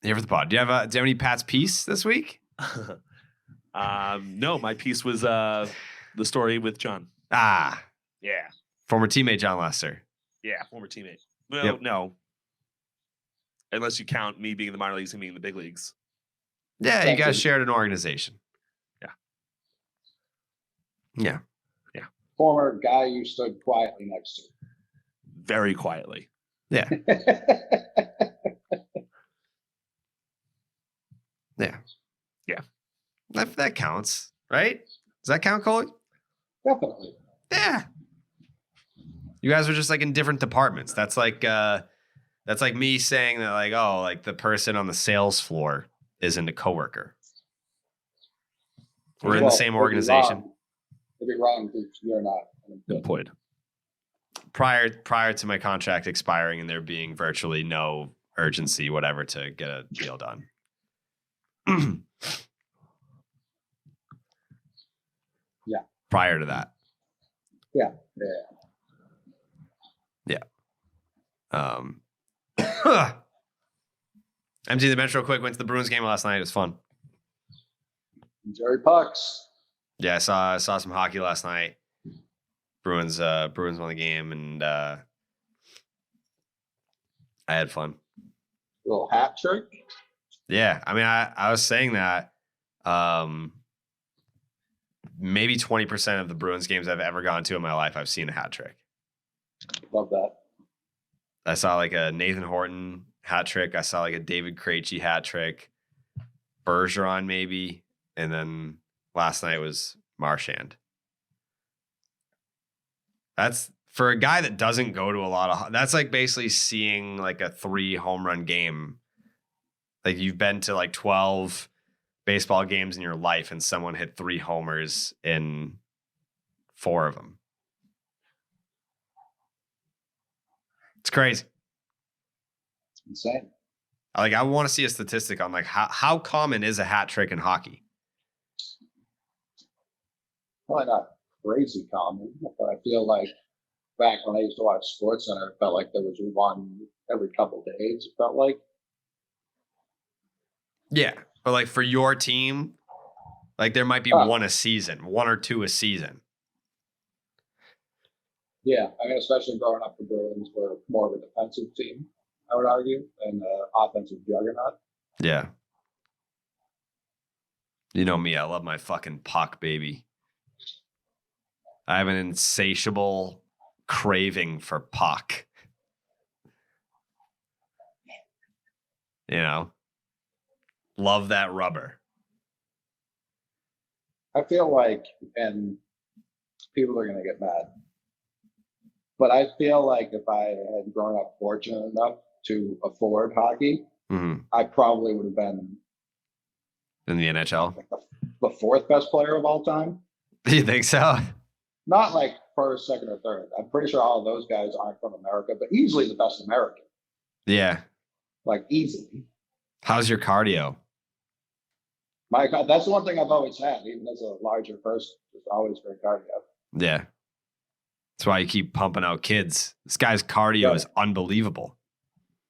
Here for the pod. Do you have any Pat's piece this week? No, my piece was the story with Jon. Ah, yeah. Former teammate Jon Lester. Yeah, former teammate. Well, no. Unless you count me being in the minor leagues and being in the big leagues. Yeah, you guys shared an organization. Yeah. Former guy you stood quietly next to. Very quietly. Yeah. Yeah. That counts, right? Does that count, Coley? Definitely. Yeah. You guys are just like in different departments. That's like me saying that like, oh, like the person on the sales floor isn't a coworker. We're in the same organization. It'd be wrong because you're not employed. Prior to my contract expiring and there being virtually no urgency, whatever, to get a deal done. Yeah. Prior to that. Yeah. Empty the bench real quick. Went to the Bruins game last night. It was fun. Jerry Pucks. Yeah, I saw some hockey last night. Bruins won the game, and I had fun. Little hat trick. Yeah, I mean, I was saying that maybe 20% of the Bruins games I've ever gone to in my life, I've seen a hat trick. Love that. I saw like a Nathan Horton hat trick. I saw like a David Krejci hat trick. Bergeron maybe, and then last night was Marchand. That's for a guy that doesn't go to a lot of. That's like basically seeing like a 3 home run game. Like you've been to like 12 baseball games in your life, and someone hit 3 homers in 4 of them. It's crazy. It's insane. Like I want to see a statistic on like how common is a hat trick in hockey? Probably not crazy common, but I feel like back when I used to watch SportsCenter, it felt like there was one every couple days. It felt like. Yeah, but like for your team, Like there might be one or two a season. Yeah, I mean, especially growing up, the Bruins were more of a defensive team, I would argue, and an offensive juggernaut. Yeah. You know me, I love my fucking puck, baby. I have an insatiable craving for puck. You know? Love that rubber. I feel like, and people are going to get mad, but I feel like if I had grown up fortunate enough to afford hockey, I probably would have been in the NHL. Like the fourth best player of all time. Do you think so? Not like first, second, or third. I'm pretty sure all of those guys aren't from America, but easily the best American. Yeah. Like easily. How's your cardio? My God, that's the one thing I've always had, even as a larger person, just always great cardio. Yeah. That's why you keep pumping out kids. This guy's cardio is unbelievable.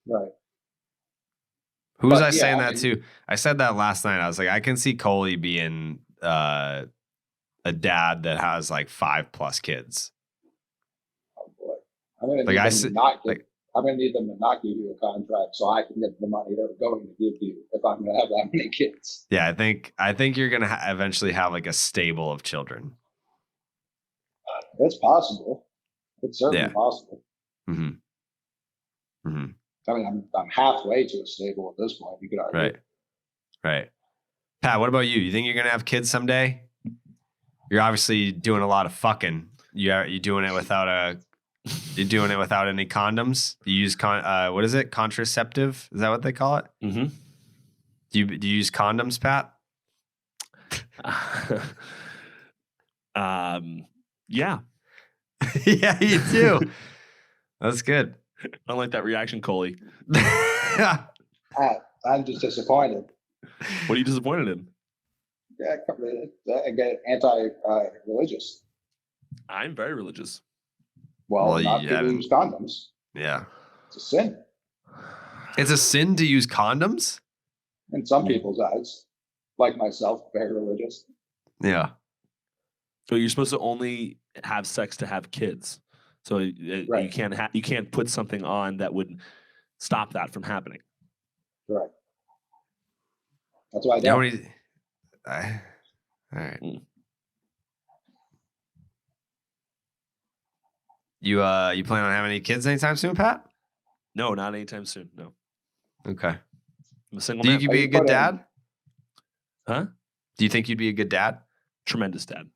Right. Who was I saying that to? I said that last night. I was like, I can see Coley being a dad that has like 5+ kids. Oh boy. I'm gonna need them to not give you a contract so I can get the money they're going to give you if I'm gonna have that many kids. Yeah, I think you're gonna eventually have like a stable of children. It's possible. It's certainly possible. Mm-hmm. Mm-hmm. I mean, I'm halfway to a stable at this point. You could argue. Right. Pat, what about you? You think you're gonna have kids someday? You're obviously doing a lot of fucking. You doing it without You're doing it without any condoms. You use what is it? Contraceptive? Is that what they call it? Mm-hmm. Do you use condoms, Pat? Yeah. Yeah, you do. That's good. I don't like that reaction, Coley. I'm just disappointed. What are you disappointed in? Yeah, I get anti-religious. I'm very religious. Well, not to use condoms. Yeah. It's a sin. It's a sin to use condoms? In some people's eyes. Like myself, very religious. Yeah. So you're supposed to only have sex to have kids. So you can't put something on that would stop that from happening. Right. That's why I don't. All right. You plan on having any kids anytime soon, Pat? No, not anytime soon. No. Okay. I'm a single man. Do you think you'd be a good dad? Huh? Do you think you'd be a good dad? Tremendous dad.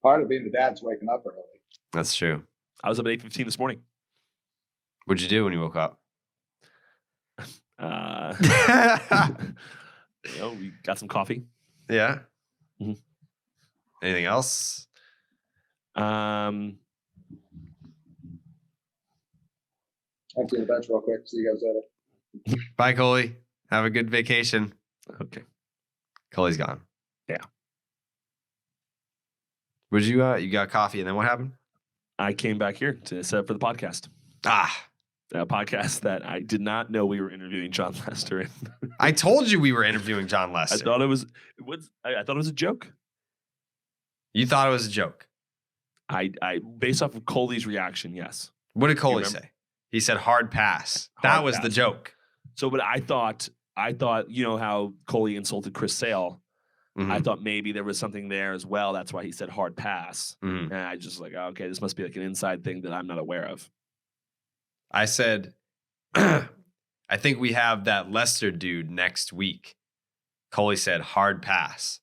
Part of being a dad's waking up early. That's true. I was up at 8:15 this morning. What'd you do when you woke up? We got some coffee. Yeah. Mm-hmm. Anything else? Empty the bench real quick. See you guys later. Bye, Coley. Have a good vacation. Okay. Coley's gone. Yeah. Would you got coffee and then what happened? I came back here to set up for the podcast. A podcast that I did not know we were interviewing Jon Lester in. I told you we were interviewing Jon Lester. I thought it was a joke. You thought it was a joke. I based off of Coley's reaction, yes. What did Coley say? He said hard pass. That was the joke. So, but I thought, you know how Coley insulted Chris Sale. Mm-hmm. I thought maybe there was something there as well. That's why he said hard pass. Mm-hmm. And I just like, okay, this must be like an inside thing that I'm not aware of. I said, I think we have that Lester dude next week. Coley said hard pass.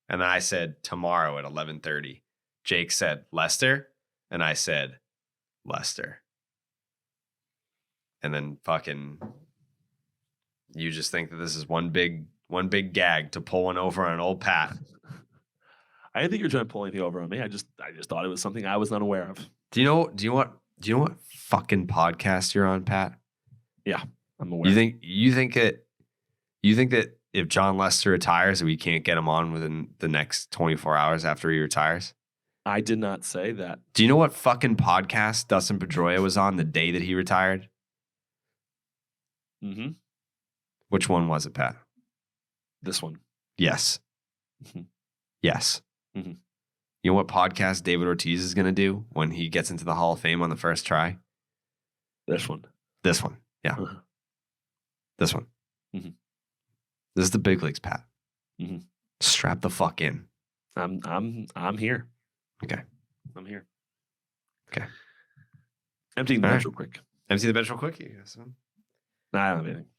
And then I said tomorrow at 11:30. Jake said Lester. And I said Lester. And then fucking you just think that this is one big gag to pull one over on an old Pat. I didn't think you were trying to pull anything over on me. I just thought it was something I was not aware of. Do you know what fucking podcast you're on, Pat? Yeah, I'm aware. You think that if Jon Lester retires, we can't get him on within the next 24 hours after he retires? I did not say that. Do you know what fucking podcast Dustin Pedroia was on the day that he retired? Mm-hmm. Which one was it, Pat? This one. Yes. Mhm. Yes. Mhm. You know what podcast David Ortiz is going to do when he gets into the Hall of Fame on the first try? This one. This one. Yeah. Uh-huh. This one. Mhm. This is the big leagues, Pat. Mhm. Strap the fuck in. I'm here. Okay. I'm here. Okay. Emptying the All bench right. real quick. Empty the bench real quick. You guys, Nah, I don't have anything.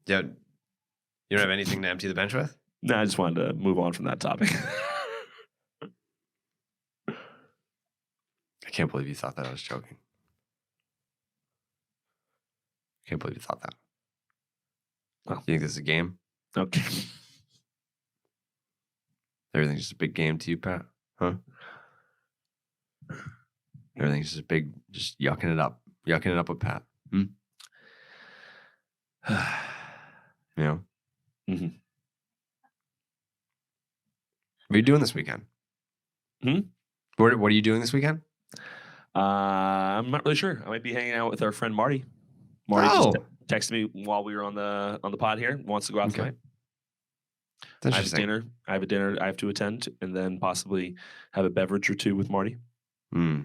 yeah. You don't have anything to empty the bench with? No, I just wanted to move on from that topic. I can't believe you thought that I was joking. Can't believe you thought that. Well. You think this is a game? Okay. Everything's just a big game to you, Pat? Huh? Everything's just a big, just yucking it up with Pat. You know? Mm-hmm. What are you doing this weekend? What are you doing this weekend? I'm not really sure. I might be hanging out with our friend Marty. Marty just texted me while we were on the pod here. Wants to go out tonight. That's I have dinner. I have a dinner I have to attend, and then possibly have a beverage or two with Marty. Yeah,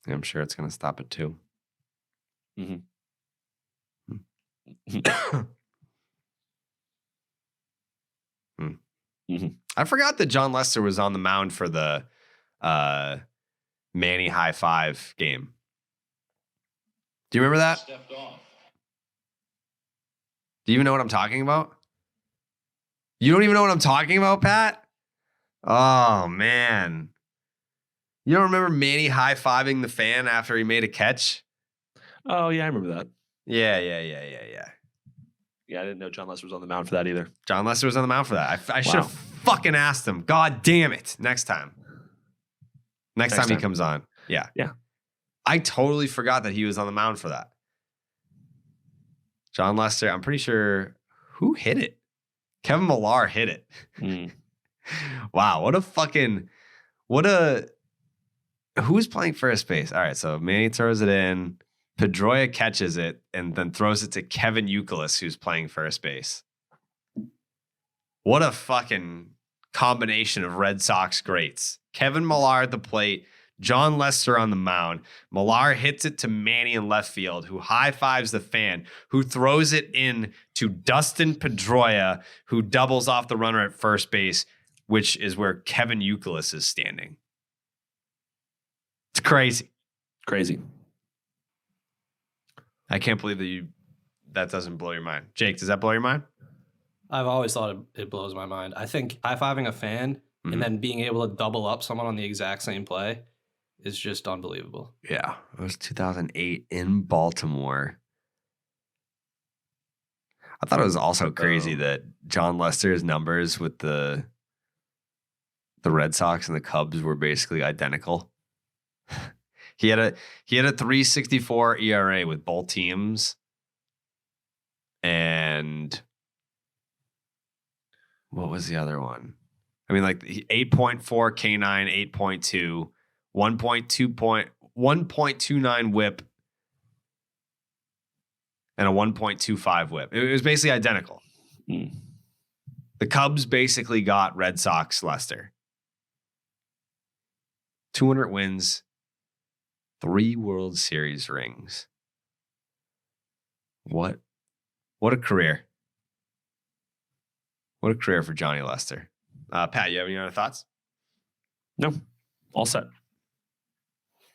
I'm sure it's going to stop at 2. I forgot that Jon Lester was on the mound for the Manny high five game. Do you remember that? Stepped off. Do you even know what I'm talking about? You don't even know what I'm talking about, Pat? Oh, man. You don't remember Manny high-fiving the fan after he made a catch? Oh, yeah, I remember that. Yeah. Yeah, I didn't know Jon Lester was on the mound for that either. Jon Lester was on the mound for that. I should have fucking asked him. God damn it. Next time. Next time he comes on. Yeah. Yeah. I totally forgot that he was on the mound for that. Jon Lester, I'm pretty sure. Who hit it? Kevin Millar hit it. Wow. Who's playing first base? All right. So Manny throws it in. Pedroia catches it and then throws it to Kevin Youkilis, who's playing first base. What a fucking combination of Red Sox greats. Kevin Millar at the plate, Jon Lester on the mound. Millar hits it to Manny in left field, who high-fives the fan, who throws it in to Dustin Pedroia, who doubles off the runner at first base, which is where Kevin Youkilis is standing. It's crazy. Crazy. I can't believe that doesn't blow your mind. Jake, does that blow your mind? I've always thought it blows my mind. I think high-fiving a fan and then being able to double up someone on the exact same play is just unbelievable. Yeah. It was 2008 in Baltimore. I thought it was also crazy that Jon Lester's numbers with the Red Sox and the Cubs were basically identical. He had a 3.64 ERA with both teams. And what was the other one? I mean, like 8.4 K9, 8.2, 1.29 whip, and a 1.25 whip. It was basically identical. The Cubs basically got Red Sox Lester. 200 wins, 3 World Series rings. What a career. What a career for Johnny Lester. Pat, you have any other thoughts? No, all set.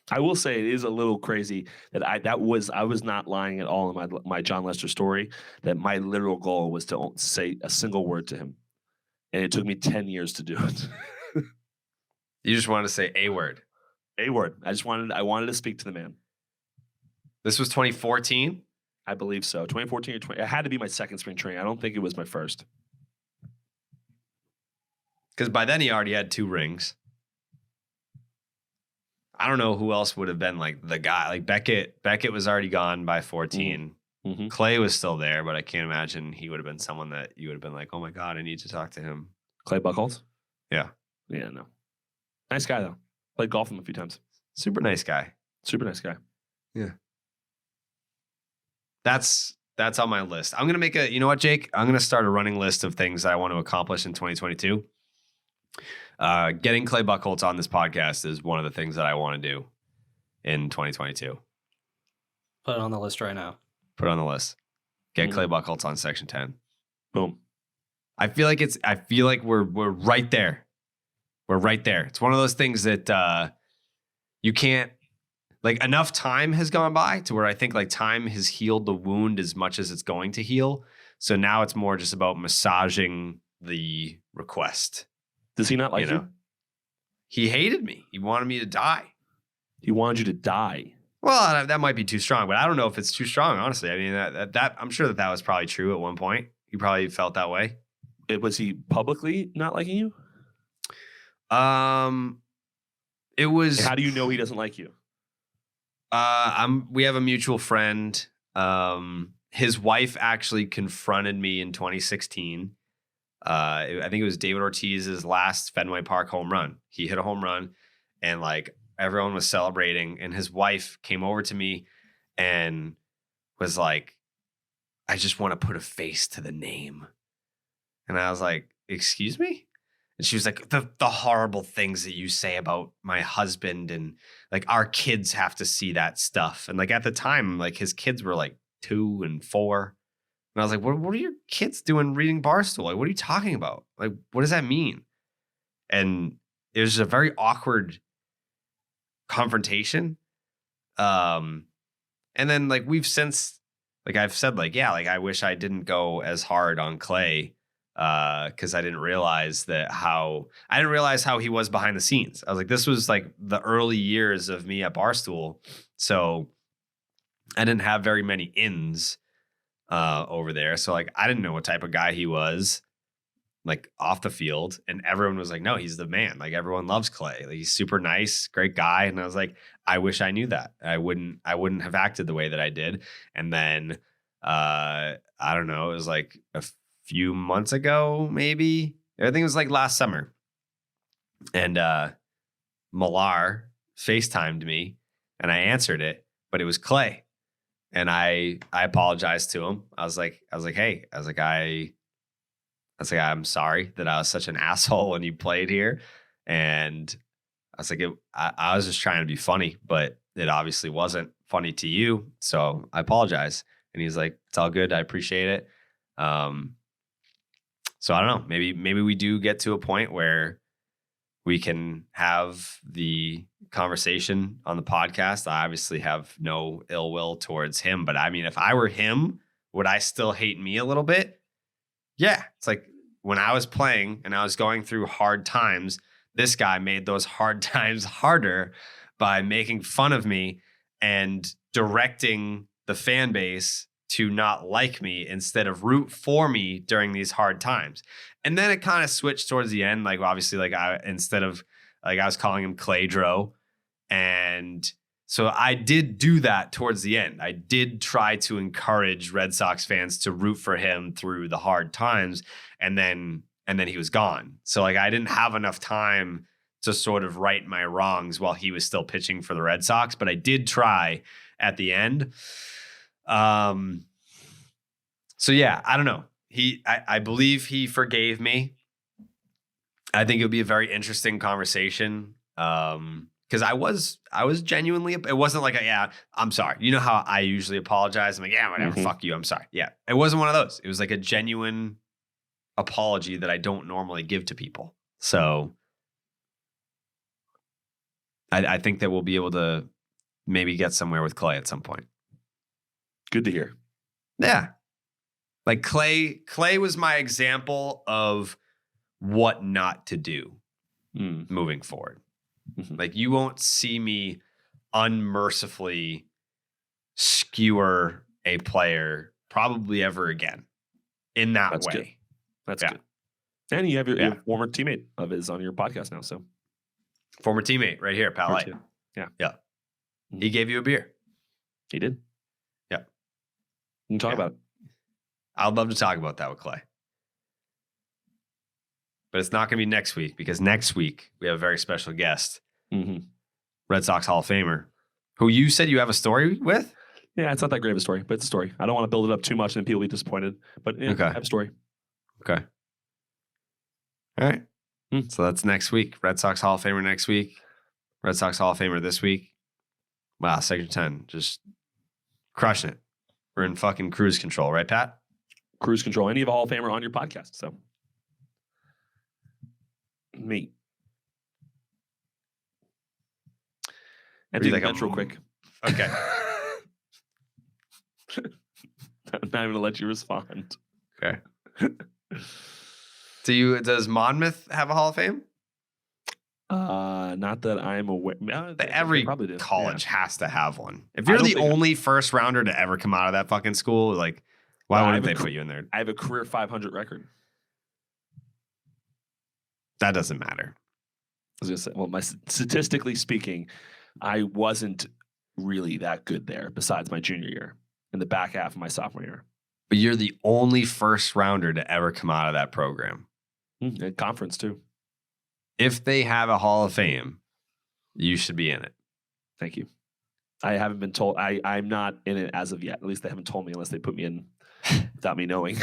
I will say it is a little crazy that I was not lying at all in my Jon Lester story. That my literal goal was to say a single word to him, and it took me 10 years to do it. You just wanted to say a word. A word. I wanted to speak to the man. This was 2014? I believe so. 2014 or 20. It had to be my second spring training. I don't think it was my first. Because by then he already had 2 rings. I don't know who else would have been like the guy. Like Beckett. Beckett was already gone by 14. Mm-hmm. Clay was still there, but I can't imagine he would have been someone that you would have been like, oh my God, I need to talk to him. Clay Buchholz? Yeah. Yeah, no. Nice guy, though. Played golf with him a few times. Super nice guy. Super nice guy. Yeah. That's That's on my list. I'm going to you know what, Jake? I'm going to start a running list of things that I want to accomplish in 2022. Getting Clay Buchholz on this podcast is one of the things that I want to do in 2022. Put it on the list right now. Put it on the list. Get Clay Buchholz on Section 10. Boom. I feel like we're right there. We're right there. It's one of those things that you can't, like, enough time has gone by to where I think like time has healed the wound as much as it's going to heal. So now it's more just about massaging the request. Does he not like you? He hated me. He wanted me to die. He wanted you to die. Well, that might be too strong, but I don't know if it's too strong, honestly. I mean, that I'm sure that was probably true at one point. He probably felt that way. Was he publicly not liking you? It was. How do you know he doesn't like you? We have a mutual friend. His wife actually confronted me in 2016. I think it was David Ortiz's last Fenway Park home run. He hit a home run, and like everyone was celebrating, and his wife came over to me and was like, "I just want to put a face to the name." And I was like, "Excuse me?" And she was like, the horrible things that you say about my husband, and like our kids have to see that stuff. And like at the time, like his kids were like 2 and 4. And I was like, what are your kids doing reading Barstool? Like, what are you talking about? Like, what does that mean? And it was a very awkward confrontation. And then like we've since, like I've said, like, yeah, like I wish I didn't go as hard on Clay because I didn't realize how he was behind the scenes. I was like, this was like the early years of me at Barstool. So I didn't have very many ins over there. So like, I didn't know what type of guy he was like off the field, and everyone was like, no, he's the man. Like everyone loves Clay. Like, he's super nice, great guy. And I was like, I wish I knew that. I wouldn't have acted the way that I did. And then, I don't know, it was like a few months ago, maybe. I think it was like last summer. And Millar FaceTimed me and I answered it, but it was Clay. And I apologized to him. I was like, hey, I'm sorry that I was such an asshole when you played here. And I was like, I was just trying to be funny, but it obviously wasn't funny to you. So I apologize. And he's like, it's all good. I appreciate it. So I don't know, maybe we do get to a point where we can have the conversation on the podcast. I obviously have no ill will towards him, but I mean, if I were him, would I still hate me a little bit? Yeah. It's like when I was playing and I was going through hard times, this guy made those hard times harder by making fun of me and directing the fan base to not like me instead of root for me during these hard times. And then it kind of switched towards the end. Like, obviously, like I was calling him Claydro. And so I did do that towards the end. I did try to encourage Red Sox fans to root for him through the hard times. And then he was gone. So like, I didn't have enough time to sort of right my wrongs while he was still pitching for the Red Sox. But I did try at the end. So yeah, I don't know. I believe he forgave me. I think it would be a very interesting conversation. Because I was genuinely, it wasn't like, I'm sorry. You know how I usually apologize? I'm like, yeah, whatever, fuck you, I'm sorry. Yeah, it wasn't one of those. It was like a genuine apology that I don't normally give to people. So I think that we'll be able to maybe get somewhere with Clay at some point. Good to hear. Yeah. Like Clay was my example of what not to do moving forward. Mm-hmm. Like, you won't see me unmercifully skewer a player probably ever again in that way. Good. That's good. And you have your former teammate of his on your podcast now. So former teammate right here, Pal Light. Yeah. Yeah. Mm-hmm. He gave you a beer. He did. Yeah. You can talk about it. I'd love to talk about that with Clay. But it's not going to be next week, because next week we have a very special guest, Red Sox Hall of Famer, who you said you have a story with? Yeah, it's not that great of a story, but it's a story. I don't want to build it up too much and people be disappointed. But yeah, Okay. I have a story. Okay. All right. So that's next week. Red Sox Hall of Famer next week. Red Sox Hall of Famer this week. Wow, Section 10. Just crushing it. We're in fucking cruise control, right, Pat? Cruise control. Any of a Hall of Famer on your podcast. So me. And do the bench real quick. Okay. I'm not even going to let you respond. Okay. Does Monmouth have a Hall of Fame? Not that I'm aware. Every college has to have one. If you're the only first rounder to ever come out of that fucking school, like, why wouldn't they put you in there? I have a career 500 record. That doesn't matter. I was gonna say, well, statistically speaking, I wasn't really that good there. Besides my junior year, in the back half of my sophomore year. But you're the only first rounder to ever come out of that program. And conference too. If they have a Hall of Fame, you should be in it. Thank you. I haven't been told. I'm not in it as of yet. At least they haven't told me unless they put me in without me knowing.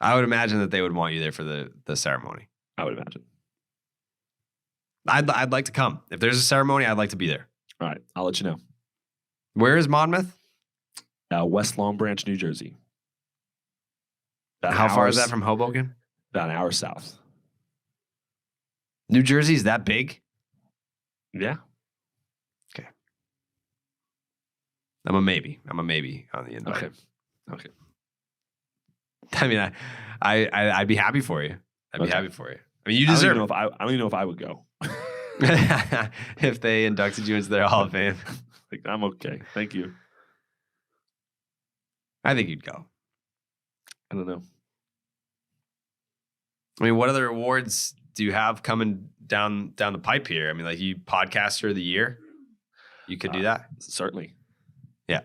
I would imagine that they would want you there for the ceremony. I would imagine. I'd like to come. If there's a ceremony, I'd like to be there. All right. I'll let you know. Where is Monmouth? West Long Branch, New Jersey. How far is that from Hoboken? About an hour south. New Jersey's that big? Yeah. Okay. I'm a maybe on the invite. Okay. I mean, I'd be happy for you. I'd be happy for you. I mean, you deserve it. I don't even know if I would go. If they inducted you into their Hall of Fame. Like, I'm okay. Thank you. I think you'd go. I don't know. I mean, what other awards do you have coming down the pipe here? I mean, like, you podcaster of the year. You could do that. Certainly. Yeah.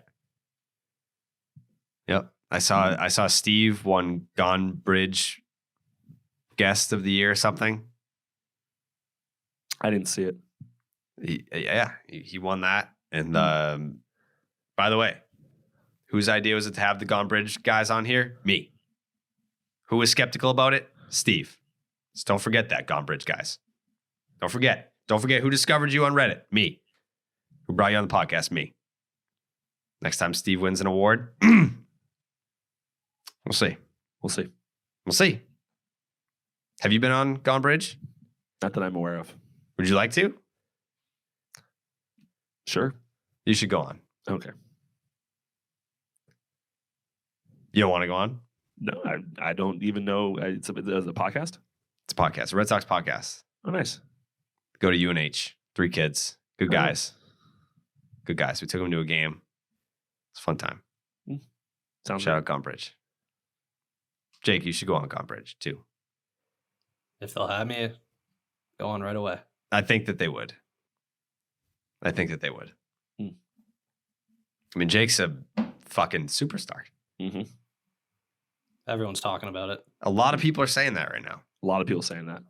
Yep. I saw Steve won Gone Bridge guest of the year or something. I didn't see it. He won that. And by the way, whose idea was it to have the Gone Bridge guys on here? Me. Who was skeptical about it? Steve. So don't forget that, Gone Bridge guys. Don't forget. Don't forget who discovered you on Reddit. Me. Who brought you on the podcast? Me. Next time Steve wins an award, we'll see. We'll see. We'll see. Have you been on Gone Bridge? Not that I'm aware of. Would you like to? Sure. You should go on. Okay. You don't want to go on? No, I don't even know. It's a podcast? It's a podcast. A Red Sox podcast. Oh, nice. Go to UNH. 3 kids. Good guys. Good guys. We took them to a game. It's a fun time. Shout out Gone Bridge. Jake, you should go on Gone Bridge too. If they'll have me, go on right away. I think that they would. I mean, Jake's a fucking superstar. Mm-hmm. Everyone's talking about it. A lot of people are saying that right now. A lot of people saying that.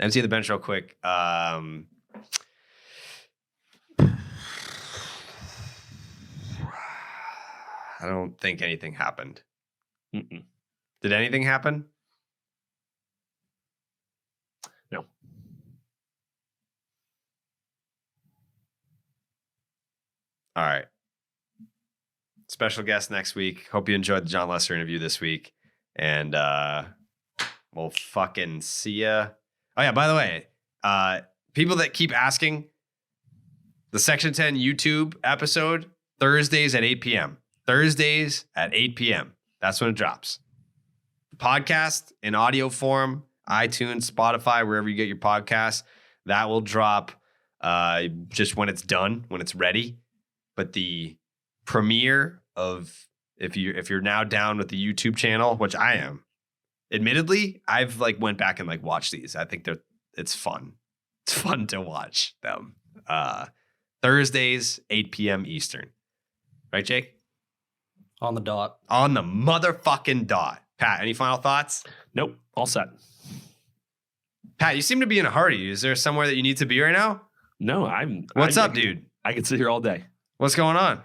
Empty the bench real quick. I don't think anything happened. Mm-mm. Did anything happen? No. All right. Special guest next week. Hope you enjoyed the Jon Lester interview this week. And we'll fucking see ya. Oh, yeah, by the way, people that keep asking, the Section 10 YouTube episode, Thursdays at 8 p.m. Thursdays at 8 p.m. That's when it drops. Podcast in audio form, iTunes, Spotify, wherever you get your podcasts, that will drop just when it's done, when it's ready. But the premiere of, if you're now down with the YouTube channel, which I am, admittedly, I've went back and watched these. I think it's fun. It's fun to watch them. Thursdays, 8 p.m. Eastern. Right, Jake? On the dot. On the motherfucking dot. Pat, any final thoughts? Nope. All set. Pat, you seem to be in a hurry. Is there somewhere that you need to be right now? No, What's up, dude? I can sit here all day. What's going on?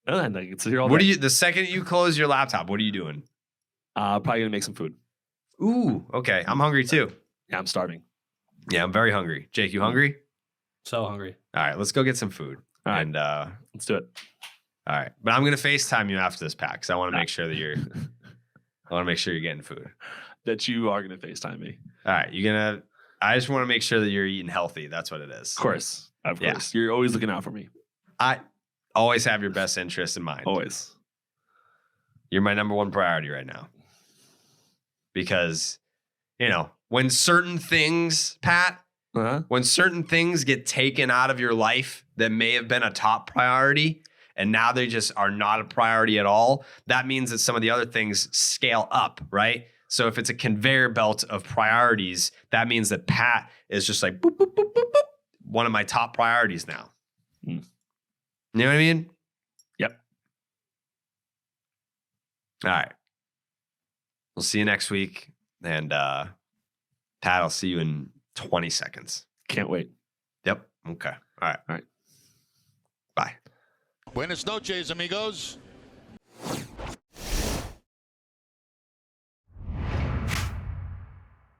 No, I can sit here all What day. do you? The second you close your laptop, what are you doing? Probably gonna make some food. Ooh, okay. I'm hungry too. Yeah, I'm starving. Yeah, I'm very hungry. Jake, you hungry? So hungry. All right, let's go get some food. All right. And Let's do it. all right, but I'm gonna FaceTime you after this, Pat, because I want to make sure that you're. I want to make sure you're getting food. That you are gonna FaceTime me. All right, you're gonna. I just want to make sure that you're eating healthy. That's what it is. Of course. Yeah. You're always looking out for me. I always have your best interest in mind. Always. You're my number one priority right now. Because, when certain things, Pat, when certain things get taken out of your life that may have been a top priority and now they just are not a priority at all, that means that some of the other things scale up, right? So if it's a conveyor belt of priorities, that means that Pat is just like, boop, boop, boop, boop, boop, one of my top priorities now. Mm. You know what I mean? Yep. All right. We'll see you next week. And Pat, I'll see you in 20 seconds. Can't wait. Yep. Okay. All right. All right. Bye. Buenas noches, amigos.